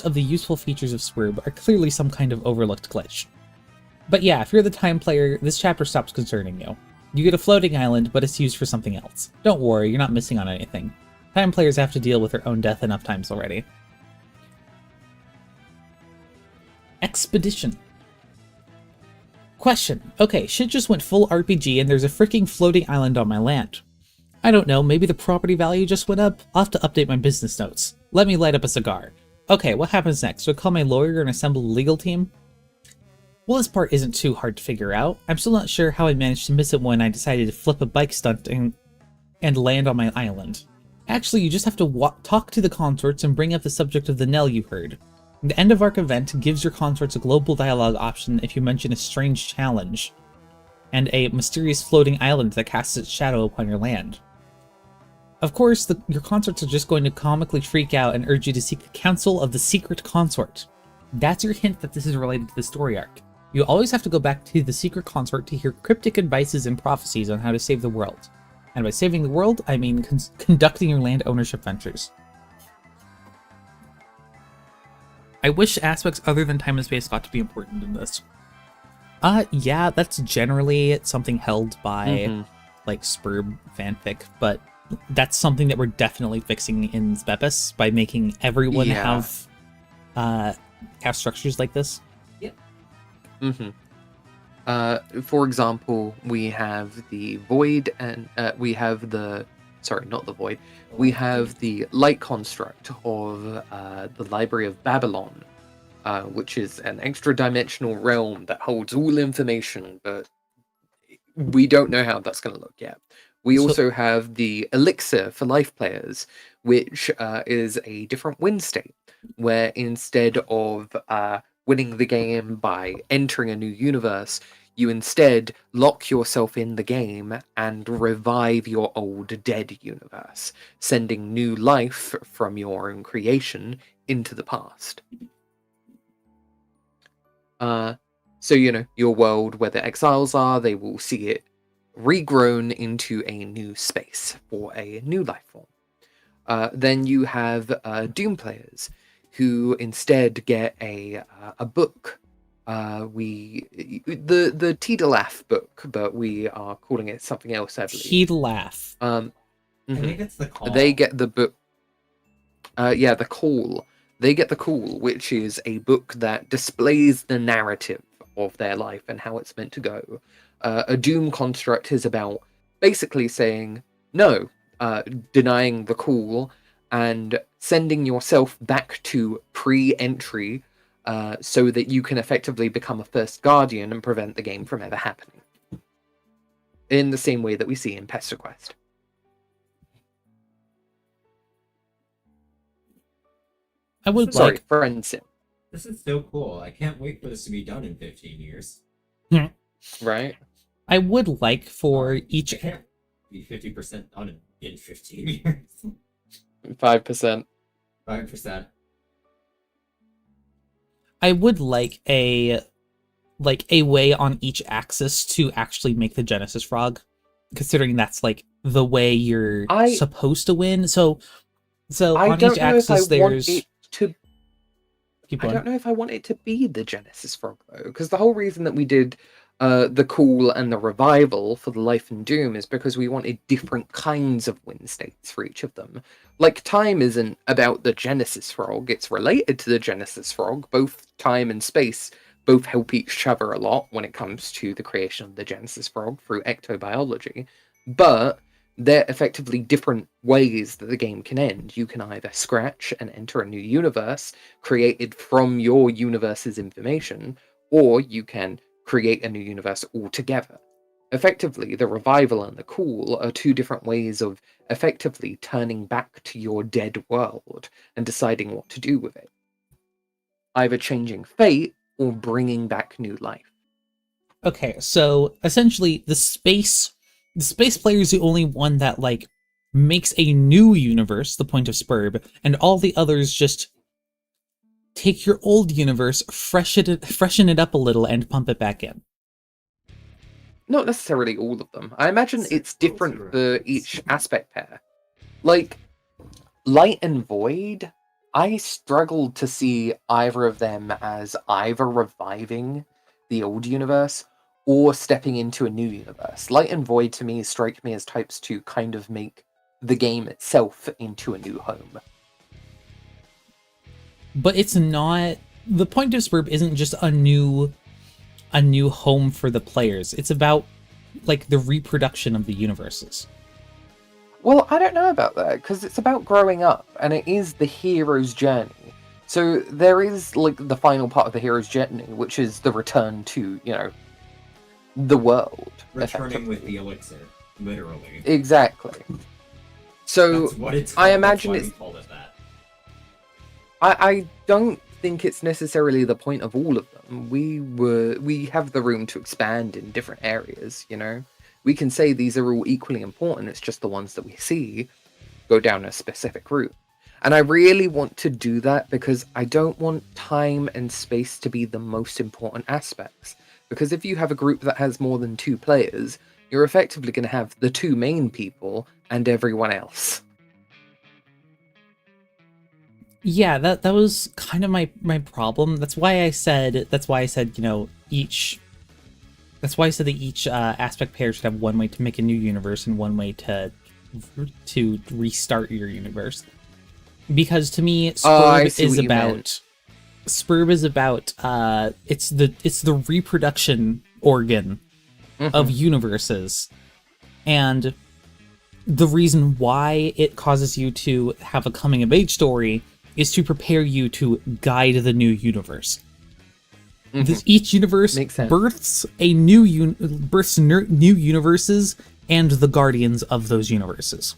of the useful features of SBURB are clearly some kind of overlooked glitch. But yeah, if you're the time player, this chapter stops concerning you. You get a floating island, but it's used for something else. Don't worry, you're not missing on anything. Time players have to deal with their own death enough times already. Expedition. Question. Okay, shit just went full RPG and there's a freaking floating island on my land. I don't know, maybe the property value just went up? I'll have to update my business notes. Let me light up a cigar. Okay, what happens next? Do I call my lawyer and assemble a legal team? Well, this part isn't too hard to figure out. I'm still not sure how I managed to miss it when I decided to flip a bike stunt and land on my island. Actually, you just have to talk to the consorts and bring up the subject of the knell you heard. The end of arc event gives your consorts a global dialogue option if you mention a strange challenge, and a mysterious floating island that casts its shadow upon your land. Of course, your consorts are just going to comically freak out and urge you to seek the counsel of the secret consort. That's your hint that this is related to the story arc. You always have to go back to the secret consort to hear cryptic advices and prophecies on how to save the world. And by saving the world, I mean conducting your land ownership ventures. I wish aspects other than time and space got to be important in this. Yeah, that's generally something held by, like, SBURB fanfic, but that's something that we're definitely fixing in SBEPIS by making everyone have structures like this. For example, we have the void and we have the we have the light construct of the Library of Babylon, which is an extra-dimensional realm that holds all information, but we don't know how that's going to look yet. We also have the Elixir for Life players, which is a different win state, where instead of winning the game by entering a new universe, you instead lock yourself in the game and revive your old dead universe, sending new life from your own creation into the past. So, your world where the exiles are, they will see it regrown into a new space for a new life form. Then you have Doom players who instead get a book. The Tidalaf book, but we are calling it something else, I believe. Tidalaf. I think it's the call. They get the book. The Call. They get the Call, which is a book that displays the narrative of their life and how it's meant to go. A Doom construct is about basically saying no, denying the Call, and sending yourself back to pre-entry so that you can effectively become a first guardian and prevent the game from ever happening. In the same way that we see in PesterQuest. I would Sorry, Friend Sim. This is so cool. I can't wait for this to be done in 15 years. Right? I would like for each. It can't be 50% done in 15 years. 5%. 5%. I would like a way on each axis to actually make the Genesis Frog, considering that's like the way you're supposed to win. So on each axis there's. I don't know if I want it to be the Genesis Frog though, because the whole reason that we did the Call and the Revival for the Life and Doom is because we wanted different kinds of win states for each of them. Like, time isn't about the Genesis Frog, it's related to the Genesis Frog. Both time and space both help each other a lot when it comes to the creation of the Genesis Frog through ectobiology, but they're effectively different ways that the game can end. You can either scratch and enter a new universe created from your universe's information, or you can create a new universe altogether. Effectively, the Revival and the Call are two different ways of effectively turning back to your dead world and deciding what to do with it. Either changing fate or bringing back new life. Okay, so essentially the space player is the only one that like makes a new universe, the point of SBURB, and all the others just take your old universe, freshen it up a little, and pump it back in. Not necessarily all of them. I imagine it's different for each aspect pair. Like, Light and Void, I struggled to see either of them as either reviving the old universe or stepping into a new universe. Light and Void, to me, strike me as types to kind of make the game itself into a new home. But it's not... The point of SBURB isn't just a new home for the players. It's about, like, the reproduction of the universes. Well, I don't know about that, because it's about growing up, and it is the hero's journey. So there is, like, the final part of the hero's journey, which is the return to, the world. Returning with the elixir, literally. Exactly. So That's what it's I called. imagine That's why it's... we called it that. I don't think it's necessarily the point of all of them. We have the room to expand in different areas, We can say these are all equally important, it's just the ones that we see go down a specific route. And I really want to do that because I don't want time and space to be the most important aspects. Because if you have a group that has more than 2 players, you're effectively going to have the 2 main people and everyone else. Yeah, that was kind of my problem. That's why I said each. That's why I said that each aspect pair should have one way to make a new universe and one way to restart your universe. Because to me, SBURB is about it's the reproduction organ of universes, and the reason why it causes you to have a coming of age story is to prepare you to guide the new universe. Each universe births new universes and the guardians of those universes.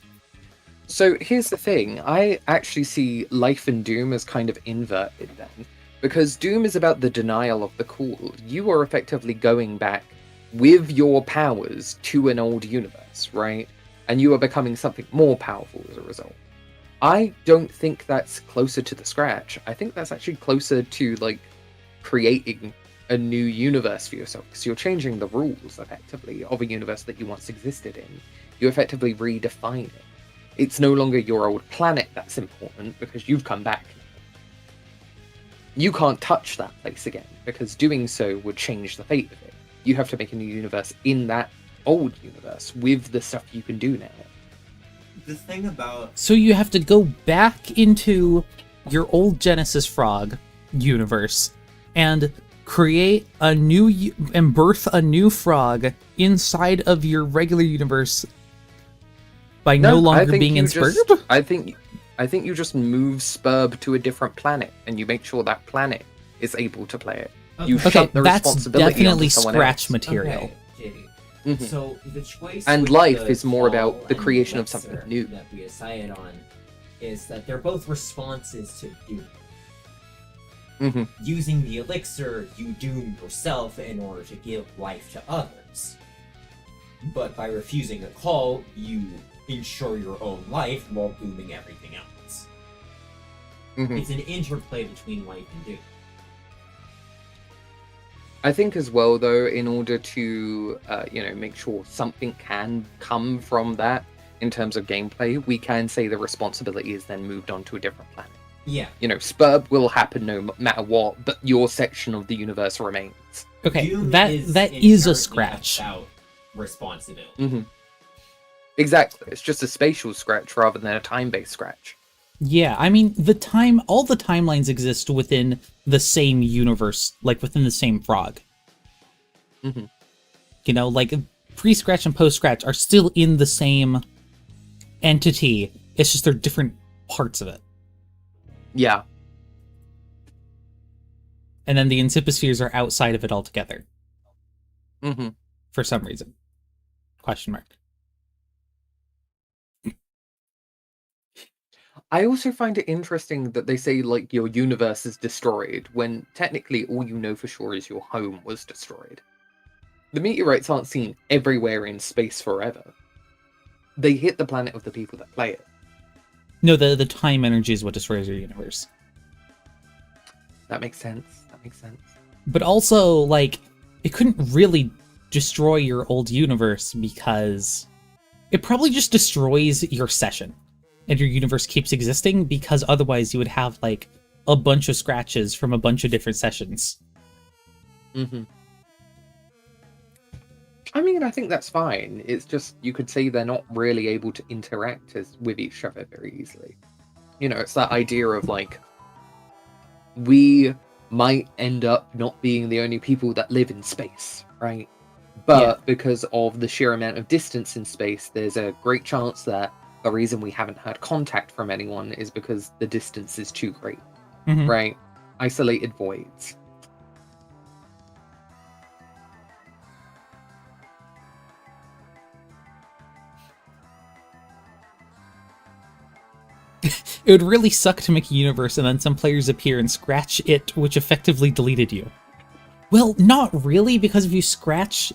So here's the thing, I actually see Life and Doom as kind of inverted then, because Doom is about the denial of the Call. You are effectively going back with your powers to an old universe, right? And you are becoming something more powerful as a result. I don't think that's closer to the scratch. I think that's actually closer to, like, creating a new universe for yourself, because you're changing the rules effectively of a universe that you once existed in. You effectively redefine it. It's no longer your old planet that's important, because you've come back. You can't touch that place again, because doing so would change the fate of it. You have to make a new universe in that old universe with the stuff you can do now. The thing about So you have to go back into your old Genesis Frog universe and create a new and birth a new frog inside of your regular universe by no I longer think being in you just- SBURB? I think you just move SBURB to a different planet, and you make sure that planet is able to play it. You Okay, shut the that's responsibility definitely onto someone scratch else. material. Okay, JD. Mhm. So the choice And with life the is more about call the and creation of elixir something new. that we decided on is that they're both responses to doom. hmm Using the elixir, you doom yourself in order to give life to others. But by refusing the call, you ensure your own life while dooming everything else. hmm It's an interplay between life and doom. I think as well, though, in order to, make sure something can come from that in terms of gameplay, we can say the responsibility is then moved on to a different planet. Yeah. SBURB will happen no matter what, but your section of the universe remains. Okay, Doom that is a inherently scratch. about responsibility. hmm Exactly. It's just a spatial scratch rather than a time-based scratch. Yeah, I mean, all the timelines exist within the same universe, like within the same frog. hmm Like pre-scratch and post-scratch are still in the same entity. It's just they're different parts of it. Yeah. And then the Incipospheres are outside of it altogether, hmm for some reason. Question mark. I also find it interesting that they say, like, your universe is destroyed, when technically all you know for sure is your home was destroyed. The meteorites aren't seen everywhere in space forever. They hit the planet of the people that play it. No, the time energy is what destroys your universe. That makes sense. That makes sense. But also, like, it couldn't really destroy your old universe because it probably just destroys your session. And your universe keeps existing, because otherwise you would have, like, a bunch of scratches from a bunch of different sessions. hmm I mean, I think that's fine. It's just, you could say they're not really able to interact with each other very easily. It's that idea of, like, we might end up not being the only people that live in space, right? But because of the sheer amount of distance in space, there's a great chance that the reason we haven't had contact from anyone is because the distance is too great, Mhm. right? Isolated voids. It would really suck to make a universe and then some players appear and scratch it, which effectively deleted you. Well, not really, because if you scratch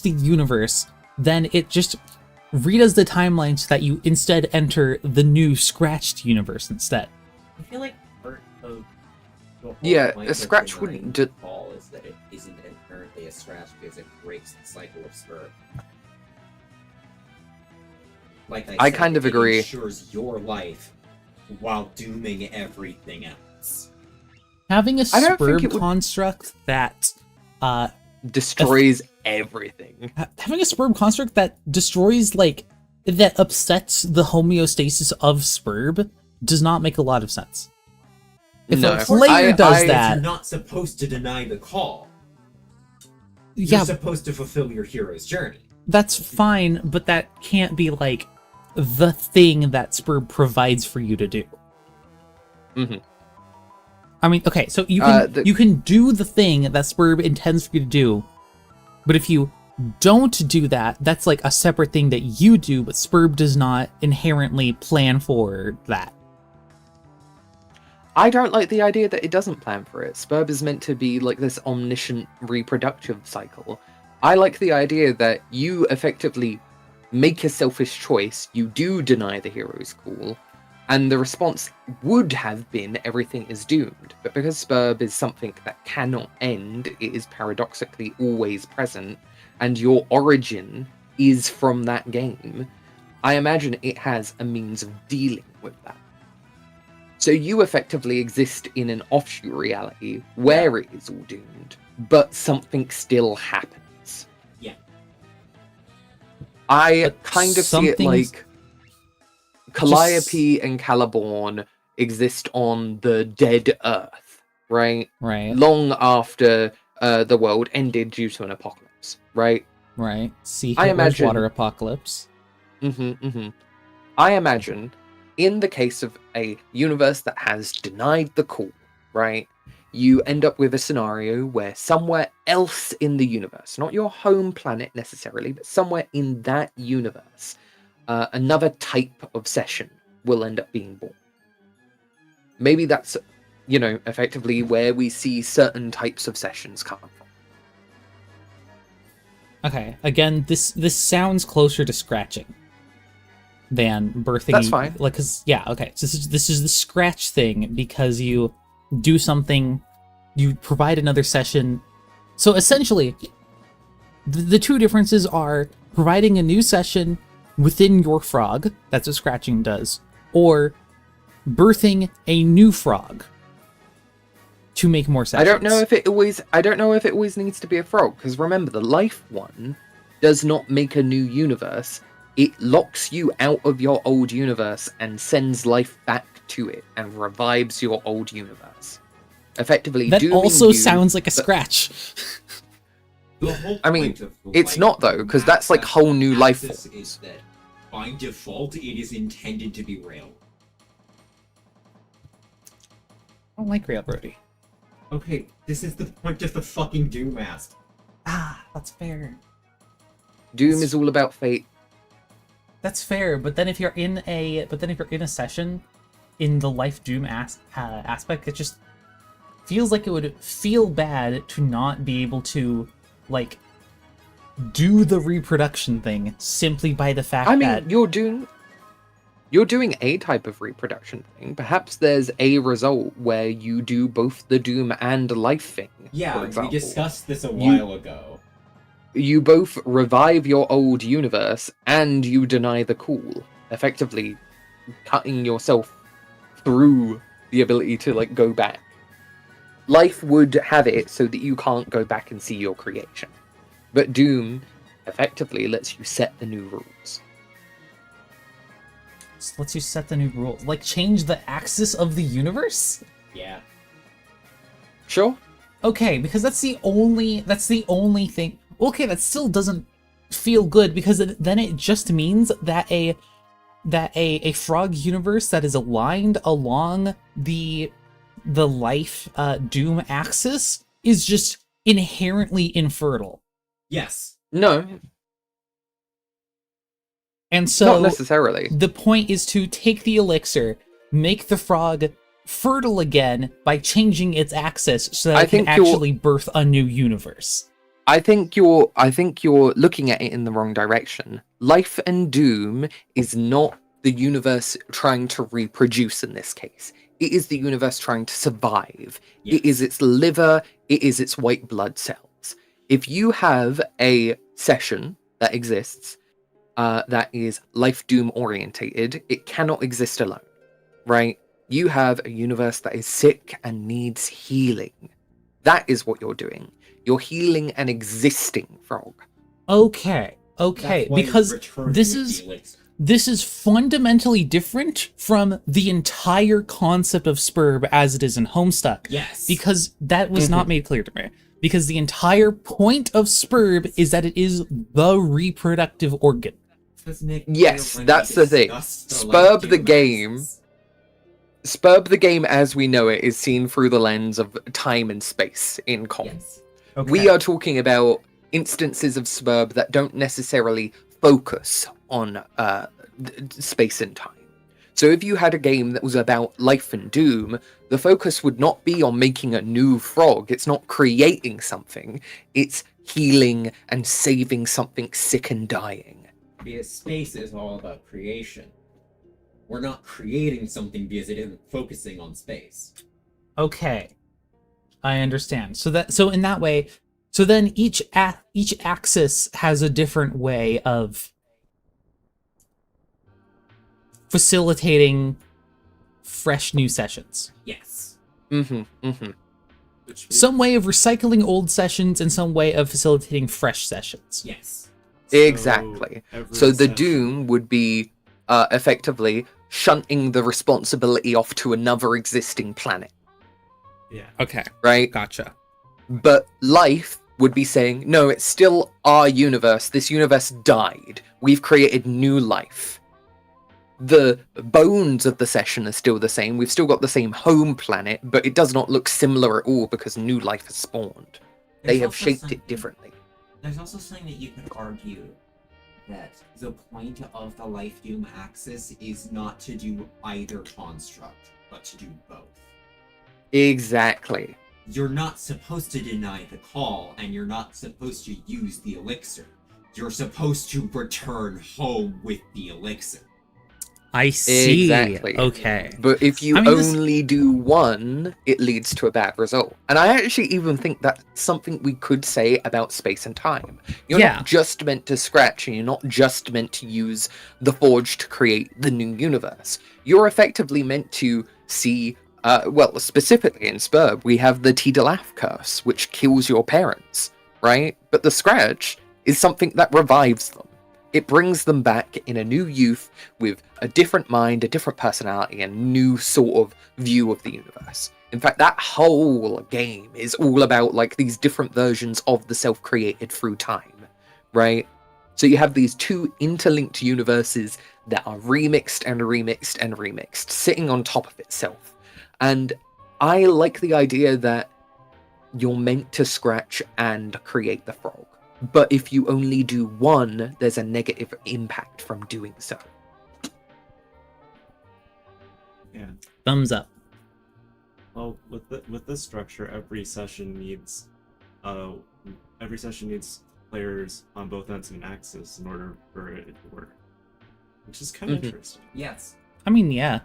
the universe, then it just redoes the timeline so that you instead enter the new scratched universe instead. I feel like part of the whole Yeah, point a of scratch denying wouldn't the call is that it isn't inherently a scratch because it breaks the cycle of SBURB. Like I said, kind of it agree. ensures your life while dooming everything else. Having a I don't think SBURB it would- construct that Destroys everything. having a SBURB construct that destroys, like, that upsets the homeostasis of SBURB does not make a lot of sense. If No. a player does I- that, You're not supposed to deny the call. yeah, You're supposed to fulfill your hero's journey. that's fine, but that can't be, like, the thing that SBURB provides for you to do. Mhm. I mean, okay, so you can you can do the thing that SBURB intends for you to do, but if you don't do that, that's like a separate thing that you do, but SBURB does not inherently plan for that. I don't like the idea that it doesn't plan for it. SBURB is meant to be like this omniscient reproductive cycle. I like the idea that you effectively make a selfish choice, you do deny the hero's call, And the response would have been everything is doomed. But because SBURB is something that cannot end, it is paradoxically always present, and your origin is from that game, I imagine it has a means of dealing with that. So you effectively exist in an offshoot reality where it is all doomed, but something still happens. Yeah. I But kind of see it something's- like Calliope and Caliborn exist on the dead Earth, right? Right. Long after the world ended due to an apocalypse, right? Right. See I Hitler's imagine- water apocalypse. I imagine, in the case of a universe that has denied the call, right? You end up with a scenario where somewhere else in the universe, not your home planet necessarily, but somewhere in that universe, another type of session will end up being born. Maybe that's, effectively where we see certain types of sessions come from. Okay. Again, this sounds closer to scratching than birthing. That's fine. Like, cause yeah, okay. So this is the scratch thing because you do something, you provide another session. So essentially, the two differences are providing a new session within your frog, that's what scratching does, or birthing a new frog to make more sessions. I don't know if it always needs to be a frog, because remember, the life one does not make a new universe. It locks you out of your old universe and sends life back to it and revives your old universe. Effectively, That dooming also you, sounds like a but- scratch. The whole I mean, point of, it's not, though, 'cause that's, like, whole new life Axis forms. is that by default, it is intended to be rail. I don't like Railroady. Okay, this is the point of the fucking Doom mask. Ah, that's fair. Doom is all about fate. That's fair, but then if you're in a session in the Life Doom aspect, it just feels like it would feel bad to not be able to, like, do the reproduction thing simply by the fact I mean, that you're doing a type of reproduction thing. Perhaps there's a result where you do both the Doom and life thing. Yeah, for we example. discussed this a while ago. You both revive your old universe and you deny the call, effectively cutting yourself through the ability to, like, go back. Life would have it so that you can't go back and see your creation, but Doom effectively lets you set the new rules. lets you set the new rules, like change the axis of the universe. Yeah. Sure. Okay, because that's the only thing. Okay, that still doesn't feel good because then it just means that a frog universe that is aligned along the life Doom axis is just inherently infertile. Yes. No, And not so necessarily. the point is to take the elixir, make the frog fertile again by changing its axis so that I it can think you're- actually birth a new universe. I think you're looking at it in the wrong direction. Life and Doom is not the universe trying to reproduce in this case. It is the universe trying to survive. Yes. It is its liver, it is its white blood cells. If you have a session that exists that is Life Doom orientated, it cannot exist alone, right? You have a universe that is sick and needs healing. That is what you're doing. You're healing an existing frog. Okay, That's why because return this to is Elixir. this is fundamentally different from the entire concept of SBURB as it is in Homestuck. Yes. Because that was not made clear to me. Because the entire point of SBURB is that it is the reproductive organ. Doesn't it Yes, clear when that's we the thing. discussed SBURB Life the Doom game masks? SBURB the game as we know it is seen through the lens of time and space in common. Yes. Okay. We are talking about instances of SBURB that don't necessarily focus on space and time. So if you had a game that was about Life and Doom, the focus would not be on making a new frog. It's not creating something. It's healing and saving something sick and dying. Because space is all about creation. We're not creating something because it isn't focusing on space. Okay, I understand. So in that way, so then each axis has a different way of facilitating fresh new sessions. Yes. Mm-hmm. Mm-hmm. Which Some way of recycling old sessions and some way of facilitating fresh sessions. Yes. Exactly. every So the session- Doom would be effectively shunting the responsibility off to another existing planet, Yeah. Okay, right? gotcha. But life would be saying, no, it's still our universe. This universe died. We've created new life. The bones of the session are still the same. We've still got the same home planet, but it does not look similar at all because new life has spawned. They There's have also shaped something- it differently. There's also something that you could argue that the point of the Life Doom axis is not to do either construct, but to do both. Exactly. You're not supposed to deny the call, and you're not supposed to use the elixir. You're supposed to return home with the elixir. I see. Exactly. Okay. But if you I mean, this- only do one, it leads to a bad result. And I actually even think that's something we could say about space and time. You're Yeah. not just meant to scratch, and you're not just meant to use the Forge to create the new universe. You're effectively meant to see, well, specifically in SBURB, we have the Tidalaf curse, which kills your parents, right? But the scratch is something that revives them. It brings them back in a new youth with a different mind, a different personality, and new sort of view of the universe. In fact, that whole game is all about like these different versions of the self created through time, right? So you have these two interlinked universes that are remixed and remixed and remixed, sitting on top of itself. And I like the idea that you're meant to scratch and create the frog. But if you only do one, there's a negative impact from doing so. Yeah. Thumbs up. Well, with this structure, every session needs players on both ends of an axis in order for it to work, which is kind of Mhm. interesting. Yes. I mean, yeah.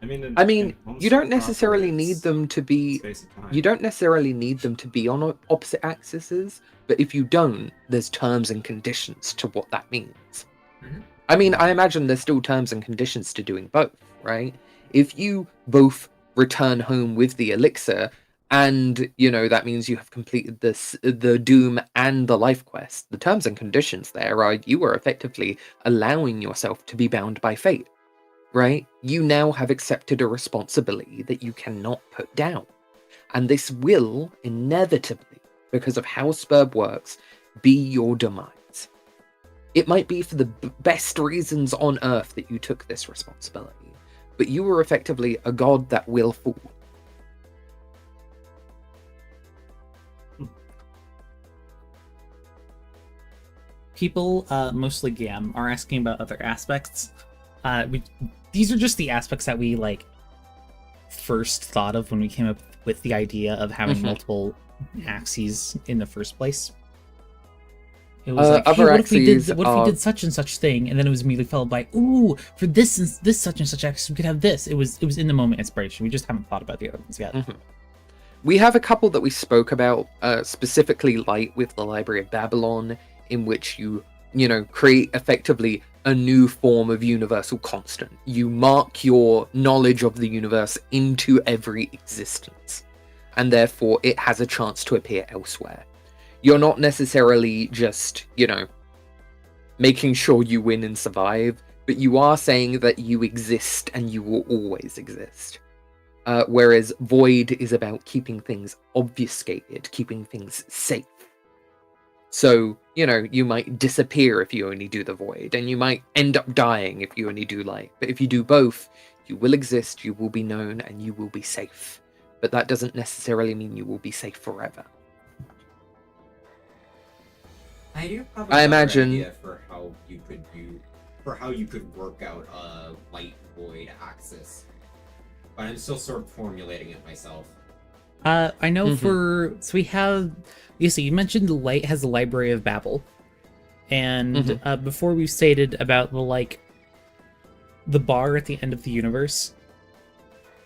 I mean, You don't necessarily need them to be. space and time. You don't necessarily need them to be on opposite axes, but if you don't, there's terms and conditions to what that means. Mhm. I mean, I imagine there's still terms and conditions to doing both, right? If you both return home with the elixir, and that means you have completed the Doom and the life quest, the terms and conditions there are you are effectively allowing yourself to be bound by fate, right? You now have accepted a responsibility that you cannot put down. And this will inevitably, because of how SBURB works, be your demise. It might be for the best reasons on Earth that you took this responsibility, but you were effectively a god that will fall. People, mostly Gam, are asking about other aspects. These are just the aspects that we first thought of when we came up with the idea of having Mhm. multiple axes in the first place. It was like, hey, other what if we axes did are- such and such thing, and then it was immediately followed by, ooh, for this and this such and such axis, we could have this. It was in the moment inspiration. We just haven't thought about the other ones yet. Mhm. We have a couple that we spoke about, specifically Light with the Library of Babylon, in which you create effectively a new form of universal constant. You mark your knowledge of the universe into every existence, and therefore it has a chance to appear elsewhere. You're not necessarily just, making sure you win and survive, but you are saying that you exist and you will always exist. Whereas Void is about keeping things obfuscated, keeping things safe. So, you might disappear if you only do the Void, and you might end up dying if you only do Light. But if you do both, you will exist, you will be known, and you will be safe. But that doesn't necessarily mean you will be safe forever. I do probably I have an imagine- idea for how you could work out a light void axis, but I'm still sort of formulating it myself. I know Mhm. so we have, you mentioned the Light has the Library of Babel, and Mhm. before we stated about the the bar at the end of the universe,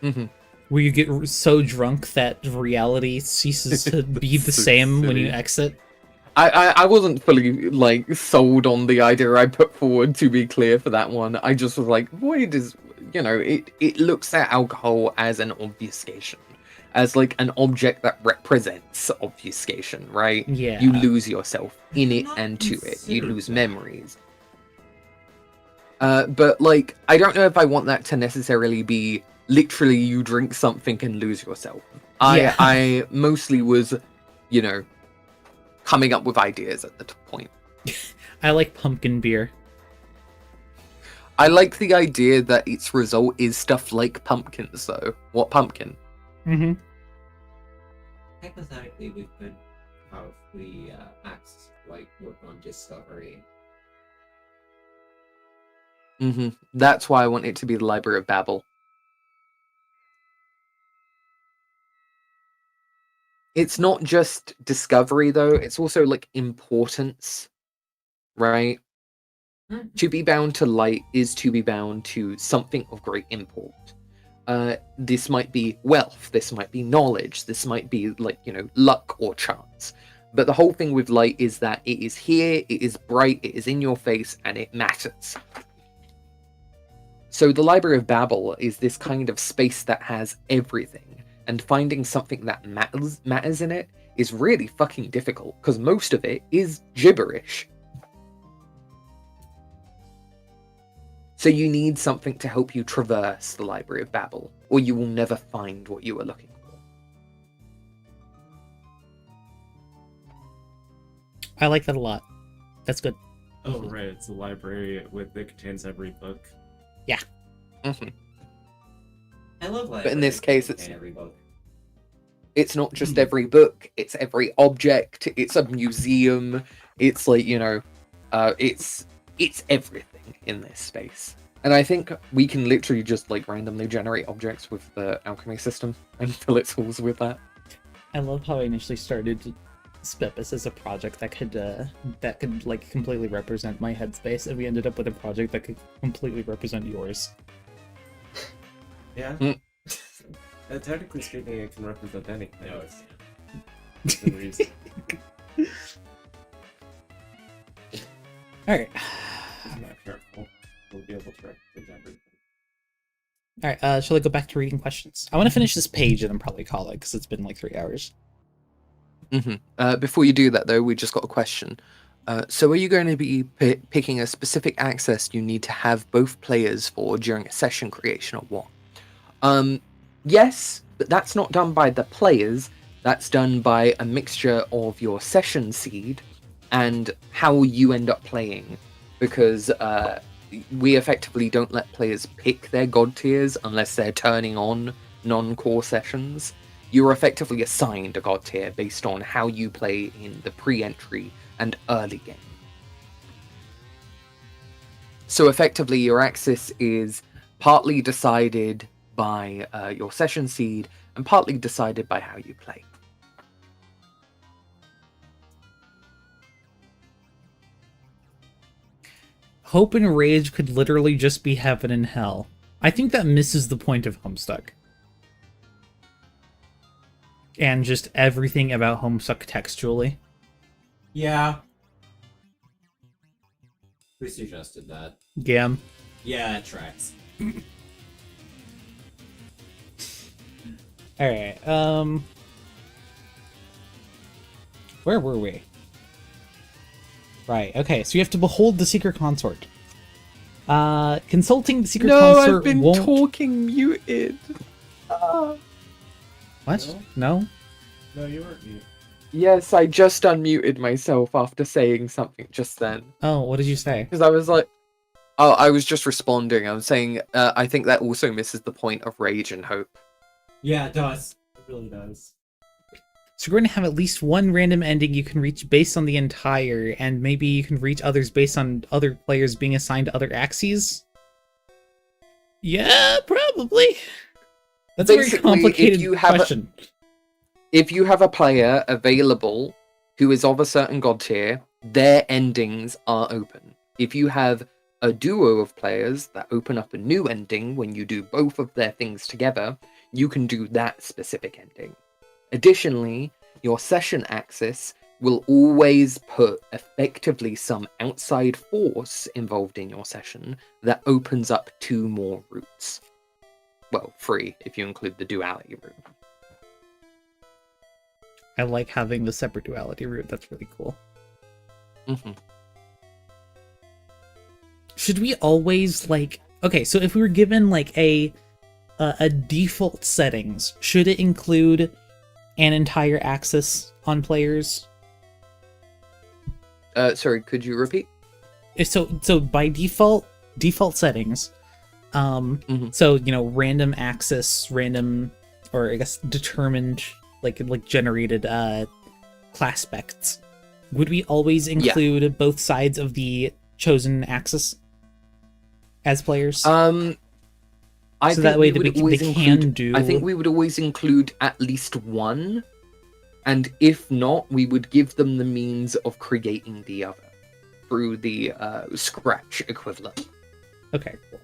hmm where you get so drunk that reality ceases to be the So same when you silly. exit. I wasn't fully like sold on the idea I put forward, to be clear, for that one. I just was like, void is, it looks at alcohol as an obfuscation, as like an object that represents obfuscation, right? Yeah. You lose yourself in it Not and to it. You considered lose that. memories. But like, I don't know if I want that to necessarily be literally you drink something and lose yourself. Yeah. I mostly was, coming up with ideas at the point. I like pumpkin beer. I like the idea that its result is stuff like pumpkins, though. What pumpkin? Mm-hmm. Hypothetically, we could have the Axis like work on discovery. That's why I want it to be the Library of Babel. It's not just discovery, though. It's also like importance, right? To be bound to light is to be bound to something of great import. This might be wealth, this might be knowledge, this might be like, luck or chance. But the whole thing with light is that it is here, it is bright, it is in your face, and it matters. So the Library of Babel is this kind of space that has everything, and finding something that matters in it is really fucking difficult, because most of it is gibberish. So you need something to help you traverse the Library of Babel, or you will never find what you are looking for. I like that a lot. That's good. Oh, right. It's a library that contains every book. I love libraries. But in this case, that contain every book. It's not just every book, it's every object, it's a museum, it's like, it's everything in this space. And I think we can literally just like randomly generate objects with the alchemy system and fill its halls with that. I love how I initially started SBEPIS as a project that could like completely represent my headspace, and we ended up with a project that could completely represent yours. Yeah. Mm. Technically speaking, it can represent anything. No, it's Within reason. All right. If I'm not careful, we'll be able to represent everything. All right, shall I go back to reading questions? I want to finish this page and then probably call it because it's been like 3 hours. Before you do that, though, we just got a question. So are you going to be picking a specific access you need to have both players for during a session creation or what? Yes, but that's not done by the players. That's done by a mixture of your session seed and how you end up playing. Because we effectively don't let players pick their god tiers unless they're turning on non-core sessions. You're effectively assigned a god tier based on how you play in the pre-entry and early game. So effectively, your axis is partly decided by your session seed and partly decided by how you play. Hope and rage could literally just be heaven and hell. I think that misses the point of Homestuck. And just everything about Homestuck textually. Yeah. Who suggested that? Gam. Yeah, it tracks. Alright, where were we? Right, okay, so you have to behold the secret consort. Consulting the secret consort won't... talking muted. What? No? No, you weren't mute. Yes, I just unmuted myself after saying something just then. Oh, what did you say? Because I was like... Oh, I was just responding. I was saying, I think that also misses the point of rage and hope. Yeah, it does. It really does. So we're going to have at least one random ending you can reach based on the entire, and maybe you can reach others based on other players being assigned to other axes? Yeah, probably. That's a very Basically, complicated if you have question. If you have a player available who is of a certain god tier, their endings are open. If you have a duo of players that open up a new ending when you do both of their things together, you can do that specific ending. Additionally, your session axis will always put effectively some outside force involved in your session that opens up 2 more routes. Well, 3 if you include the duality route. I like having the separate duality route. That's really cool. Mm-hmm. Should we always, like... Okay, so if we were given, like, a default settings, should it include an entire axis on players? Sorry, could you repeat? So by default settings, so, you know, random axis, random, or I guess determined, like generated class specs, would we always include both sides of the chosen axis as players? I So think that way we would they always can include, do... I think we would always include at least one, and if not, we would give them the means of creating the other through the Scratch equivalent. Okay, cool.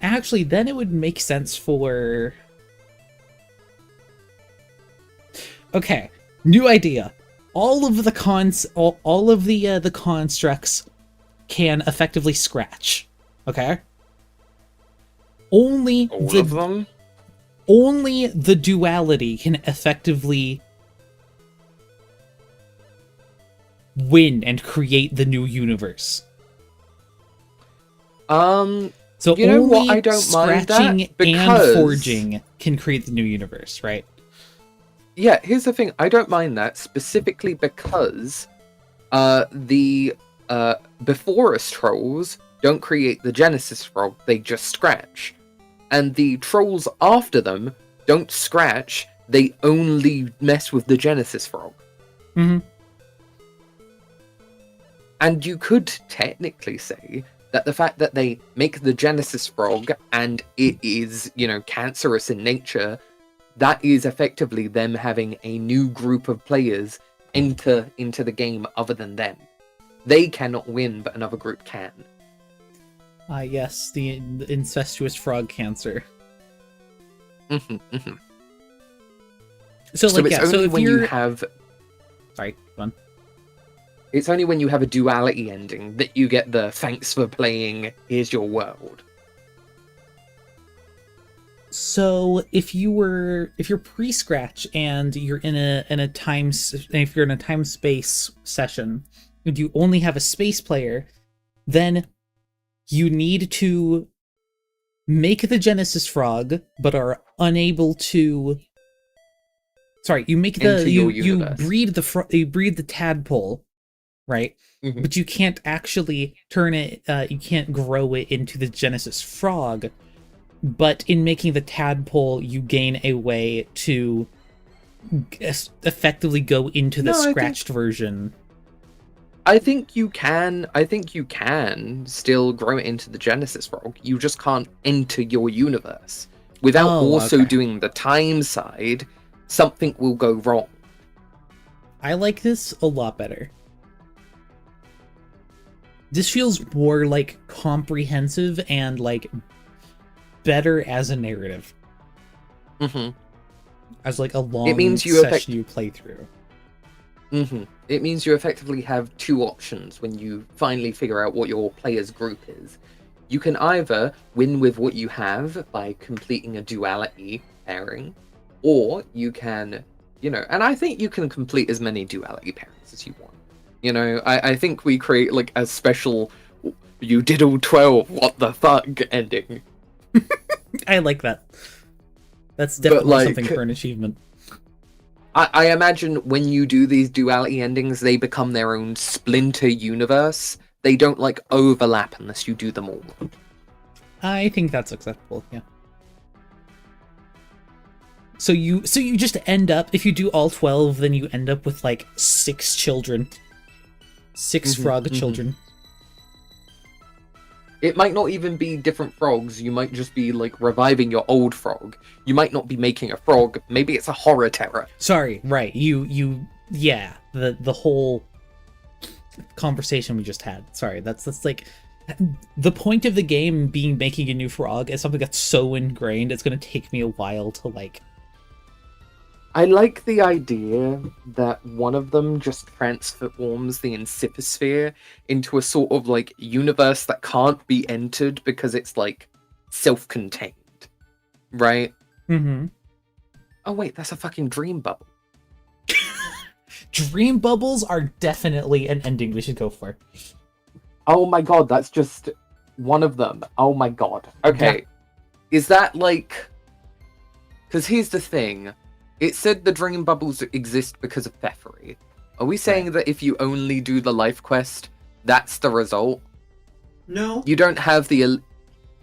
Actually, then it would make sense for... Okay, new idea. All of the all of the constructs can effectively scratch. Okay? Only All of them? Only the duality can effectively win and create the new universe. So You know only what? I don't mind that, scratching because- and forging can create the new universe, right? Yeah, here's the thing. I don't mind that, specifically because the before us trolls don't create the Genesis frog, they just scratch. And the trolls after them don't scratch, they only mess with the Genesis frog. Mm-hmm. And you could technically say that the fact that they make the Genesis frog and it is, you know, cancerous in nature, that is effectively them having a new group of players enter into the game other than them. They cannot win, but another group can. Yes, the incestuous frog cancer. Mhm, mhm. So, like, it's yeah, only so if when you're... you have Sorry, go on. it's only when you have a duality ending that you get the thanks for playing, here's your world. So if you're pre-scratch and you're in a time, if you're in a time space session and you only have a space player, then you need to make the Genesis frog, but are unable to. Sorry, you make the Enter your you universe. breed the tadpole, right? Mhm. But you can't actually turn it. You can't grow it into the Genesis frog. But in making the tadpole, you gain a way to effectively go into the No, I think- scratched version. I think you can still grow it into the Genesis frog. You just can't enter your universe. Without Oh, also okay. doing the time side, something will go wrong. I like this a lot better. This feels more like comprehensive and like better as a narrative, Mm-hmm. as like a long means you session you play through. Mm-hmm. It means you effectively have 2 options when you finally figure out what your player's group is. You can either win with what you have by completing a duality pairing, or you can, you know, and I think you can complete as many duality pairings as you want. You know, I think we create like a special, you did all 12, what the fuck ending. I like that. That's definitely like- something for an achievement. I imagine when you do these duality endings, they become their own splinter universe. They don't like overlap unless you do them all. I think that's acceptable, yeah. So you just end up, if you do all 12, then you end up with like 6 children. 6 Mhm, frog mhm. children. It might not even be different frogs. You might just be like reviving your old frog. You might not be making a frog. Maybe it's a horror terror. Sorry, right. Yeah, the whole conversation we just had. Sorry, that's like the point of the game being making a new frog is something that's so ingrained. It's going to take me a while to like. I like the idea that one of them just transforms the Inciposphere into a sort of like universe that can't be entered because it's like self-contained, right? Mm-hmm. Oh wait, that's a fucking dream bubble. Dream bubbles are definitely an ending we should go for. Oh my god, that's just one of them. Oh my god. Okay. Is that like... Because here's the thing. It said the dream bubbles exist because of Pfeffery. Are we saying that if you only do the life quest, that's the result? No. You don't have the...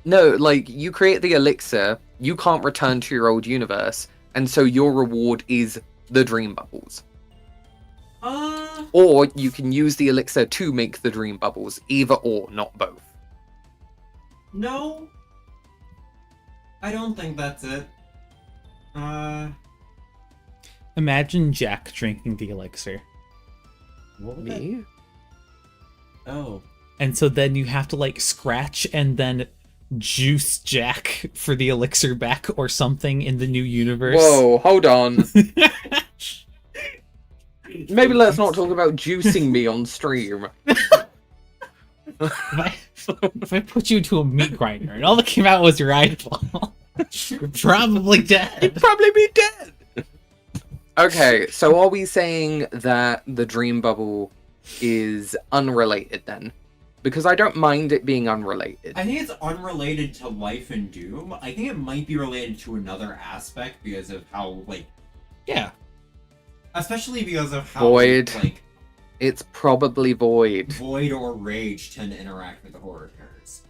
No, like, you create the elixir, you can't return to your old universe, and so your reward is the dream bubbles. Or you can use the elixir to make the dream bubbles. Either or, not both. No. I don't think that's it. Imagine Jack drinking the elixir. What would Me? that... Oh. And so then you have to like scratch and then juice Jack for the elixir back or something in the new universe. Whoa, hold on. Maybe let's not talk about juicing me on stream. If I put you into a meat grinder and all that came out was your eyeball, you're probably dead. You'd probably be dead. Okay, so are we saying that the dream bubble is unrelated then? Because I don't mind it being unrelated. I think it's unrelated to Life and Doom. I think it might be related to another aspect because of how, like... Yeah. Especially because of how, Void. like... It's probably Void. Void or Rage tend to interact with the horror terrors.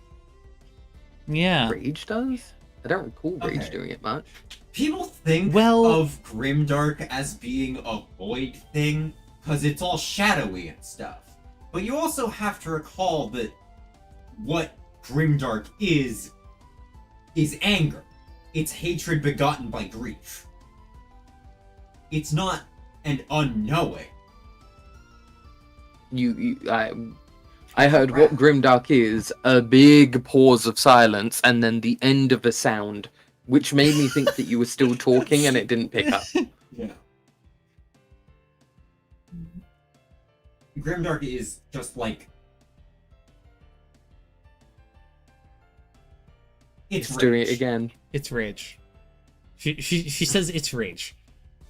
Yeah. Rage does? I don't recall Rage Okay. doing it much. People think Well- of Grimdark as being a Void thing because it's all shadowy and stuff. But you also have to recall that what Grimdark is anger. It's hatred begotten by grief. It's not an unknowing. I heard what Grimdark is, a big pause of silence and then the end of a sound, which made me think that you were still talking and it didn't pick up. Yeah. Grimdark is just like... It's doing it again. It's rage. She says it's rage.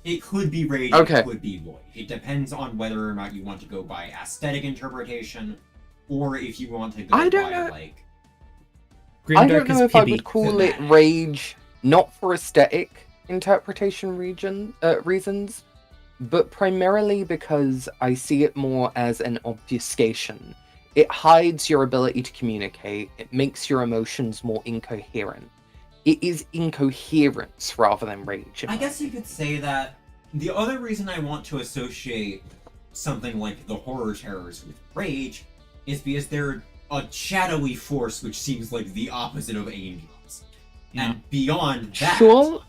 It could be Rage, Okay. it could be Void. It depends on whether or not you want to go by aesthetic interpretation, or if you want to go I don't by, know. like... I Grimdark don't know is if I Pibby. would call it Rage, not for aesthetic interpretation reasons, but primarily because I see it more as an obfuscation. It hides your ability to communicate, it makes your emotions more incoherent. It is incoherence rather than rage. I guess you could say that the other reason I want to associate something like the horror terrors with Rage is because they're a shadowy force which seems like the opposite of angels. Yeah. And beyond that, Sure.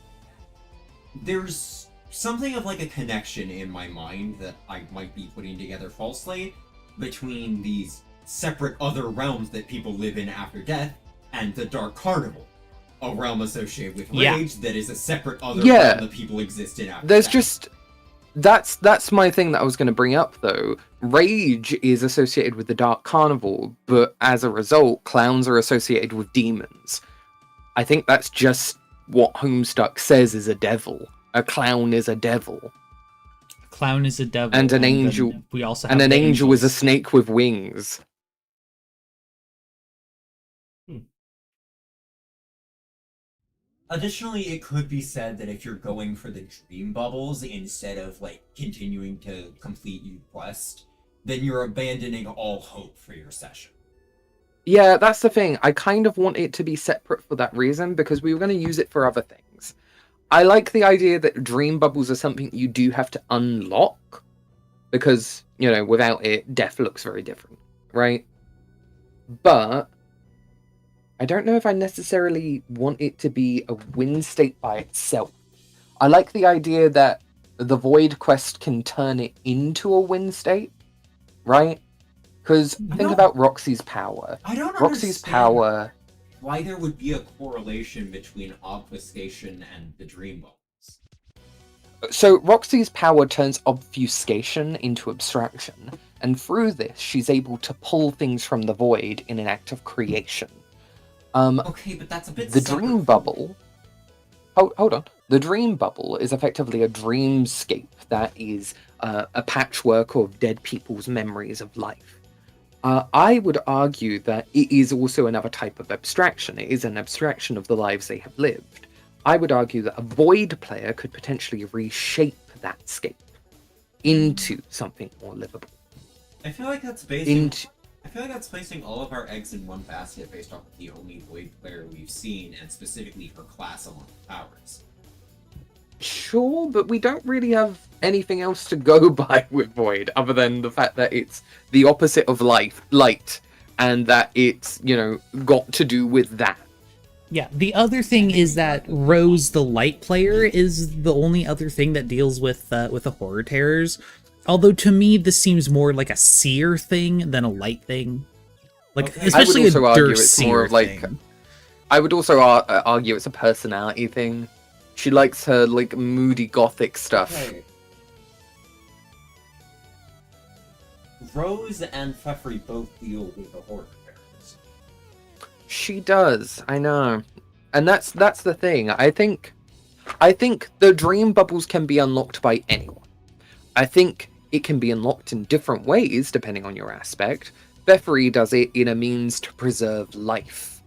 there's something of like a connection in my mind that I might be putting together falsely between these separate other realms that people live in after death and the Dark Carnival, a realm associated with Yeah. Rage that is a separate other Yeah. realm that people exist in after There's death. just that's my thing that I was going to bring up though. Rage is associated with the Dark Carnival, but as a result, clowns are associated with demons. I think that's just what Homestuck says is a devil. A clown is a devil, Clown is a devil. And an then angel- We also have and an the angel is a angels. snake with wings. Additionally, it could be said that if you're going for the dream bubbles instead of like continuing to complete your quest, then you're abandoning all hope for your session. Yeah, that's the thing. I kind of want it to be separate for that reason because we were going to use it for other things. I like the idea that dream bubbles are something you do have to unlock because, you know, without it, death looks very different, right? But I don't know if I necessarily want it to be a win state by itself. I like the idea that the Void quest can turn it into a win state, right? Because I think don't- about Roxy's power. I don't Roxy's understand power. why there would be a correlation between obfuscation and the dream bubbles. So Roxy's power turns obfuscation into abstraction, and through this, she's able to pull things from the void in an act of creation. Okay, but that's a bit The separate dream from- bubble. Hold on. The dream bubble is effectively a dreamscape that is a patchwork of dead people's memories of life. I would argue that it is also another type of abstraction. It is an abstraction of the lives they have lived. I would argue that a void player could potentially reshape that scape into something more livable. I feel like that's basing. Into I feel like that's placing all of our eggs in one basket based off of the only Void player we've seen, and specifically her class among powers. Sure, but we don't really have anything else to go by with Void other than the fact that it's the opposite of light, and that it's, got to do with that. Yeah, the other thing is that Rose, the light player, is the only other thing that deals with the horror terrors. Although to me, this seems more like a seer thing than a light thing. Like, Okay. especially I would also a argue Durst it's more seer of like thing. I would also argue it's a personality thing. She likes her moody gothic stuff. Okay. Rose and Pfeffrey both deal with the horror terrors. She does, I know. And that's the thing. I think the dream bubbles can be unlocked by anyone. I think it can be unlocked in different ways depending on your aspect. Pfeffrey does it in a means to preserve life.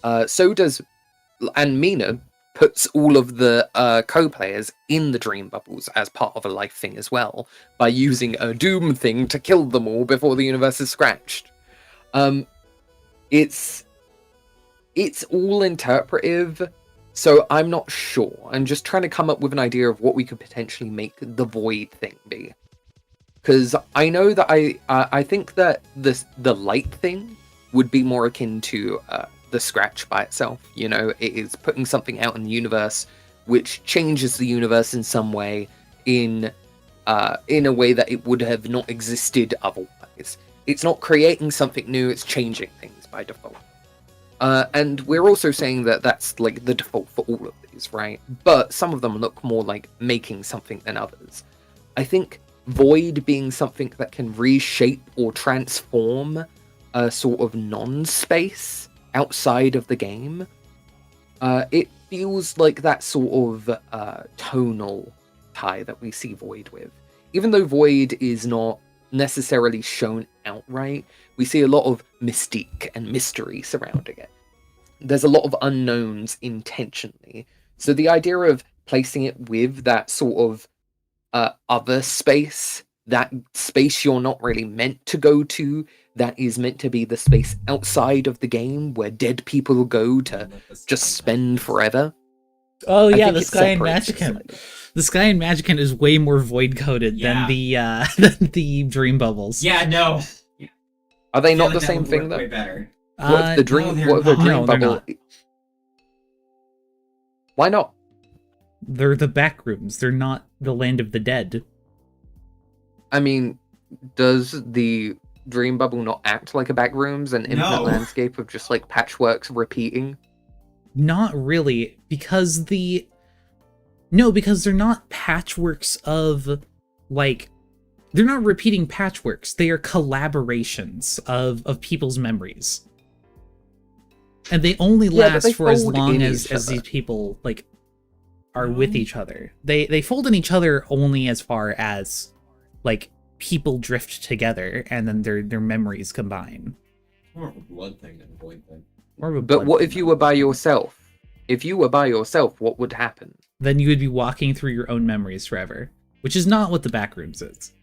And Mina puts all of the co-players in the dream bubbles as part of a life thing as well, by using a doom thing to kill them all before the universe is scratched. It's all interpretive, so I'm not sure. I'm just trying to come up with an idea of what we could potentially make the void thing be. Because I know that I think that the light thing would be more akin to the scratch by itself. It is putting something out in the universe which changes the universe in some way, in a way that it would have not existed otherwise. It's not creating something new, it's changing things by default. And we're also saying that that's the default for all of these, right? But some of them look more like making something than others. I think void being something that can reshape or transform a sort of non-space outside of the game, it feels like that sort of tonal tie that we see Void with. Even though Void is not necessarily shown outright, we see a lot of mystique and mystery surrounding it. There's a lot of unknowns intentionally. So the idea of placing it with that sort of other space, that space you're not really meant to go to, that is meant to be the space outside of the game where dead people go to just spend forever. Oh I yeah, think the it Sky and separates it Magicant. slightly. The Sky and Magicant is way more void coded Yeah. than the than the Dream Bubbles. Yeah, no. Are they I feel not like the that same would thing work though? way better. What if the dream? no, they're What if a not. dream No, they're bubble? not. Why not? They're the back rooms. They're not the land of the dead. I mean, does the dream bubble not act like a backrooms, an infinite No. landscape of just patchworks repeating? Not really, because they're not patchworks of they're not repeating patchworks. They are collaborations of people's memories. And they only Yeah, but last they for as fold long in as each these other. people are with each other. They fold in each other only as far as people drift together and then their memories combine. More of a blood thing than a void thing. More of a But blood what thing, if you though. were by yourself? If you were by yourself, what would happen? Then you would be walking through your own memories forever, which is not what the backrooms is.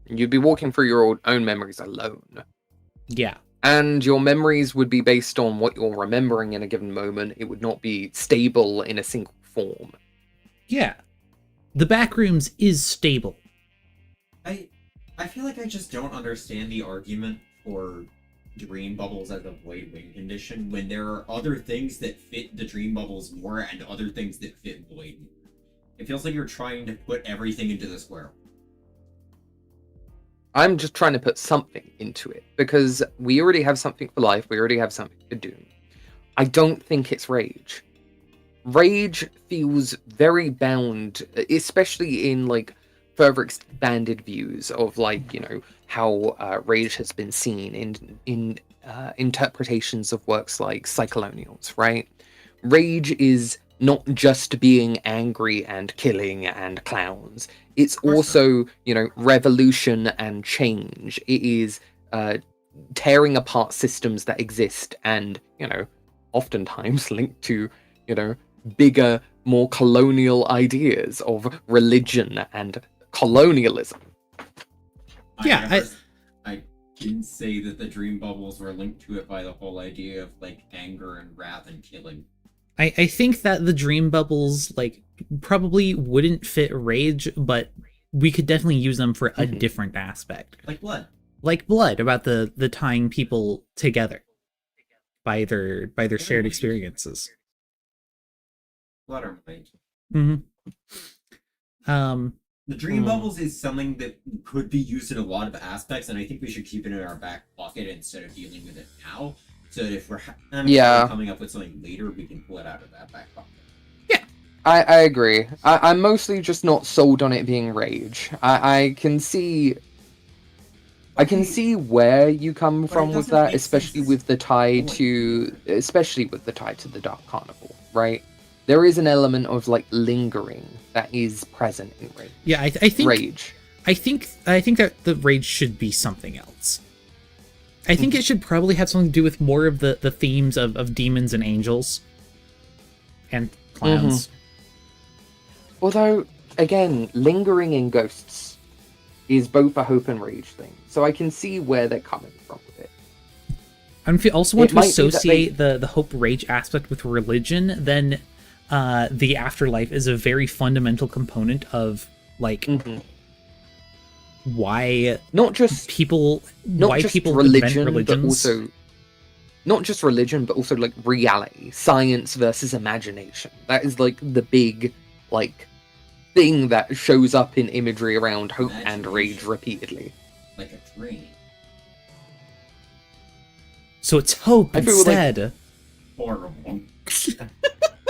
You'd be walking through your own memories alone. Yeah. And your memories would be based on what you're remembering in a given moment. It would not be stable in a single form. Yeah. The backrooms is stable. I feel like I just don't understand the argument for dream bubbles as a void wing condition when there are other things that fit the dream bubbles more and other things that fit void more. It feels like you're trying to put everything into the square. I'm just trying to put something into it because we already have something for life. We already have something for doom. I don't think it's rage. Rage feels very bound, especially in like further expanded views of like, you know, how rage has been seen in interpretations of works like Cyclonials, right? Rage is not just being angry and killing and clowns. It's also, you know, revolution and change. It is tearing apart systems that exist and, you know, oftentimes linked to, you know, bigger, more colonial ideas of religion and colonialism. Yeah, I didn't say that the dream bubbles were linked to it by the whole idea of like anger and wrath and killing. I think that the dream bubbles like probably wouldn't fit rage, but we could definitely use them for a different aspect. Like blood. Like blood, about the tying people together by their shared experiences. Blood or rage. The dream bubbles is something that could be used in a lot of aspects, and I think we should keep it in our back pocket instead of dealing with it now. So that if we're coming up with something later, we can pull it out of that back pocket. Yeah, I agree. I'm mostly just not sold on it being rage. I can see where you come from with that, especially with the tie to the Dark Carnival, right? There is an element of like lingering that is present in rage. Yeah, I think rage. I think that the rage should be something else. I think it should probably have something to do with more of the themes of demons and angels and clowns. Although, again, lingering in ghosts is both a hope and rage thing, so I can see where they're coming from with it. And if you also want to associate the hope rage aspect with religion, then the afterlife is a very fundamental component of like why not just people religion, invent but religions. also not just religion, but also like reality, science versus imagination. That is like the big like thing that shows up in imagery around hope and rage repeatedly. Like a dream. So it's hope instead. Horrible.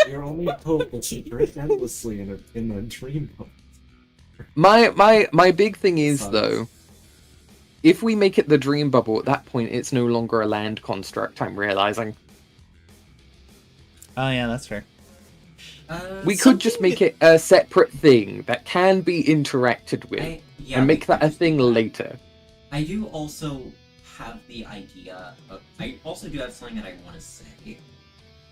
Your only hope is to drink endlessly in a dream boat. My big thing is though, if we make it the dream bubble, at that point it's no longer a land construct. I'm realizing. Oh yeah, that's fair. We could just make it a separate thing that can be interacted with, and make that a thing later. I do also have the idea of, I also do have something that I want to say,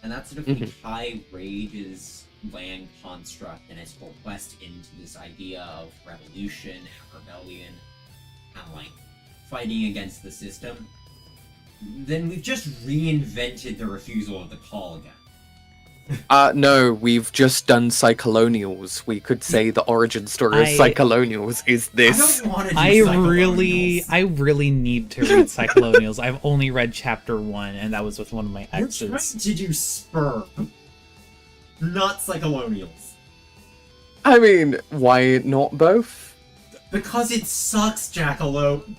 and that's that if we tie Rage's land construct and its whole quest into this idea of revolution and rebellion and like fighting against the system, then we've just reinvented the refusal of the call again. No, we've just done Cyclonials. We could say the origin story of Cyclonials is this. I don't want to do I really need to read Cyclonials. I've only read chapter 1, and that was with one of my exes. You're trying to do SBURB, not Cyclonials. I mean, why not both? Because it sucks, Jackalope.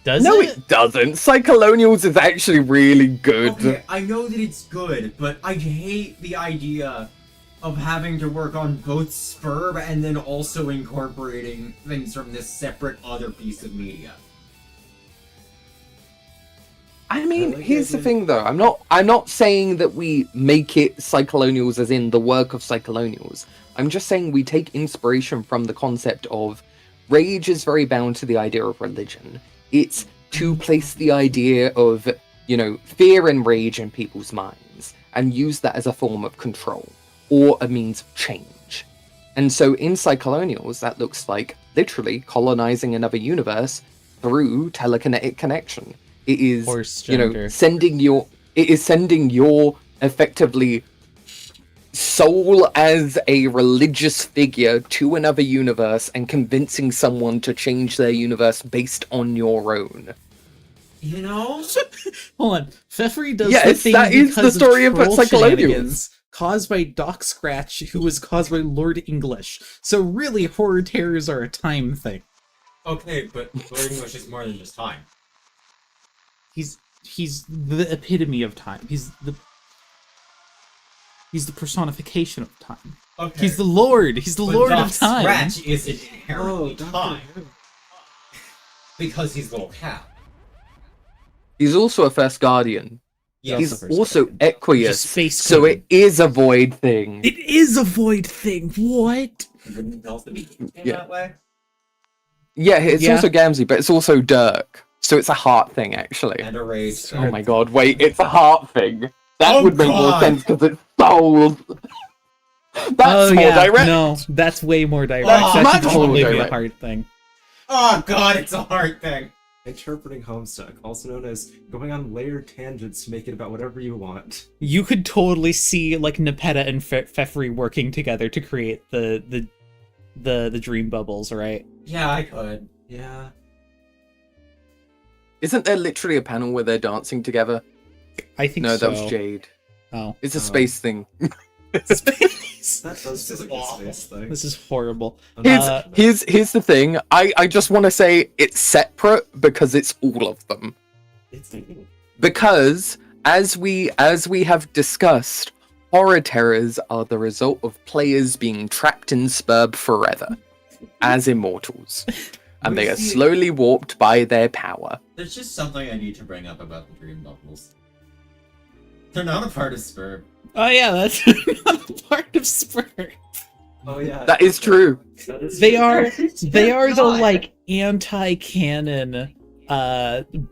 Does no, it? it doesn't. Cyclonials is actually really good. Okay, I know that it's good, but I hate the idea of having to work on both SBURB and then also incorporating things from this separate other piece of media. I mean, here's the thing though. I'm not saying that we make it Cyclonials as in the work of Cyclonials. I'm just saying we take inspiration from the concept of rage is very bound to the idea of religion. It's to place the idea of, you know, fear and rage in people's minds and use that as a form of control or a means of change. And so in Cyclonials, that looks like literally colonizing another universe through telekinetic connection. It is, you know, sending your effectively soul as a religious figure to another universe and convincing someone to change their universe based on your own. You know? Hold on. Pfeffery does the thing that is the story of Cyclonials. Caused by Doc Scratch, who was caused by Lord English. So really, horror terrors are a time thing. Okay, but Lord English is more than just time. He's the epitome of time. He's the personification of time. Okay. He's the Lord. He's the But Lord Doc of time. Scratch is inherently time. Because he's little cow. He's also a first guardian. Yeah, He's first also guardian. Equius, Space so queen. it is a void thing. It is a void thing. What? Wouldn't also be Yeah. that way. Yeah, it's Yeah. also Gamzee, but it's also Dirk. So it's a heart thing, actually. And a rage. Oh my god, wait, it's a heart thing. That Oh would make more God. sense because it's souls. That's oh more yeah, direct. no, that's way more direct. That's that much should more totally be a direct. hard thing. Oh god, it's a hard thing. Interpreting Homestuck, also known as going on layered tangents to make it about whatever you want. You could totally see like Nepeta and Fefri working together to create the dream bubbles, right? Yeah, I could. Yeah. Isn't there literally a panel where they're dancing together? I think No, so. that was Jade. Oh, It's a Oh. space thing. space. That does This feel is like a awful. space thing. This is horrible. Here's the thing. I just want to say it's separate because it's all of them. It's Because as we have discussed, horror terrors are the result of players being trapped in SBURB forever as immortals, and they are slowly warped by their power. There's just something I need to bring up about the dream bubbles. They're not a part of SBURB. Oh yeah, that's not a part of Spur. Oh yeah. That is true. That is They true. are they are the not. like anti-canon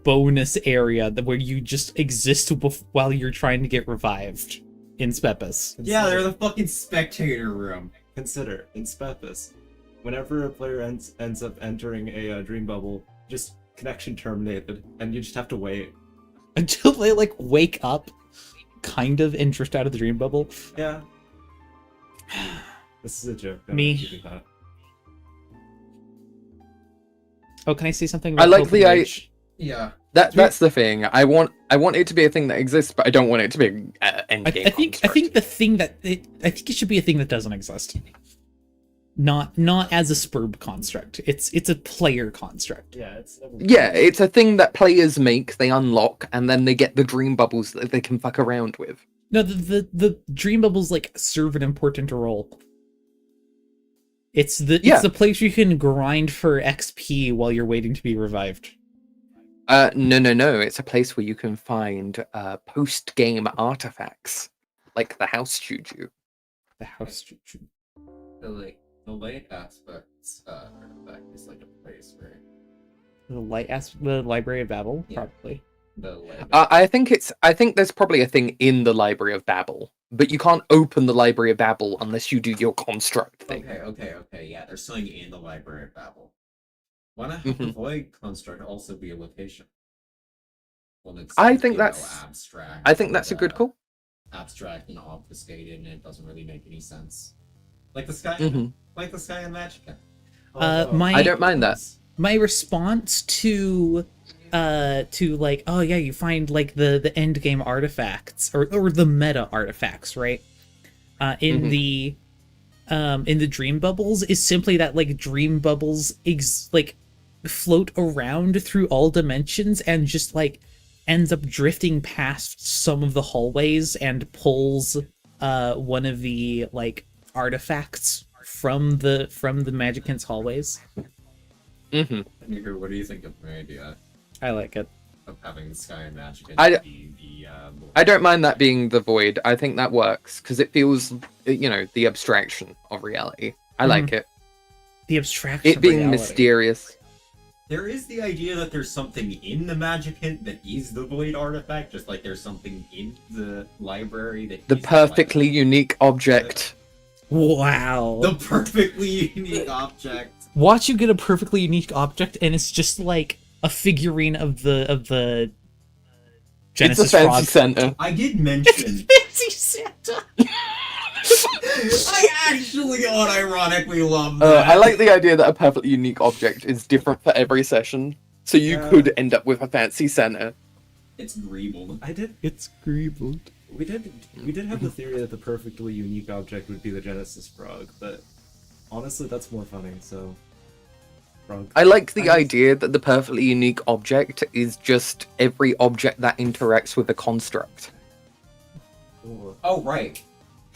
bonus area where you just exist while you're trying to get revived in SBEPIS. Yeah, they're the fucking spectator room. Consider in SBEPIS, whenever a player ends up entering a dream bubble, just connection terminated, and you just have to wait. Until they like wake up kind of and drift out of the dream bubble. Yeah. This is a joke. I'm Me. not keeping that. Oh, can I say something I about like Hope the and I- Rage? Yeah. That's the thing. I want it to be a thing that exists, but I don't want it to be an endgame. I think the thing that I think it should be a thing that doesn't exist. Not as a SBURB construct. It's a player construct. Yeah, it's Yeah, it's a thing that players make, they unlock, and then they get the dream bubbles that they can fuck around with. No, the dream bubbles like serve an important role. It's the place you can grind for XP while you're waiting to be revived. No. It's a place where you can find post-game artifacts, like the house juju. The house juju. The late aspects artifact is like a place where The Library of Babel, Yeah. probably. the late I think there's probably a thing in the Library of Babel, but you can't open the Library of Babel unless you do your construct thing. Okay, yeah, there's something in the Library of Babel. Why not have the Mhm. void construct also be a location? Well, it's I think you know, that's- abstract. I think that's a good call. Abstract and obfuscated, and it doesn't really make any sense. Like the sky, Mhm. like the sky in Magicka. I don't mind that. My response to like, oh yeah, you find like the end game artifacts or the meta artifacts, right? In the dream bubbles is simply that like dream bubbles like float around through all dimensions and just like ends up drifting past some of the hallways and pulls one of the like artifacts from the Magicant's hallways. hmm Nico, what do you think of my idea I like it. of having the sky in Magicka I- be the I don't mind that being the void. I think that works because it feels, the abstraction of reality. I like it. The abstraction. It being reality. mysterious. There is the idea that there's something in the Magicant that is the void artifact, just like there's something in the library that The is perfectly unique object. Wow. the perfectly unique object. Watch you get a perfectly unique object, and it's just like a figurine of the Genesis it's a fancy frog. center. I did mention Fancy Santa. I actually unironically love that. I like the idea that a perfectly unique object is different for every session. So you Yeah. could end up with a fancy center. It's Greeble. It's Greebled. We did have the theory that the perfectly unique object would be the Genesis frog, but honestly, that's more funny. So Frog. I like the I- idea that the perfectly unique object is just every object that interacts with a construct. Ooh. Oh, right.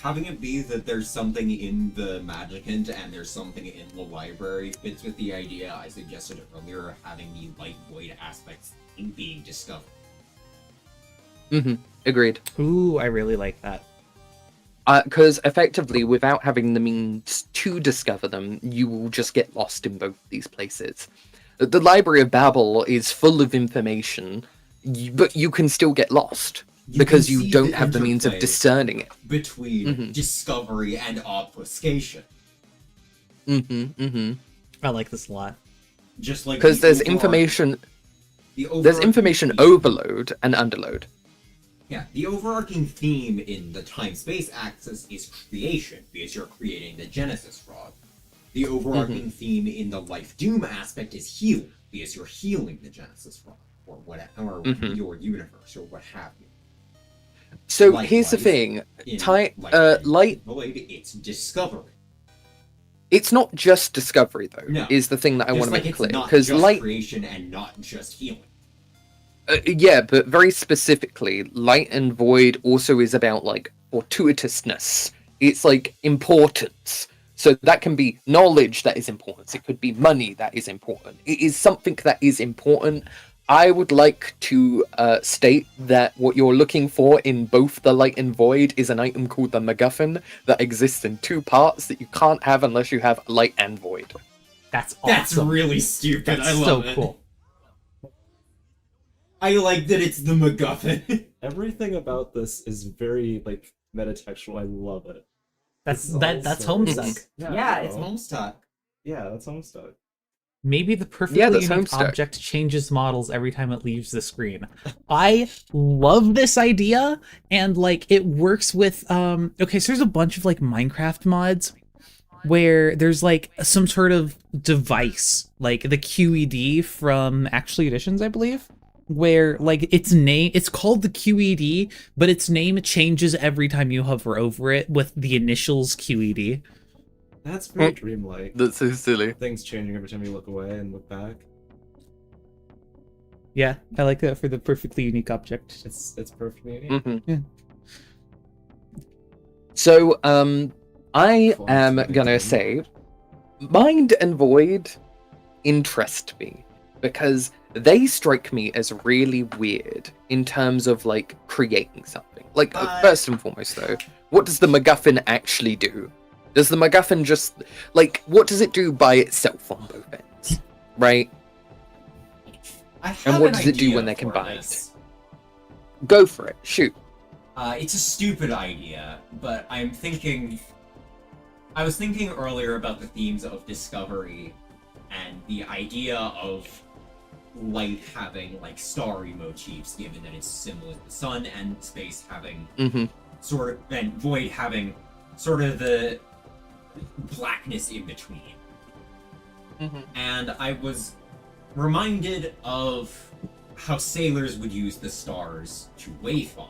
Having it be that there's something in the Magicant and there's something in the library fits with the idea I suggested earlier, having the light void aspects in being discovered. Agreed. Ooh, I really like that. Because effectively, without having the means to discover them, you will just get lost in both these places. The Library of Babel is full of information, but you can still get lost because can you see don't the have the means of interplay discerning it. between Mhm. discovery and obfuscation. I like this a lot. Just like Because the there's overarching- information, the there's overarching information theme- overload and underload. Yeah, the overarching theme in the time-space axis is creation, because you're creating the Genesis rod. The overarching theme in the life-doom aspect is healing, because you're healing the Genesis rod, or whatever, or your universe, or what have you. So here's the Likewise, thing, In light. Void, it's discovery. It's not just discovery though. No. Is the thing that I Just want to like make it's clear not because just light. creation and not just healing. Yeah, but very specifically, light and void also is about like fortuitousness. It's like importance. So that can be knowledge that is important. It could be money that is important. It is something that is important. I would like to state that what you're looking for in both the light and void is an item called the MacGuffin that exists in two parts that you can't have unless you have light and void. That's awesome. That's really stupid. That's I love so it. cool. I like that it's the MacGuffin. Everything about this is very like metatextual. I love it. That's It's that's also- Homestuck. Yeah, it's no. Homestuck. Yeah, that's Homestuck. Maybe the perfectly that's unique Homestuck. object changes models every time it leaves the screen. I love this idea, and like it works with okay, so there's a bunch of like Minecraft mods where there's like some sort of device, like the QED from Actually Editions, I believe, where like it's called the QED, but its name changes every time you hover over it with the initials QED. That's very dreamlike. That's so silly. Things changing every time you look away and look back. Yeah, I like that for the perfectly unique object. It's perfectly unique. Mm-hmm. Yeah. So, I Cool, am that's gonna fine. say, Mind and Void interest me because they strike me as really weird in terms of like creating something. Like, first and foremost, though, what does the MacGuffin actually do? Does the MacGuffin just like what does it do by itself on both ends, right? I have what an does it do idea when they're for combined? this. Go for it, shoot. It's a stupid idea, but I was thinking earlier about the themes of discovery and the idea of light having like starry motifs, given that it's similar to the sun, and space having Mm-hmm. sort of, and void having sort of the blackness in between. Mm-hmm. And I was reminded of how sailors would use the stars to wayfind,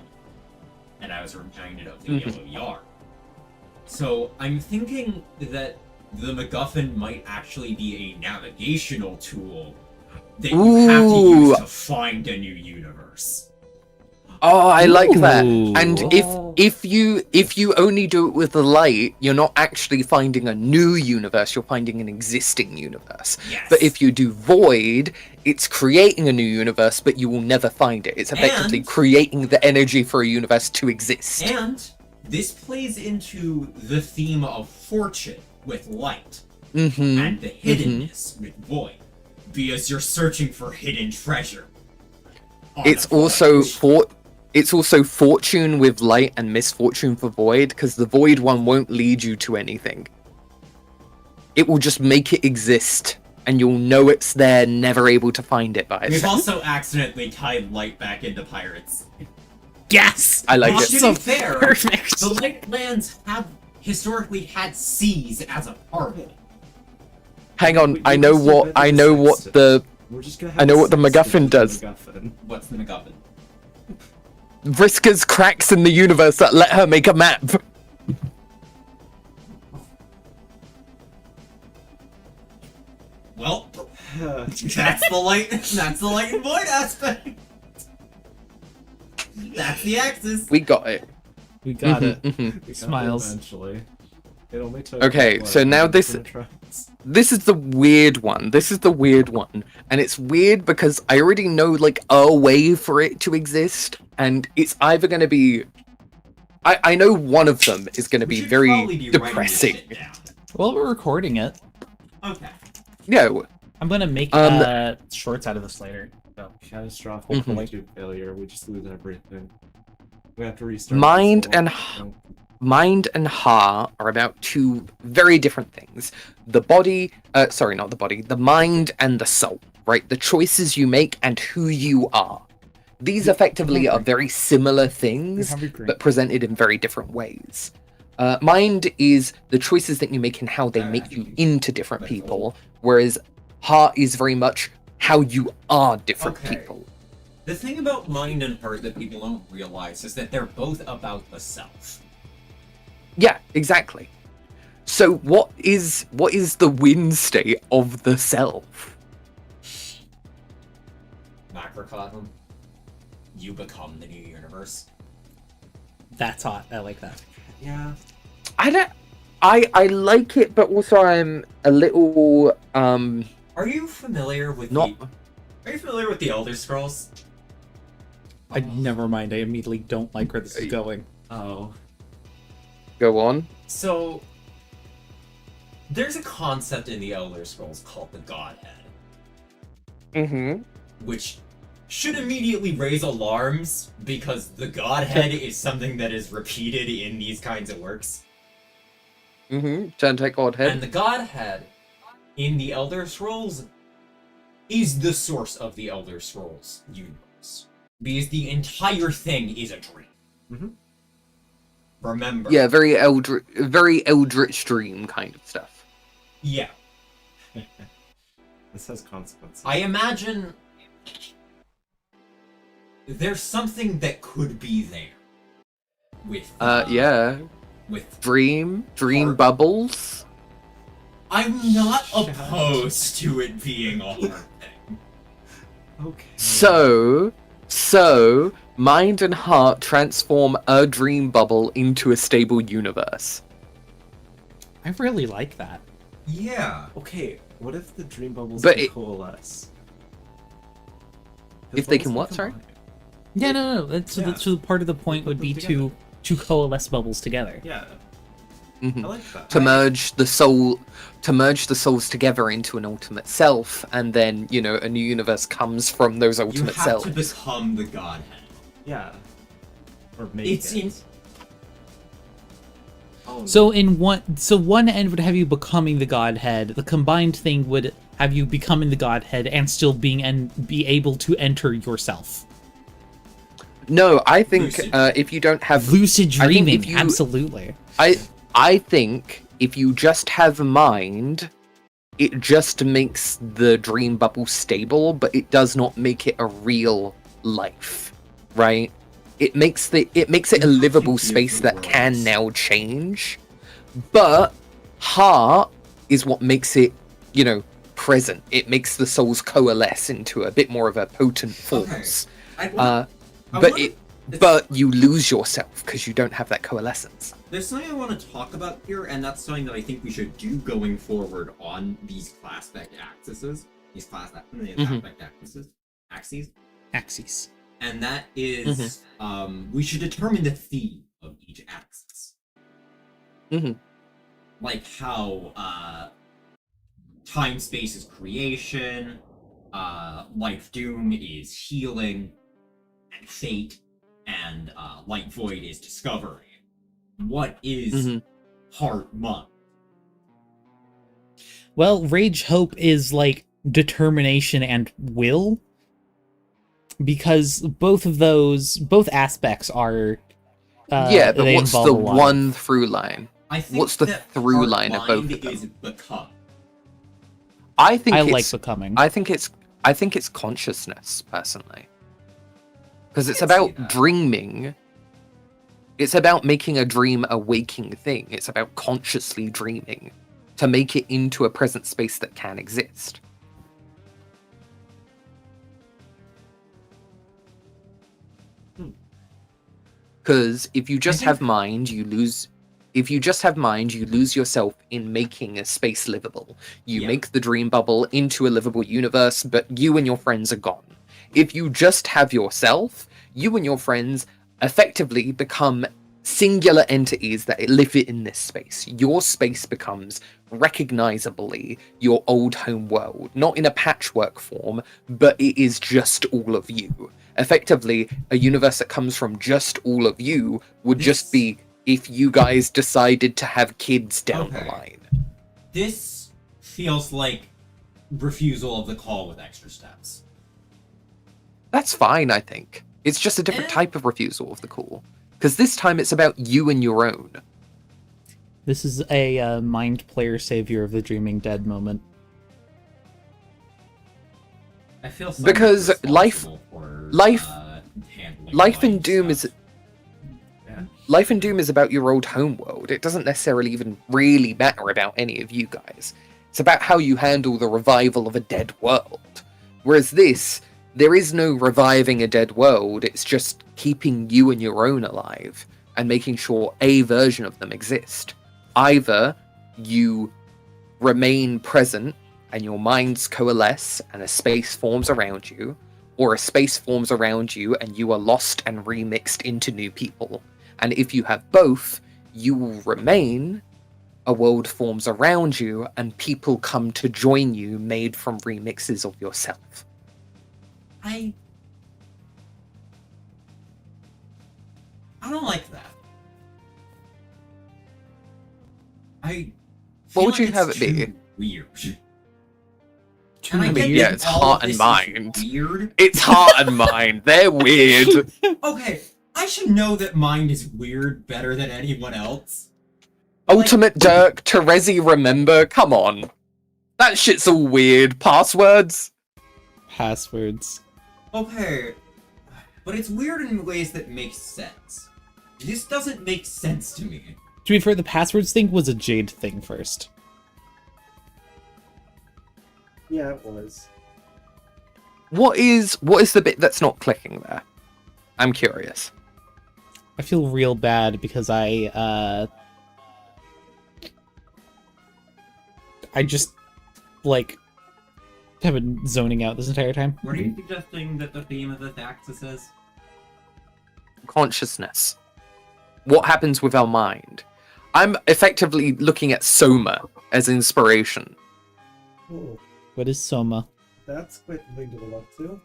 and I was reminded of the Yellow Yard. So I'm thinking that the MacGuffin might actually be a navigational tool that you have to use to find a new universe. Oh, I like that. Ooh. And if you only do it with the light, you're not actually finding a new universe, you're finding an existing universe. Yes. But if you do void, it's creating a new universe, but you will never find it. It's effectively And- creating the energy for a universe to exist. And this plays into the theme of fortune with light Mm-hmm. and the hiddenness with void, because you're searching for hidden treasure. on It's a also voyage. it's also fortune with light and misfortune for void, because the void one won't lead you to anything. It will just make it exist, and you'll know it's there, never able to find it by We've itself. also accidentally tied light back into pirates. Yes! I like Well, it. to So be fair, perfect. the light lands have historically had seas as a part of it. Hang on, We I know just what invented I know the what sex the We're just gonna I know what the sex MacGuffin with does. the MacGuffin. What's the MacGuffin? Vriska's cracks in the universe that let her make a map. Well, That's the light. That's the light and void aspect. That's the axis. We got it. We got it. We got it Smiles. Eventually. It only took. Okay, so now 100 this- different tries. This is the weird one. This is the weird one. And it's weird because I already know, like, a way for it to exist. And it's either going to be... I know one of them is going to We be should very probably be writing this depressing. shit down. Well, we're recording it. Okay. No. I'm gonna make shorts out of this later. So. Catastrophic Mhm. YouTube failure. We just lose everything. We have to restart. Mind this and whole- Mind and heart are about two very different things. The body, sorry, not the body, the mind and the soul, right? The choices you make and who you are. These effectively are very similar things, but presented in very different ways. Mind is the choices that you make and how they make you into different people, whereas heart is very much how you are different Okay. people. The thing about mind and heart that people don't realize is that they're both about the self. Yeah, exactly. So what is the win state of the self? Macrocosm. You become the new universe. That's hot. I like that. Yeah. I like it, but also I'm a little Are you familiar with not Are you familiar with the Elder Scrolls? Never mind. I immediately don't like where this is going. Oh. go on. So there's a concept in the Elder Scrolls called the Godhead, Mm-hmm. which should immediately raise alarms because the Godhead is something that is repeated in these kinds of works. Mm-hmm. Turn take Godhead. And the Godhead in the Elder Scrolls is the source of the Elder Scrolls universe. Because the entire thing is a dream. Mhm. Remember. Yeah, very Eldritch Dream kind of stuff. Yeah. This has consequences. I imagine there's something that could be there. With Yeah. with Dream Heart. bubbles. I'm not opposed to it being a hard thing. Okay. So mind and heart transform a dream bubble into a stable universe. I really like that. Yeah. Okay, what if the dream bubbles But can it- coalesce? If they can what, sorry? Yeah, no. That's Yeah. so part of the point would be to coalesce bubbles together. Yeah, Mhm. I like that. To merge the souls together into an ultimate self, and then a new universe comes from those You ultimate have selves. to become the Godhead. Yeah. Or make It's it. in Oh, So one end would have you becoming the Godhead. The combined thing would have you becoming the Godhead and still be able to enter yourself. No, I think Lucid- if you don't have Lucid I think dreaming, if you- absolutely. I think if you just have mind, it just makes the dream bubble stable, but it does not make it a real life, right? It makes it a livable space that can now change, but heart is what makes it, present. It makes the souls coalesce into a bit more of a potent force. But you lose yourself because you don't have that coalescence. There's something I want to talk about here, and that's something that I think we should do going forward on these class spec axes. Axes. And that is, we should determine the theme of each axis. Mhm. Like how, time space is creation, life doom is healing, and fate, and light void is discovery. What is heart month? Well, rage hope is like determination and will, because both aspects are. Yeah, but they what's involve the a lot one through line? I think What's the that through heart line of mind both of them? is become. I think I it's, like becoming. I think it's consciousness personally, because it's can see about that. dreaming. It's about making a dream a waking thing. It's about consciously dreaming to make it into a present space that can exist. Because if you just think- have mind, you lose. If you just have mind, you lose yourself in making a space livable. You Yeah. make the dream bubble into a livable universe, but you and your friends are gone. If you just have yourself, you and your friends effectively become singular entities that live in this space. Your space becomes recognizably your old home world, not in a patchwork form, but it is just all of you. Effectively, a universe that comes from just all of you would just be if you guys decided to have kids down the Okay. line. This feels like refusal of the call with extra steps. That's fine, I think. It's just a different Eh. type of refusal of the call. Because this time it's about you and your own. This is a mind player savior of the Dreaming Dead moment. I feel Because life- responsible for, life- handling Life in life Doom stuff. Life in Doom is about your old homeworld. It doesn't necessarily even really matter about any of you guys. It's about how you handle the revival of a dead world. Whereas this, there is no reviving a dead world, it's just keeping you and your own alive, and making sure a version of them exist. Either you remain present, and your minds coalesce, and a space forms around you, or a space forms around you, and you are lost and remixed into new people. And if you have both, you will remain, a world forms around you, and people come to join you made from remixes of yourself. I don't like that. I What feel would like you it's have it be? too weird. Too And I I mean, get yeah, that it's all heart of and this is mind. Weird. It's heart and mind, they're weird. Okay, I should know that mind is weird better than anyone else. Ultimate Dirk, Terezi Remember, come on. That shit's all weird. Passwords? Passwords. Okay, but it's weird in ways that make sense. This doesn't make sense to me. To be fair, the passwords thing was a Jade thing first. Yeah, it was. What is the bit that's not clicking there? I'm curious. I feel real bad because I just, like, have been zoning out this entire time. What are you suggesting that the theme of this axis is? Consciousness. What happens with our mind? I'm effectively looking at Soma as inspiration. Oh, What is Soma? that's quite the thing to look up to.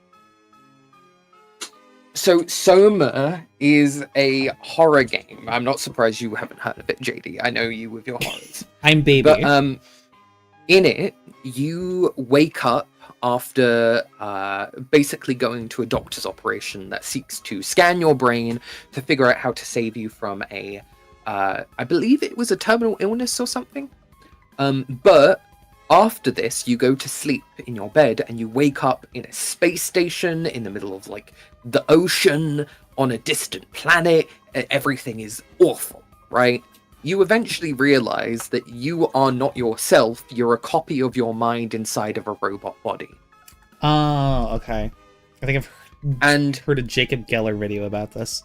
So Soma is a horror game. I'm not surprised you haven't heard of it, JD. I know you with your horrors. I'm baby. But in it, you wake up after basically going to a doctor's operation that seeks to scan your brain to figure out how to save you from a, I believe it was a terminal illness or something. But after this, you go to sleep in your bed and you wake up in a space station in the middle of like the ocean on a distant planet. Everything is awful, right? You eventually realize that you are not yourself, you're a copy of your mind inside of a robot body. Oh, okay. I think I've And heard a Jacob Geller video about this.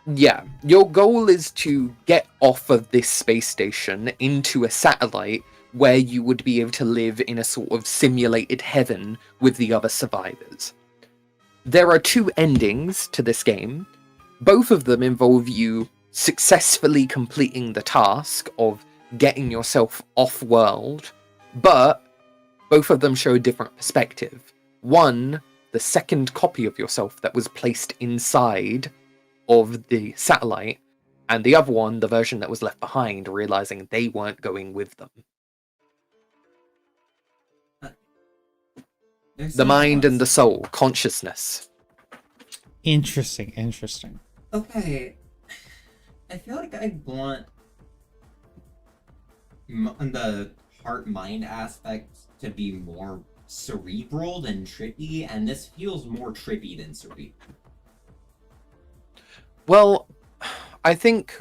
yeah, your goal is to get off of this space station into a satellite where you would be able to live in a sort of simulated heaven with the other survivors. There are two endings to this game. Both of them involve you successfully completing the task of getting yourself off-world, but both of them show a different perspective. One, the second copy of yourself that was placed inside of the satellite, and the other one, the version that was left behind, realizing they weren't going with them. The mind and the soul, consciousness. Interesting, interesting. Okay, I feel like I want the heart-mind aspect to be more cerebral than trippy, and this feels more trippy than cerebral. Well, I think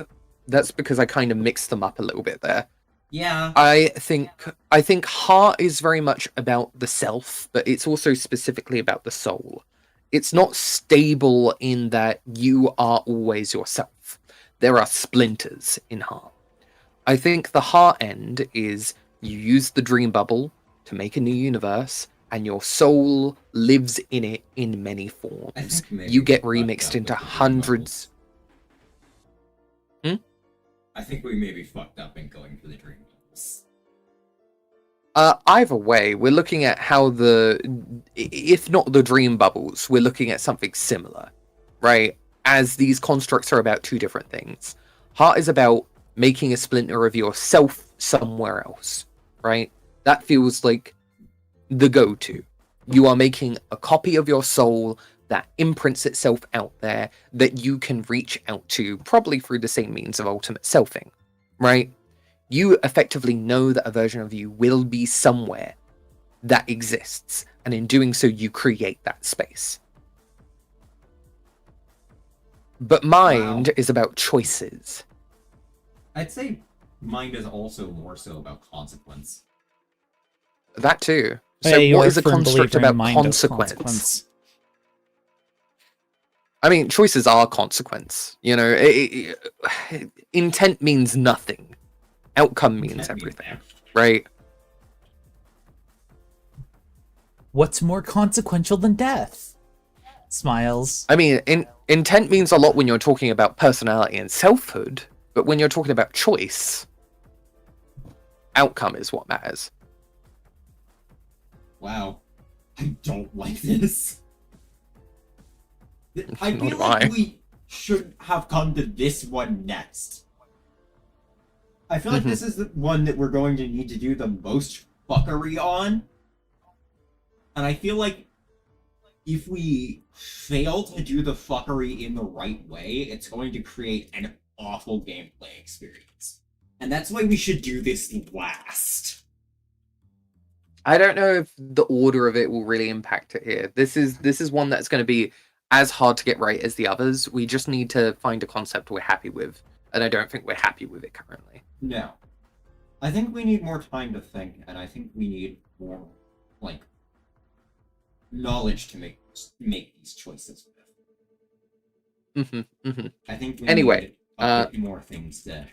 that's because I kind of mixed them up a little bit there. Yeah. I think heart is very much about the self, but it's also specifically about the soul. It's not stable in that you are always yourself. There are splinters in Heart. I think the Heart end is you use the dream bubble to make a new universe, and your soul lives in it in many I forms. think maybe You get we fucked remixed up into with the dream hundreds. bubbles. I think we maybe fucked up in going for the dream bubbles. Either way, we're looking at how if not the dream bubbles, we're looking at something similar, right? As these constructs are about two different things. Heart is about making a splinter of yourself somewhere else, right? That feels like the go-to. You are making a copy of your soul that imprints itself out there that you can reach out to, probably through the same means of ultimate selfing, right? You effectively know that a version of you will be somewhere that exists, and in doing so, you create that space. But mind is about choices. I'd say mind is also more so about consequence. That too. So Hey, you're what is a firm construct believer in about mind of consequence? I mean, choices are consequence. You know, intent means nothing. Outcome means everything, right? What's more consequential than death? Smiles. I mean, intent means a lot when you're talking about personality and selfhood, but when you're talking about choice, outcome is what matters. Wow. I don't like this. I Nor feel do like I. we should have come to this one next. I feel like this is the one that we're going to need to do the most fuckery on. And I feel like if we fail to do the fuckery in the right way, it's going to create an awful gameplay experience. And that's why we should do this last. I don't know if the order of it will really impact it here. This is one that's going to be as hard to get right as the others. We just need to find a concept we're happy with, and I don't think we're happy with it currently. No. I think we need more time to think, and I think we need more, like, knowledge to make these choices with. I think we Anyway, need a bit more things to...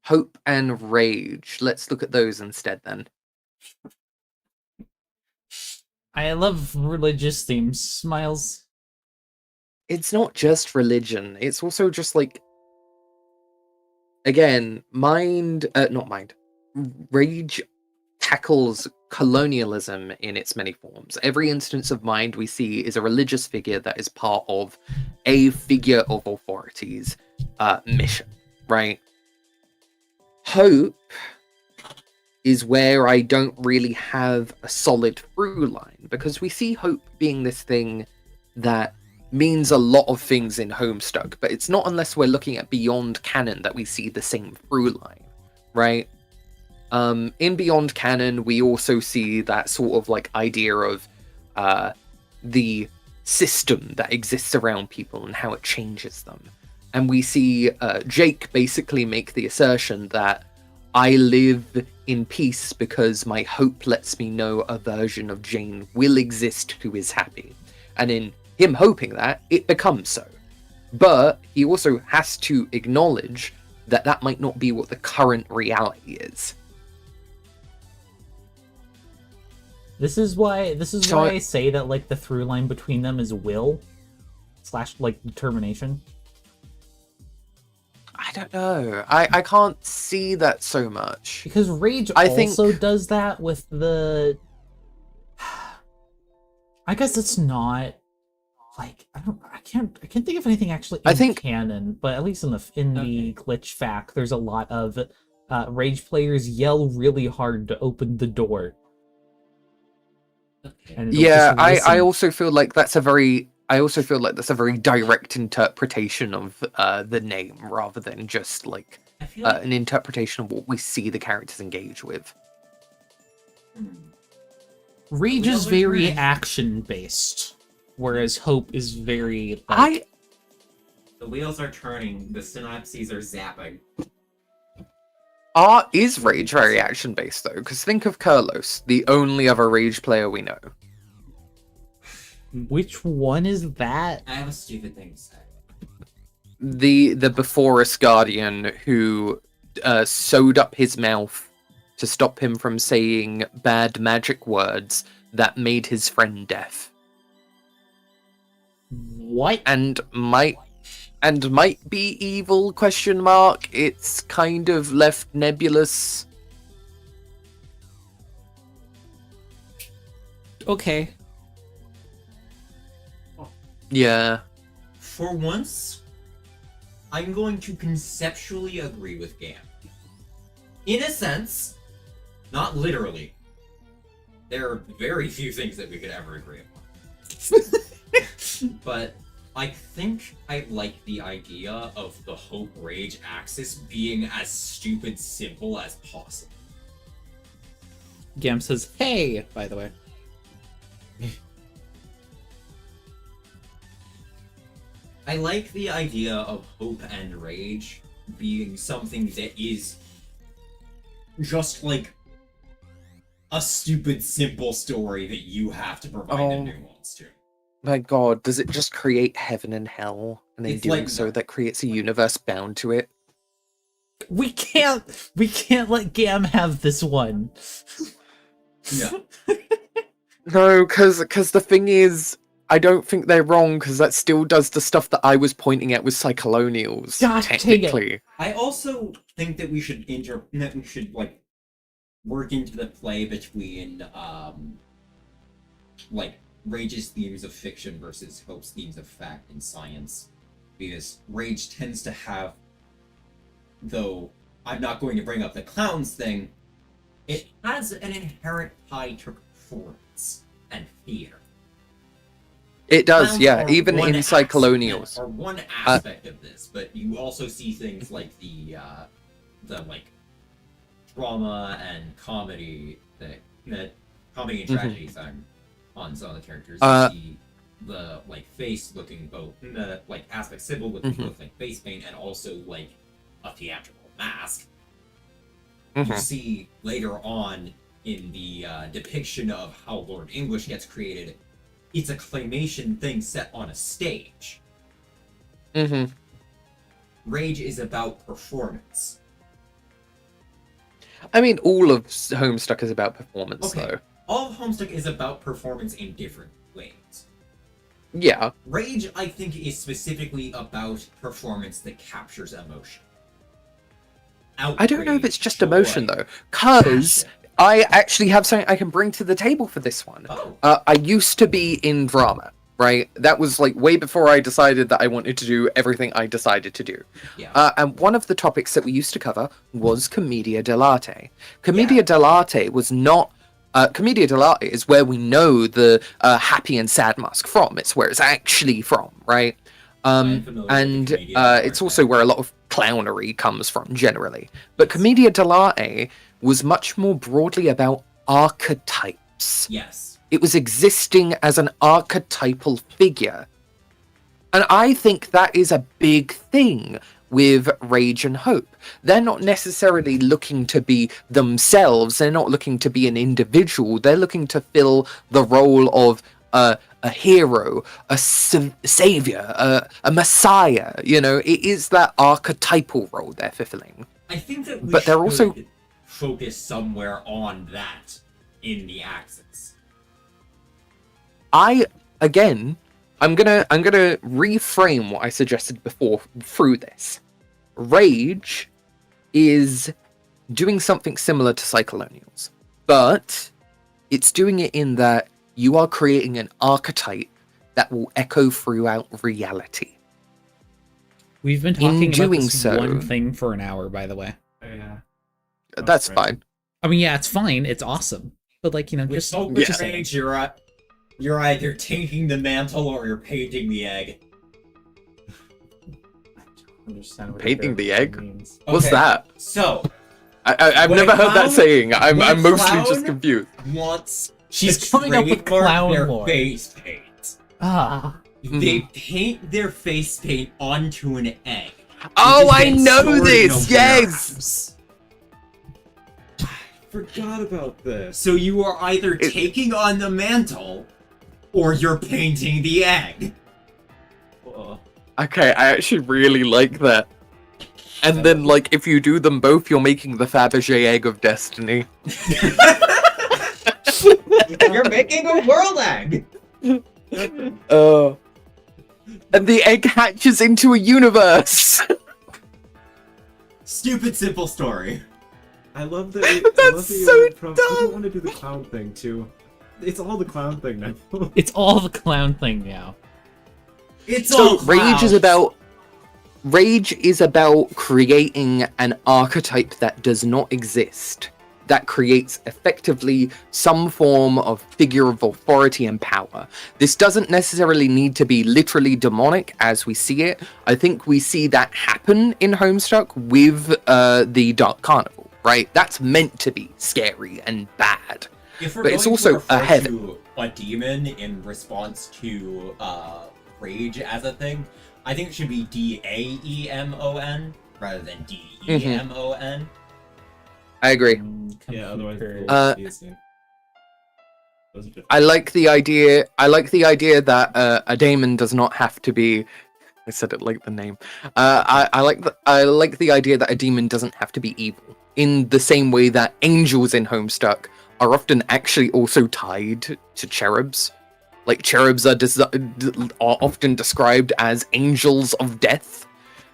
Hope and rage. Let's look at those instead then. I love religious themes. Smiles. It's not just religion. It's also just like, again, not mind. Rage tackles colonialism in its many forms. Every instance of mind we see is a religious figure that is part of a figure of authority's mission, right? Hope is where I don't really have a solid through line, because we see hope being this thing that means a lot of things in Homestuck, but it's not unless we're looking at Beyond Canon that we see the same through line, right? In Beyond Canon, we also see that sort of like idea of the system that exists around people and how it changes them. And we see Jake basically make the assertion that I live in peace because my hope lets me know a version of Jane will exist who is happy. And in him hoping that, it becomes so. But he also has to acknowledge that that might not be what the current reality is. This is why I say that like the through line between them is will / like determination. I don't know. I can't see that so much. Because Rage I also think... does that with the... I guess it's not... Like, I can't think of anything actually in canon, but at least in the glitch fact, there's a lot of Rage players yell really hard to open the door. And yeah, I also feel like that's a very direct interpretation of the name, rather than just like an interpretation of what we see the characters engage with. Rage is very action-based, whereas Hope is very like... The wheels are turning, the synapses are zapping. Is Rage very action-based though? Because think of Kurlos, the only other Rage player we know. Which one is that? I have a stupid thing to say. The Beforus Guardian who sewed up his mouth to stop him from saying bad magic words that made his friend deaf. What? And might be evil, question mark. It's kind of left nebulous. Okay. Yeah. For once, I'm going to conceptually agree with Gam. In a sense, not literally. There are very few things that we could ever agree upon. But I think I like the idea of the Hope Rage axis being as stupid simple as possible. Gam says, hey, by the way. I like the idea of Hope and Rage being something that is just like a stupid simple story that you have to provide the nuance to. My god, does it just create heaven and hell? And in It's doing like so, that. that creates a universe bound to it? We can't let Gam have this one. No. No, because the thing is, I don't think they're wrong, because that still does the stuff that I was pointing at with Cyclonials, Gosh, dang it. technically. I also think that we should like work into the play between like Rage's themes of fiction versus Hope's themes of fact and science, because Rage tends to have, though I'm not going to bring up the clowns thing, it has an inherent tie to performance and theater. It does, Clowns yeah, are even one in Cyclonials. Are one aspect of this, but you also see things like the like drama and comedy that comedy and tragedies on some of the characters. You see the like face looking both like aspect Sybil looking both like face paint and also like a theatrical mask. You see later on in the depiction of how Lord English gets created, it's a claymation thing set on a stage. Rage is about performance. I mean, all of Homestuck is about performance, Okay. though. All of Homestuck is about performance in different ways. Yeah. Rage, I think, is specifically about performance that captures emotion. I don't know if it's Outrage, just joy, emotion, though, because passion. I actually have something I can bring to the table for this one. Oh. I used to be in drama, right? That was like way before I decided that I wanted to do everything I decided to do. Yeah. And one of the topics that we used to cover was Commedia dell'arte. Commedia dell'arte was not... Commedia dell'arte is where we know the happy and sad mask from. It's where it's actually from, right? I'm familiar with And the Commedia dell'arte. it's also where a lot of clownery comes from, generally. But Commedia dell'arte was much more broadly about archetypes. Yes. It was existing as an archetypal figure. And I think that is a big thing with Rage and Hope. They're not necessarily looking to be themselves. They're not looking to be an individual. They're looking to fill the role of a hero, a savior, a messiah. You know, it is that archetypal role they're fulfilling. I think that we But they're should also- focus somewhere on that in the axis. I'm gonna reframe what I suggested before through this. Rage is doing something similar to Cyclonials, but it's doing it in that you are creating an archetype that will echo throughout reality. We've been In talking about doing this so- one thing for an hour, by the way. Yeah. That's right. fine. I mean, yeah, it's fine. It's awesome. But, like, you know, With just... Hope yeah. and Rage, you're either taking the mantle or you're painting the egg. I don't understand what Painting the egg? means. What's Okay, that? So, I've When a never heard that clown- saying. I'm when a mostly just clown- confused. wants She's to coming up with trademark clown their lore. face paint. Ah. They paint their face paint onto an egg. Oh, which is I then know stored in a this. Yes. warehouse. Forgot about this. So you are either It- taking on the mantle or you're painting the egg. Okay, I actually really like that. And then, like, if you do them both, you're making the Fabergé egg of destiny. You're making a world egg. And the egg hatches into a universe. Stupid simple story. I love that. That's so dumb. I want to do the clown thing too. It's all the clown thing now. It's all the clown thing now. It's So all clouds. Rage is about creating an archetype that does not exist, that creates effectively some form of figure of authority and power. This doesn't necessarily need to be literally demonic as we see it. I think we see that happen in Homestuck with the Dark Carnival, right? That's meant to be scary and bad. If we're But it's going also to refer a heaven. to a demon in response to rage as a thing, I think it should be Daemon rather than Demon. I agree. Yeah, otherwise Concur. it'll be a thing. Those are different. I like the idea that a daemon does not have to be. I said it like the name. I like the idea that a demon doesn't have to be evil. In the same way that angels in Homestuck are often actually also tied to cherubs. Like cherubs are often described as angels of death.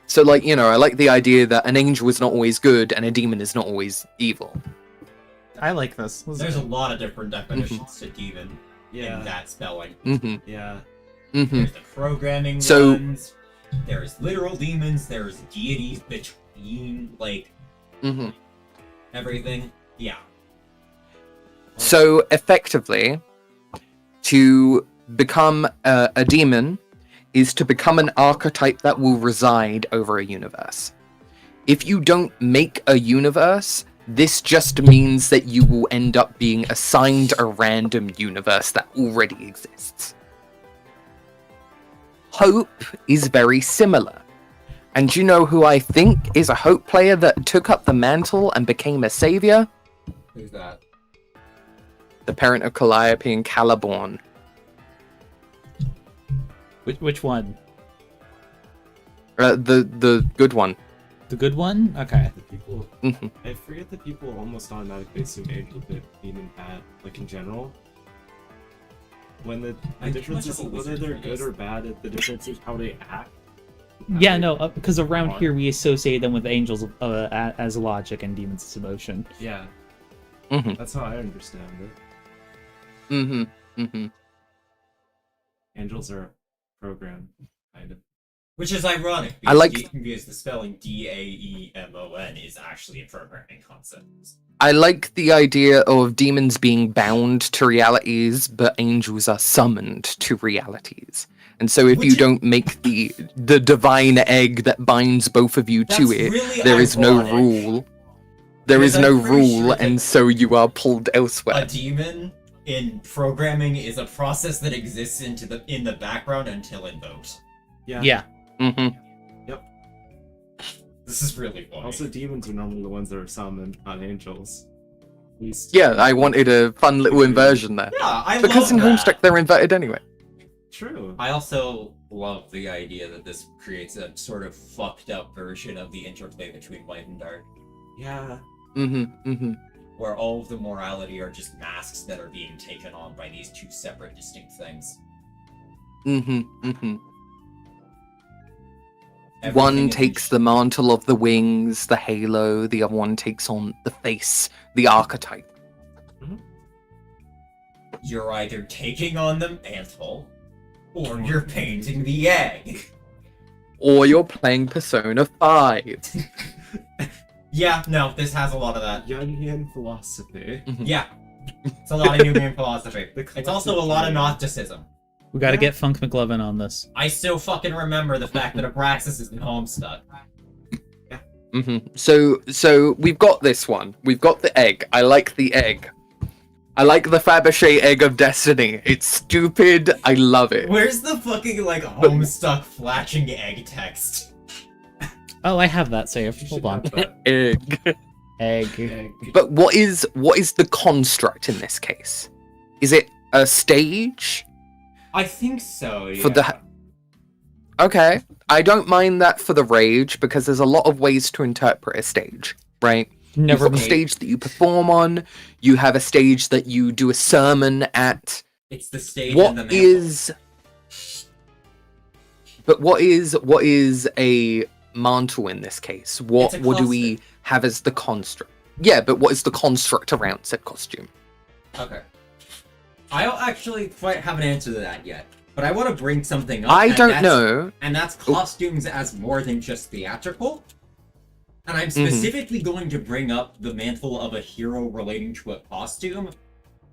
So, like, you know, I like the idea that an angel is not always good and a demon is not always evil. I like this. There's a lot of different definitions to demon in Yeah, that spelling. Mm-hmm. yeah. Mm-hmm. There's the programming So- ones, there's literal demons, there's deities between, like, Mm-hmm. everything. Yeah. So effectively, to become a demon is to become an archetype that will reside over a universe. If you don't make a universe, this just means that you will end up being assigned a random universe that already exists. Hope is very similar. And you know who I think is a Hope player that took up the mantle and became a savior? Who's that? The parent of Calliope and Caliborn. Which one? The good one. The good one? Okay. The people. Mhm. I forget that people almost automatically assume angel demon bad, like in general. When the I difference too is much of a whether wizard they're for good this. or bad. The difference is how they act. Yeah, no, because around here we associate them with angels as logic and demons as emotion. Yeah, Mm-hmm. that's how I understand it. Mm-hmm. Mm-hmm. Angels are programmed, kind of. Which is ironic, I because, like- because the spelling Daemon is actually a programming concept. I like the idea of demons being bound to realities, but angels are summoned to realities. And so if Which you is- don't make the divine egg that binds both of you to That's it, really there is no ironic. rule. There Because is no I'm pretty rule, sure that- and so you are pulled A elsewhere. demon in programming is a process that exists in the background until invoked. Yeah. Yeah. Mm-hmm. This is really funny. Also, demons are normally the ones that are summoned, not angels. At least. Yeah, I wanted a fun little inversion there. yeah, I Because in love that. Homestuck they're inverted anyway. True. I also love the idea that this creates a sort of fucked up version of the interplay between light and dark, Yeah. Mm-hmm. Mm-hmm. where all of the morality are just masks that are being taken on by these two separate, distinct things. Mm-hmm. Mm-hmm. Everything One is takes the mantle of the wings, the halo, the other one takes on the face, the archetype. You're either taking on the mantle, or you're painting the egg. Or you're playing Persona 5. Yeah, no, this has a lot of that. Jungian philosophy. Yeah, it's a lot of Jungian philosophy. The It's also a lot of Gnosticism. We gotta Yeah. get Funk McLovin on this. I still fucking remember the fact that Abraxas is in Homestuck. So we've got this one. We've got the egg. I like the egg. I like the Fabergé egg of destiny. It's stupid. I love it. Where's the fucking, like, Homestuck flashing egg text? Oh, I have that saved. You Hold should on. have that Egg. Egg. egg. But what is the construct in this case? Is it a stage? I think so. Yeah. For the Okay, I don't mind that for the rage, because there's a lot of ways to interpret a stage, right? Never You've got a mind. stage that you perform on, you have a stage that you do a sermon at. It's the stage What and the mantle. is... But what is a mantle in this case? What It's a do we costume. have as the construct? Yeah, but what is the construct around said costume? Okay. I don't actually quite have an answer to that yet, but I want to bring something up. I and don't that's- know. And that's costumes as more than just theatrical. And I'm Mm-hmm. specifically going to bring up the mantle of a hero relating to a costume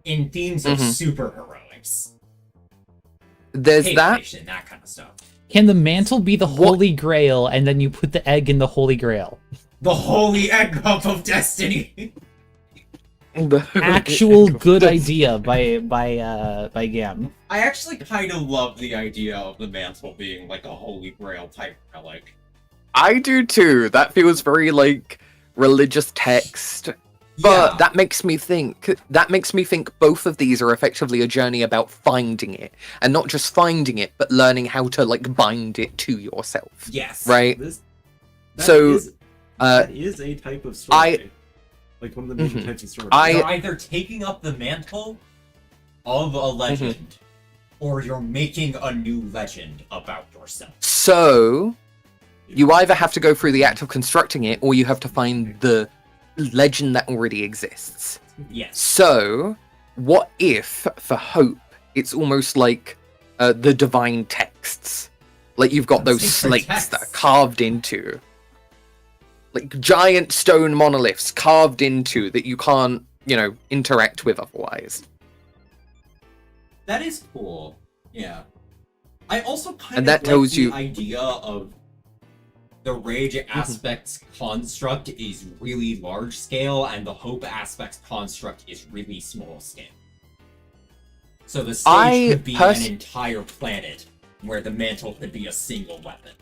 in themes of Mhm. superheroics. There's Hate that. fiction, that kind of stuff. Can the mantle be the What- Holy Grail, and then you put the egg in the Holy Grail? The holy egg cup of destiny. Actual good idea by Gam. I actually kind of love the idea of the mantle being like a holy grail type relic. I do too. That feels very like religious text. But Yeah. that makes me think both of these are effectively a journey about finding it. And not just finding it, but learning how to like bind it to yourself. Yes. Right? That So, that is a type of story. I- Like one of the major Mhm. types of story. You're either taking up the mantle of a legend, or you're making a new legend about yourself. So you either have to go through the act of constructing it, or you have to find the legend that already exists. Yes. So, what if, for Hope, it's almost like the divine texts? Like you've got those Sacred slates that are texts. carved into, like giant stone monoliths carved into that you can't, interact with otherwise. That is cool. Yeah. I also kind And of that like tells the you- idea of the rage aspect's construct is really large scale, and the hope aspect's construct is really small scale. So the stage I could be an entire planet, where the mantle could be a single weapon.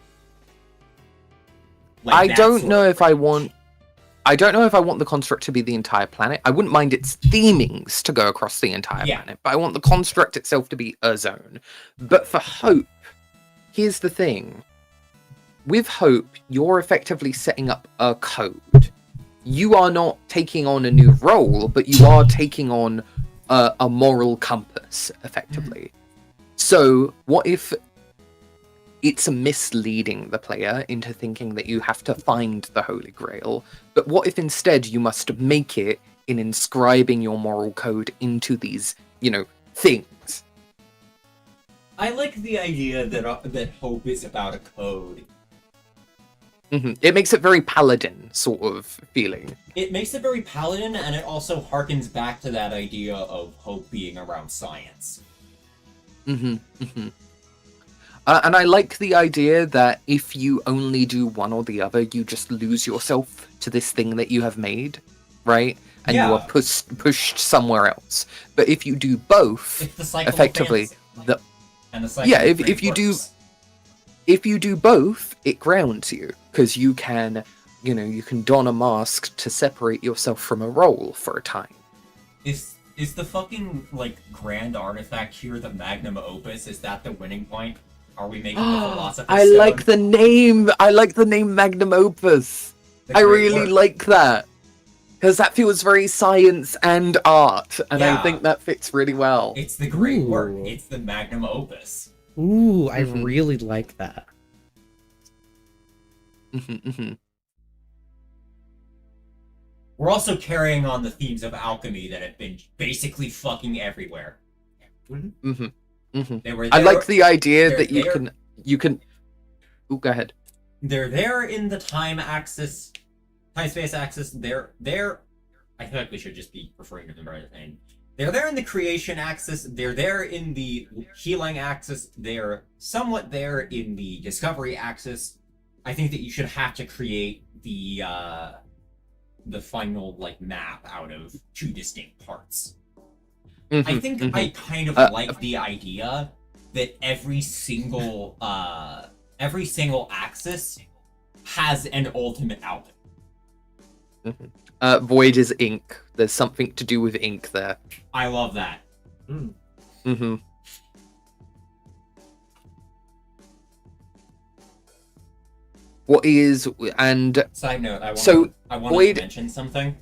Like I that don't sort know of if I rage. want. I don't know if I want the construct to be the entire planet. I wouldn't mind its themings to go across the entire Yeah. planet, but I want the construct itself to be a zone. But for Hope, here's the thing. With Hope, you're effectively setting up a code. You are not taking on a new role, but you are taking on a moral compass, effectively. So, what if it's misleading the player into thinking that you have to find the Holy Grail, but what if instead you must make it in inscribing your moral code into these, things? I like the idea that hope is about a code. It makes it very paladin sort of feeling. It makes it very paladin, and it also harkens back to that idea of hope being around science. And I like the idea that if you only do one or the other, you just lose yourself to this thing that you have made, right? And you are Yeah. pushed somewhere else. But if you do both, It's the cycle effectively, of fantasy. the And the cycle yeah, of if you do- works. if you do both, it grounds you because you can, you can don a mask to separate yourself from a role for a time. Is the fucking grand artifact here the magnum opus? Is that the winning point? Are we making the philosopher's I stone? like the name. I like the name Magnum Opus. The I great really work? like that because that feels very science and art, and Yeah. I think that fits really well. It's the great work. Ooh. It's the magnum opus. Ooh, I Mhm. really like that. We're also carrying on the themes of alchemy that have been basically fucking everywhere. They were I there- like the idea they're that you there- can. Ooh, go ahead. They're there in the time space axis. They're there. I feel like we should just be referring to them by the name. They're there in the creation axis. They're there in the healing axis. They're somewhat there in the discovery axis. I think that you should have to create the final map out of two distinct parts. I think I kind of like the idea that every single axis has an ultimate outcome. Void is ink. There's something to do with ink there. I love that. Mm-hmm. What is and Side note, So, I wanted Void- to mention something.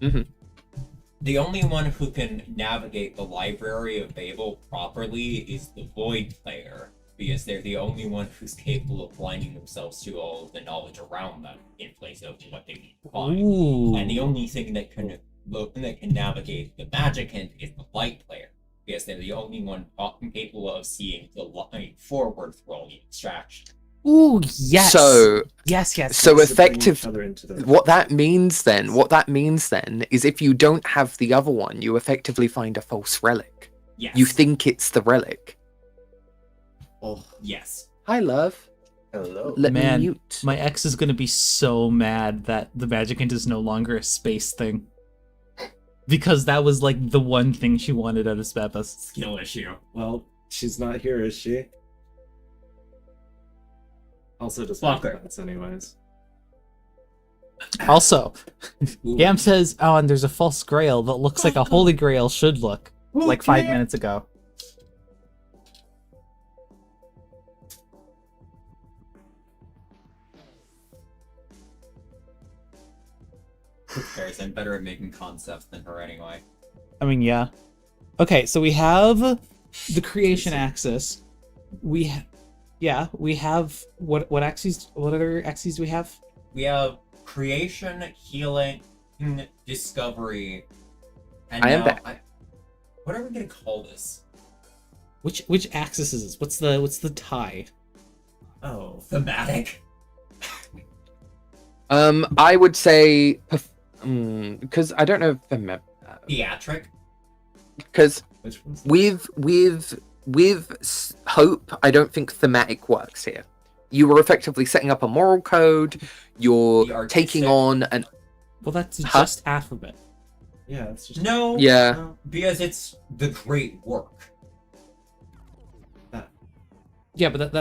Mhm. The only one who can navigate the Library of Babel properly is the Void player, because they're the only one who's capable of blinding themselves to all of the knowledge around them in place of what they need to find. Ooh. And the only thing that can navigate the magic hint is the Light player, because they're the only one capable of seeing the line forward through all the extraction. Ooh, yes. So yes, yes. so yes. To bring effective. each other into the- What that means then is if you don't have the other one, you effectively find a false relic. Yes. You think it's the relic. Oh, Yes. Hi, love. hello. Let Man, me mute. My ex is gonna be so mad that the magic hint is no longer a space thing. Because that was like the one thing she wanted out of SBEPIS. Skill issue. Well, she's not here, is she? Also, just Fuck her. defense anyways. Also, Gam says, oh, and there's a false grail that looks like a holy grail should look. Like 5 minutes ago. Who cares? I'm better at making concepts than her anyway. I mean, yeah. Okay, so we have the creation axis. We have what axes? What other axes do we have? We have creation, healing, discovery, and I am now back. what are we gonna call this? Which axis is this? What's the tie? Oh, Thematic. I would say because I don't know if Theatric. because which one's with hope, I don't think thematic works here. You were effectively setting up a moral code. The You're artistic. taking on an Well, that's Huh? just half of it. yeah, it's just No. yeah. no, Because it's the great work. Yeah, but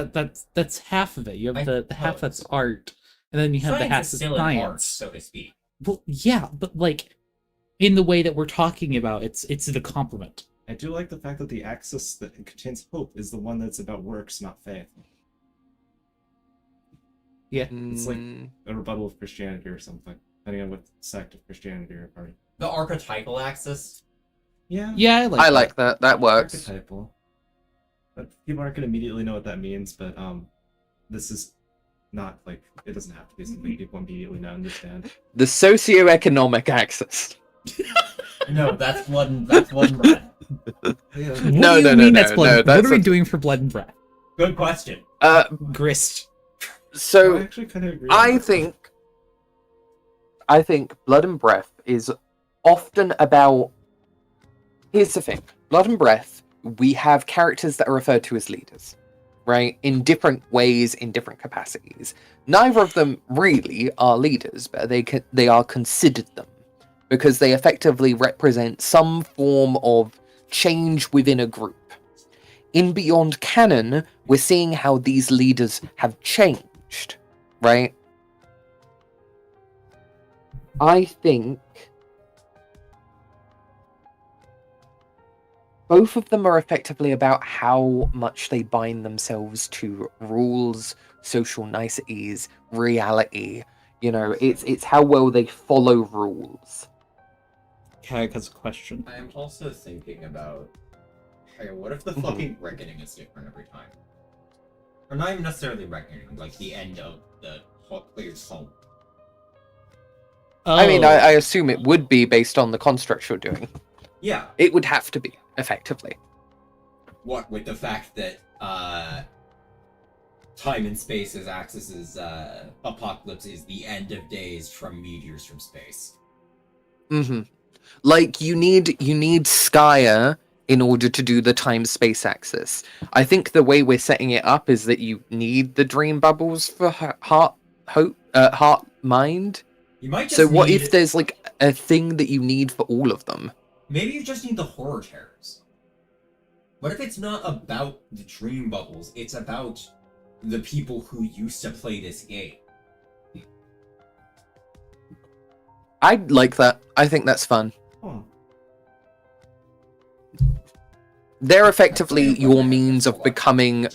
that's half of it. You have the half that's art, and then you have the half Science that's is still in art, science. so to speak. Well, yeah, but like in the way that we're talking about, it's the complement. I do like the fact that the axis that contains hope is the one that's about works, not faith. It's like a rebuttal of Christianity or something, depending on what sect of Christianity you're a part of. The archetypal axis. Yeah, Yeah, I like that. That works. archetypal. But people aren't going to immediately know what that means, but this is not like it doesn't have to be something people immediately know understand. The socioeconomic axis. No, that's blood and breath. What No, do you no, no, mean no, that's blood? no, What that's are we a- doing for blood and breath? Good question. Grist. I So actually kind of agree. on I that. think Blood and Breath is often about. Here's the thing: Blood and Breath, we have characters that are referred to as leaders, right? In different ways, in different capacities. Neither of them really are leaders, but they are considered them because they effectively represent some form of change within a group. In Beyond Canon, we're seeing how these leaders have changed, right? I think both of them are effectively about how much they bind themselves to rules, social niceties, reality. You know, it's how well they follow rules. Kag has a question. I am also thinking about, hey, what if the Mhm. fucking reckoning is different every time? Or not even necessarily reckoning, like the end of the player's home. I mean, Oh. I assume it would be based on the construct you're doing. Yeah. It would have to be, effectively. What with the fact that time and space as Axis's apocalypse is the end of days from meteors from space. Mm-hmm. Like you need Skya in order to do the time-space axis. I think the way we're setting it up is that you need the dream bubbles for heart, mind. You might just So what need- if there's like a thing that you need for all of them? Maybe you just need the horror terrors. What if it's not about the dream bubbles, it's about the people who used to play this game? I'd like that. I think that's fun. Oh, They're effectively your means of becoming...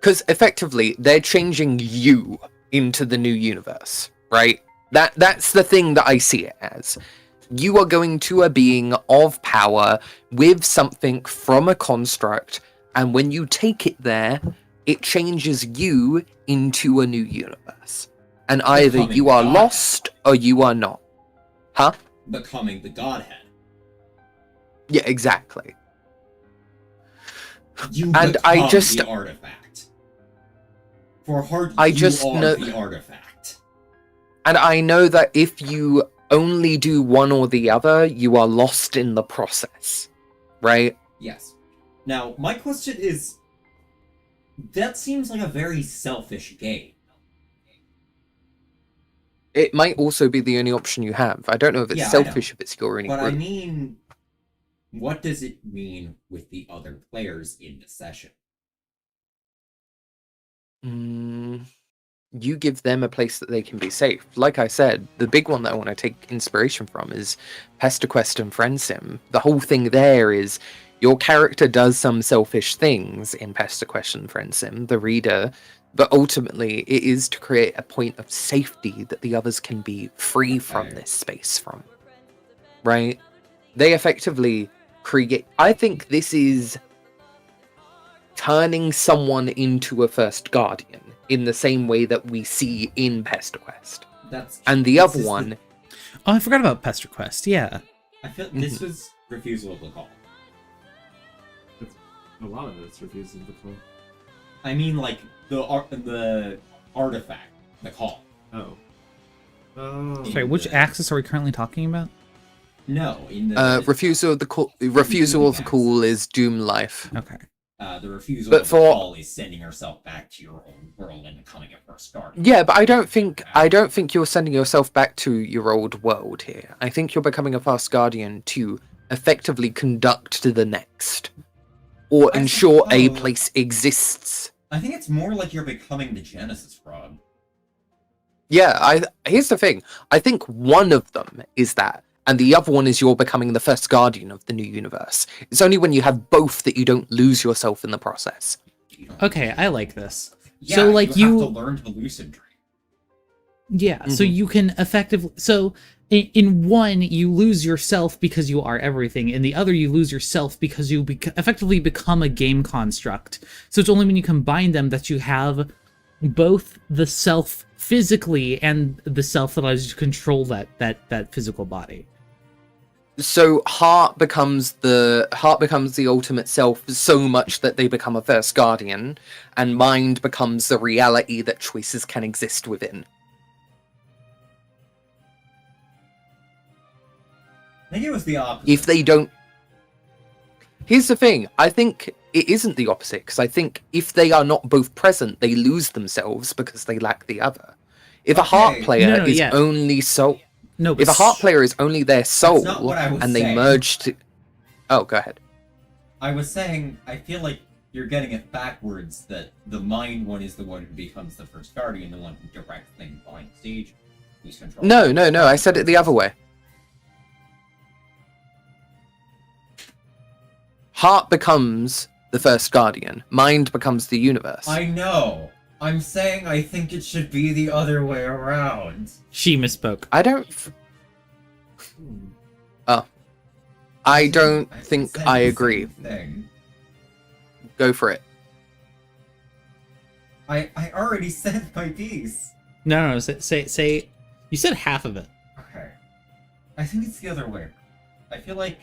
Because effectively, they're changing you into the new universe, right? That's the thing that I see it as. You are going to a being of power with something from a construct, and when you take it there, it changes you into a new universe. And either Becoming you are God. lost or you are not. Huh? Becoming the Godhead. Yeah, exactly. You And become I just- the artifact. For heart, I you just are know- the artifact. And I know that if you only do one or the other, you are lost in the process, right? Yes. Now, my question is, that seems like a very selfish game. It might also be the only option you have. I don't know if it's Yeah, I selfish know. if it's your only But I group. mean, what does it mean with the other players in the session? You give them a place that they can be safe. Like I said, the big one that I want to take inspiration from is PestaQuest and FriendSim. The whole thing there is your character does some selfish things in PestaQuest and FriendSim, the reader, but ultimately it is to create a point of safety that the others can be free from Okay. this space from. Right? They effectively create... I think this is turning someone into a first guardian in the same way that we see in PestaQuest. That's And the this other is one, Oh, I forgot about PestaQuest. Yeah. I feel this was refusal of the call. A lot of it's refusing the call. I mean, like the artifact, the call. Oh. Oh. Sorry, which axis are we currently talking about? No, in the refusal of the call is Doom Life. Okay. the refusal But of the for- call is sending yourself back to your own world and becoming a first guardian. Yeah, but I don't think you're sending yourself back to your old world here. I think you're becoming a fast guardian to effectively conduct to the next, or I ensure a suppose. place exists. I think it's more like you're becoming the Genesis frog. Yeah, here's the thing. I think one of them is that, and the other one is you're becoming the first guardian of the new universe. It's only when you have both that you don't lose yourself in the process. You don't- Okay, I like this. Yeah, So, like, have you- to learn to lucid dream. Yeah, so Mhm. you can effectively... So, in one, you lose yourself because you are everything. In the other, you lose yourself because you effectively become a game construct. So it's only when you combine them that you have both the self physically and the self that allows you to control that physical body. So heart becomes the ultimate self so much that they become a first guardian, and mind becomes the reality that choices can exist within. I think it was the opposite. If they don't... Here's the thing, I think it isn't the opposite, because I think if they are not both present, they lose themselves because they lack the other. If a heart Okay. player No, is yeah. only soul... No, but If a heart player is only their soul, not what I was and they saying. merge to... Oh, go ahead. I was saying, I feel like you're getting it backwards, that the mind one is the one who becomes the first guardian, the one who directs things behind the stage, who's controlling. No, I said it the other way. Heart becomes the first guardian. Mind becomes the universe. I know. I'm saying I think it should be the other way around. she misspoke. I don't... I don't think said I the agree. same thing. Go for it. I already said my piece. No, say. You said half of it. Okay. I think it's the other way. I feel like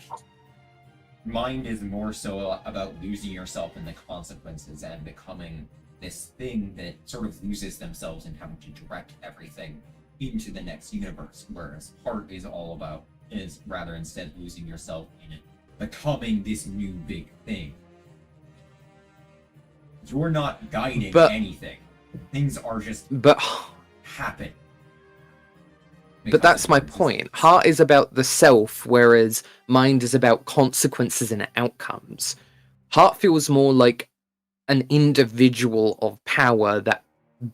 mind is more so about losing yourself in the consequences and becoming this thing that sort of loses themselves and having to direct everything into the next universe, whereas heart is all about is rather instead losing yourself in it, becoming this new big thing. You're not guiding But- anything. Things are just But happen. but that's my point. Heart is about the self, whereas mind is about consequences and outcomes. Heart feels more like an individual of power that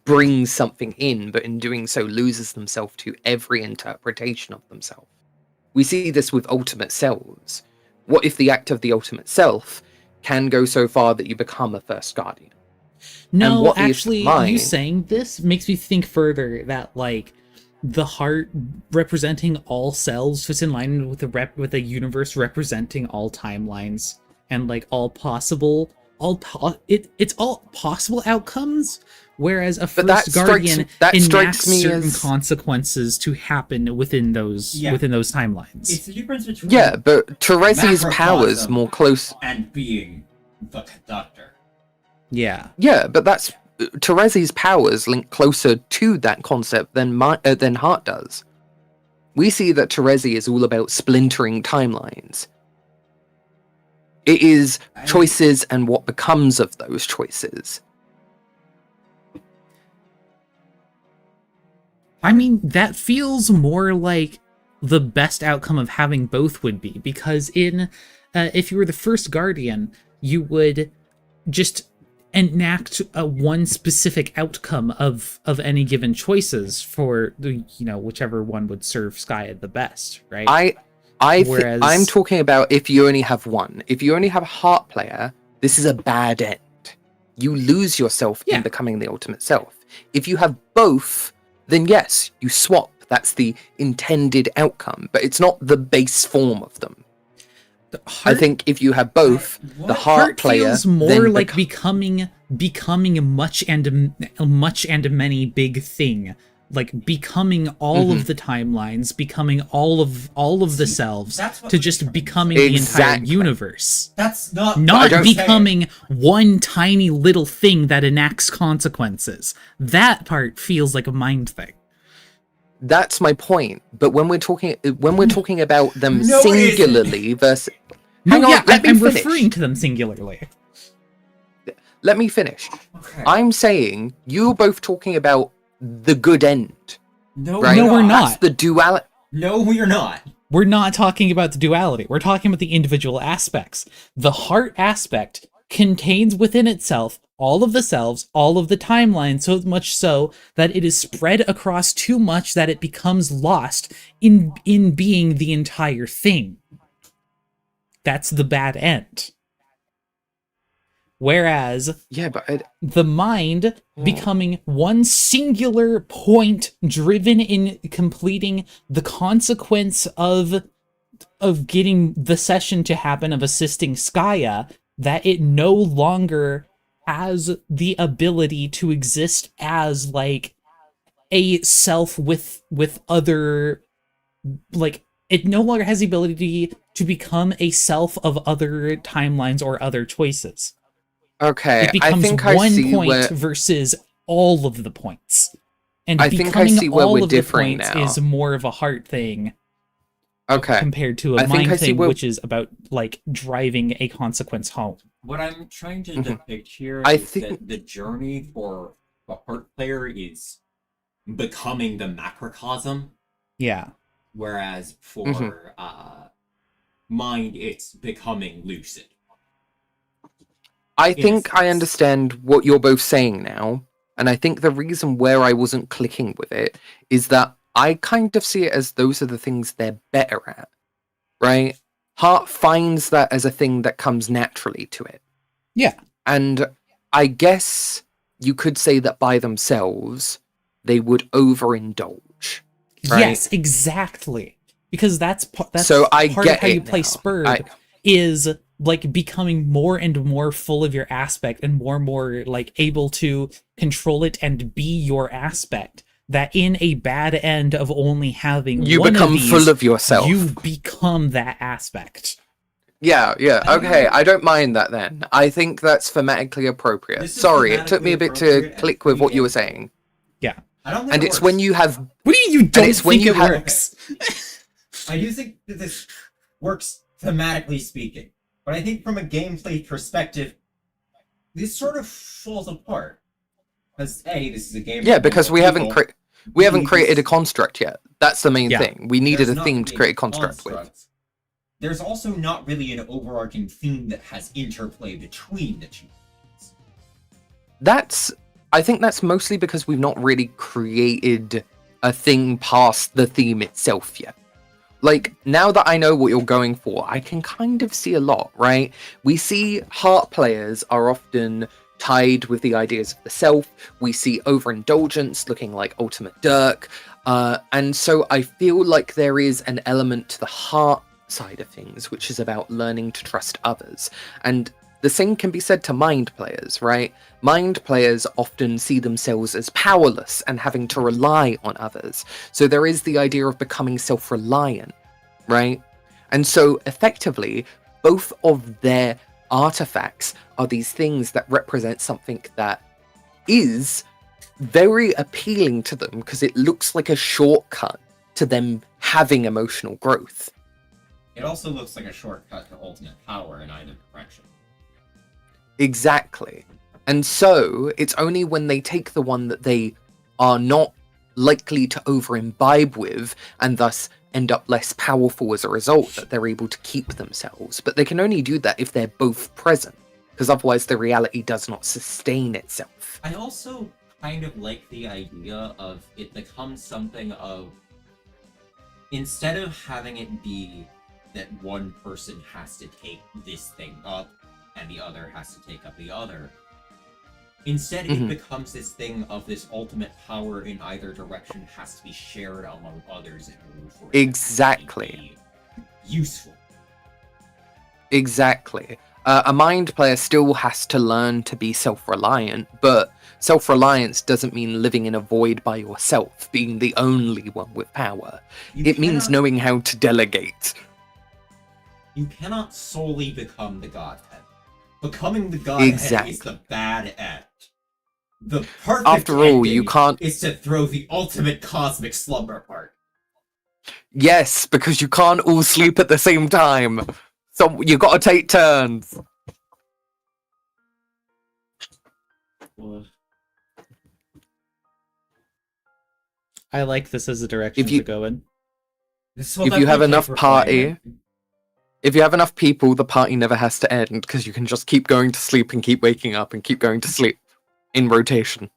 brings something in, but in doing so loses themselves to every interpretation of themselves. We see this with ultimate selves. What if the act of the ultimate self can go so far that you become a first guardian? No, what is actually, you mine- saying this makes me think further that like the heart representing all selves fits in line with with a universe representing all timelines and like all possible it's all possible outcomes, whereas a But that first guardian enacts strikes me certain as consequences to happen within those timelines. It's the difference between yeah, but Terezi's Macrocosm. powers more close. and being the conductor. Yeah. Yeah, but that's Terezi's powers link closer to that concept than Hart does. We see that Terezi is all about splintering timelines. It is choices and what becomes of those choices. I mean, that feels more like the best outcome of having both would be, because if you were the first guardian, you would just enact one specific outcome of any given choices for the whichever one would serve Skya the best, right? I'm talking about if you only have one. If you only have a heart player, this is a bad end. You lose yourself in becoming the ultimate self. If you have both, then yes, you swap. That's the intended outcome, but it's not the base form of them. I think if you have both, the heart player feels more then like becoming much and many big thing, like becoming all of the timelines, becoming all of the selves, to just becoming the entire universe. That's not becoming one tiny little thing that enacts consequences. That part feels like a mind thing. That's my point. But when we're talking about them singularly versus, I'm referring to them singularly. Let me finish. Okay. I'm saying you're both talking about the good end. No, right? No, we're not. That's the duality. No, we're not. We're not talking about the duality. We're talking about the individual aspects. The heart aspect contains within itself all of the selves, all of the timelines, so much so that it is spread across too much that it becomes lost in being the entire thing. That's the bad end. Whereas the mind becoming one singular point driven in completing the consequence of getting the session to happen, of assisting Skya, that it no longer has the ability to exist as like a self with other, like it no longer has the ability to become a self of other timelines or other choices. Okay, It becomes I think one I see point versus all of the points. And I think becoming I see where all we're of the differing points now. is more of a heart thing compared to I a think I mind see thing, where- which is about like driving a consequence home. What I'm trying to depict here I is think- that the journey for the heart player is becoming the macrocosm, Yeah. whereas for mind, it's becoming lucid. I think I understand what you're both saying now, and I think the reason where I wasn't clicking with it is that I kind of see it as those are the things they're better at, right? Heart finds that as a thing that comes naturally to it. Yeah. And I guess you could say that by themselves, they would overindulge. Right? Yes, exactly. Because that's So I part get of how you it play now. SBURB is like becoming more and more full of your aspect and more like able to control it and be your aspect. That in a bad end of only having You one become of these, full of yourself. You become that aspect. Yeah, okay, I don't mind that then. I think that's thematically appropriate. This is Sorry, it took me a thematically bit to appropriate click and with what you were creative. saying. Yeah. I don't think And it it's works. when you have... What do you mean you don't it's when think you it have- works? I do think that this works thematically speaking, but I think from a gameplay perspective, this sort of falls apart. Because this is a game. Yeah, because we haven't need created a this- construct yet. That's the main Yeah. thing. We needed There's a not theme to really create a construct with. construct. There's also not really an overarching theme that has interplay between the two. I think that's mostly because we've not really created a thing past the theme itself yet. Like, now that I know what you're going for, I can kind of see a lot, right? We see heart players are often tied with the ideas of the self. We see overindulgence looking like ultimate dirk. And so I feel like there is an element to the heart side of things, which is about learning to trust others. And the same can be said to mind players, right? Mind players often see themselves as powerless and having to rely on others. So there is the idea of becoming self-reliant, right? And so effectively, both of their artifacts are these things that represent something that is very appealing to them because it looks like a shortcut to them having emotional growth. It also looks like a shortcut to ultimate power in either direction. Exactly. And so it's only when they take the one that they are not likely to over-imbibe with and thus end up less powerful as a result that they're able to keep themselves. But they can only do that if they're both present, because otherwise the reality does not sustain itself. I also kind of like the idea of it becomes something of, instead of having it be that one person has to take this thing up and the other has to take up the other, instead it becomes this thing of this ultimate power in either direction has to be shared among others in order for it Exactly. to be useful. Exactly. A mind player still has to learn to be self-reliant, but self-reliance doesn't mean living in a void by yourself, being the only one with power. It means knowing how to delegate. You cannot solely become the Godhead. Becoming the Godhead is the bad end. The perfect After all, you ending can't... is to throw the ultimate cosmic slumber part. Yes, because you can't all sleep at the same time. So you gotta take turns. I like this as a direction to go in. If you have enough party... If you have enough people, the party never has to end, because you can just keep going to sleep and keep waking up and keep going to sleep. In rotation.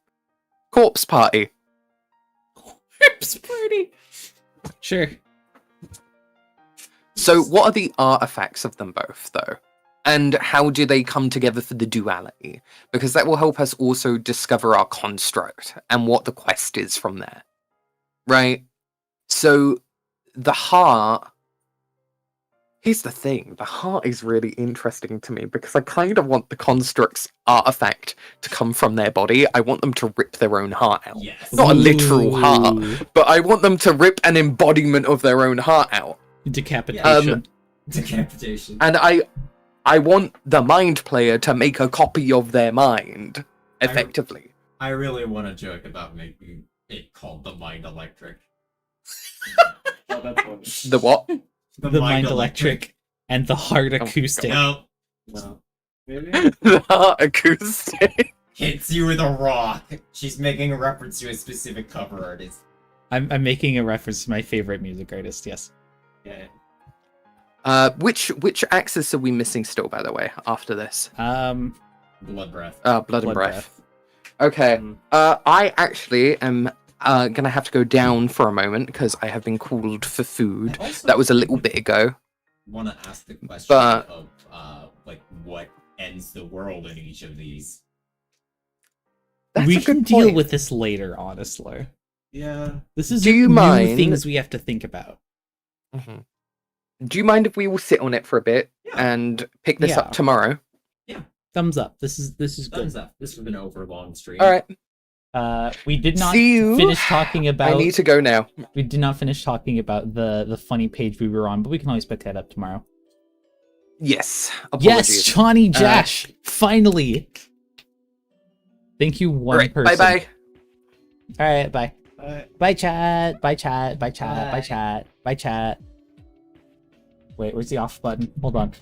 Corpse party. Corpse party! Sure. So what are the artifacts of them both, though? And how do they come together for the duality? Because that will help us also discover our construct and what the quest is from there. Right? So, the heart... Here's the thing, the heart is really interesting to me because I kind of want the construct's artifact to come from their body. I want them to rip their own heart out. Yes. Not a literal heart, but I want them to rip an embodiment of their own heart out. Decapitation. Decapitation. And I want the mind player to make a copy of their mind, effectively. I really want to joke about making it called the Mind Electric. Oh, that's funny. The what? The mind electric and the heart Oh, acoustic. No. No. Maybe? The heart acoustic. Hits you with a rock. She's making a reference to a specific cover artist. I'm making a reference to my favorite music artist, yes. Yeah. Which axis are we missing still, by the way, after this? Blood breath. Blood and breath. Okay. I actually am gonna have to go down for a moment because I have been called for food. That was a little bit ago. Want to ask the question But- of like what ends the world in each of these? That's We a can good deal point. with this later, honestly. Yeah. This is Do you new mind- things we have to think about. Mhm. Do you mind if we will sit on it for a bit Yeah. and pick this Yeah. up tomorrow? Thumbs up. This is good. Thumbs up. This has been over a long stream. All right. We did not See you. finish talking about. I need to go now. We did not finish talking about the funny page we were on, but we can always pick that up tomorrow. Yes. Yes, Apologies. Johnny Jash, finally. Thank you, one Right. person. Bye bye. All right, bye. Alright. Bye, chat. Bye, chat. Bye, chat. Bye, Bye. chat. Bye, chat. Wait, where's the off button? Hold on.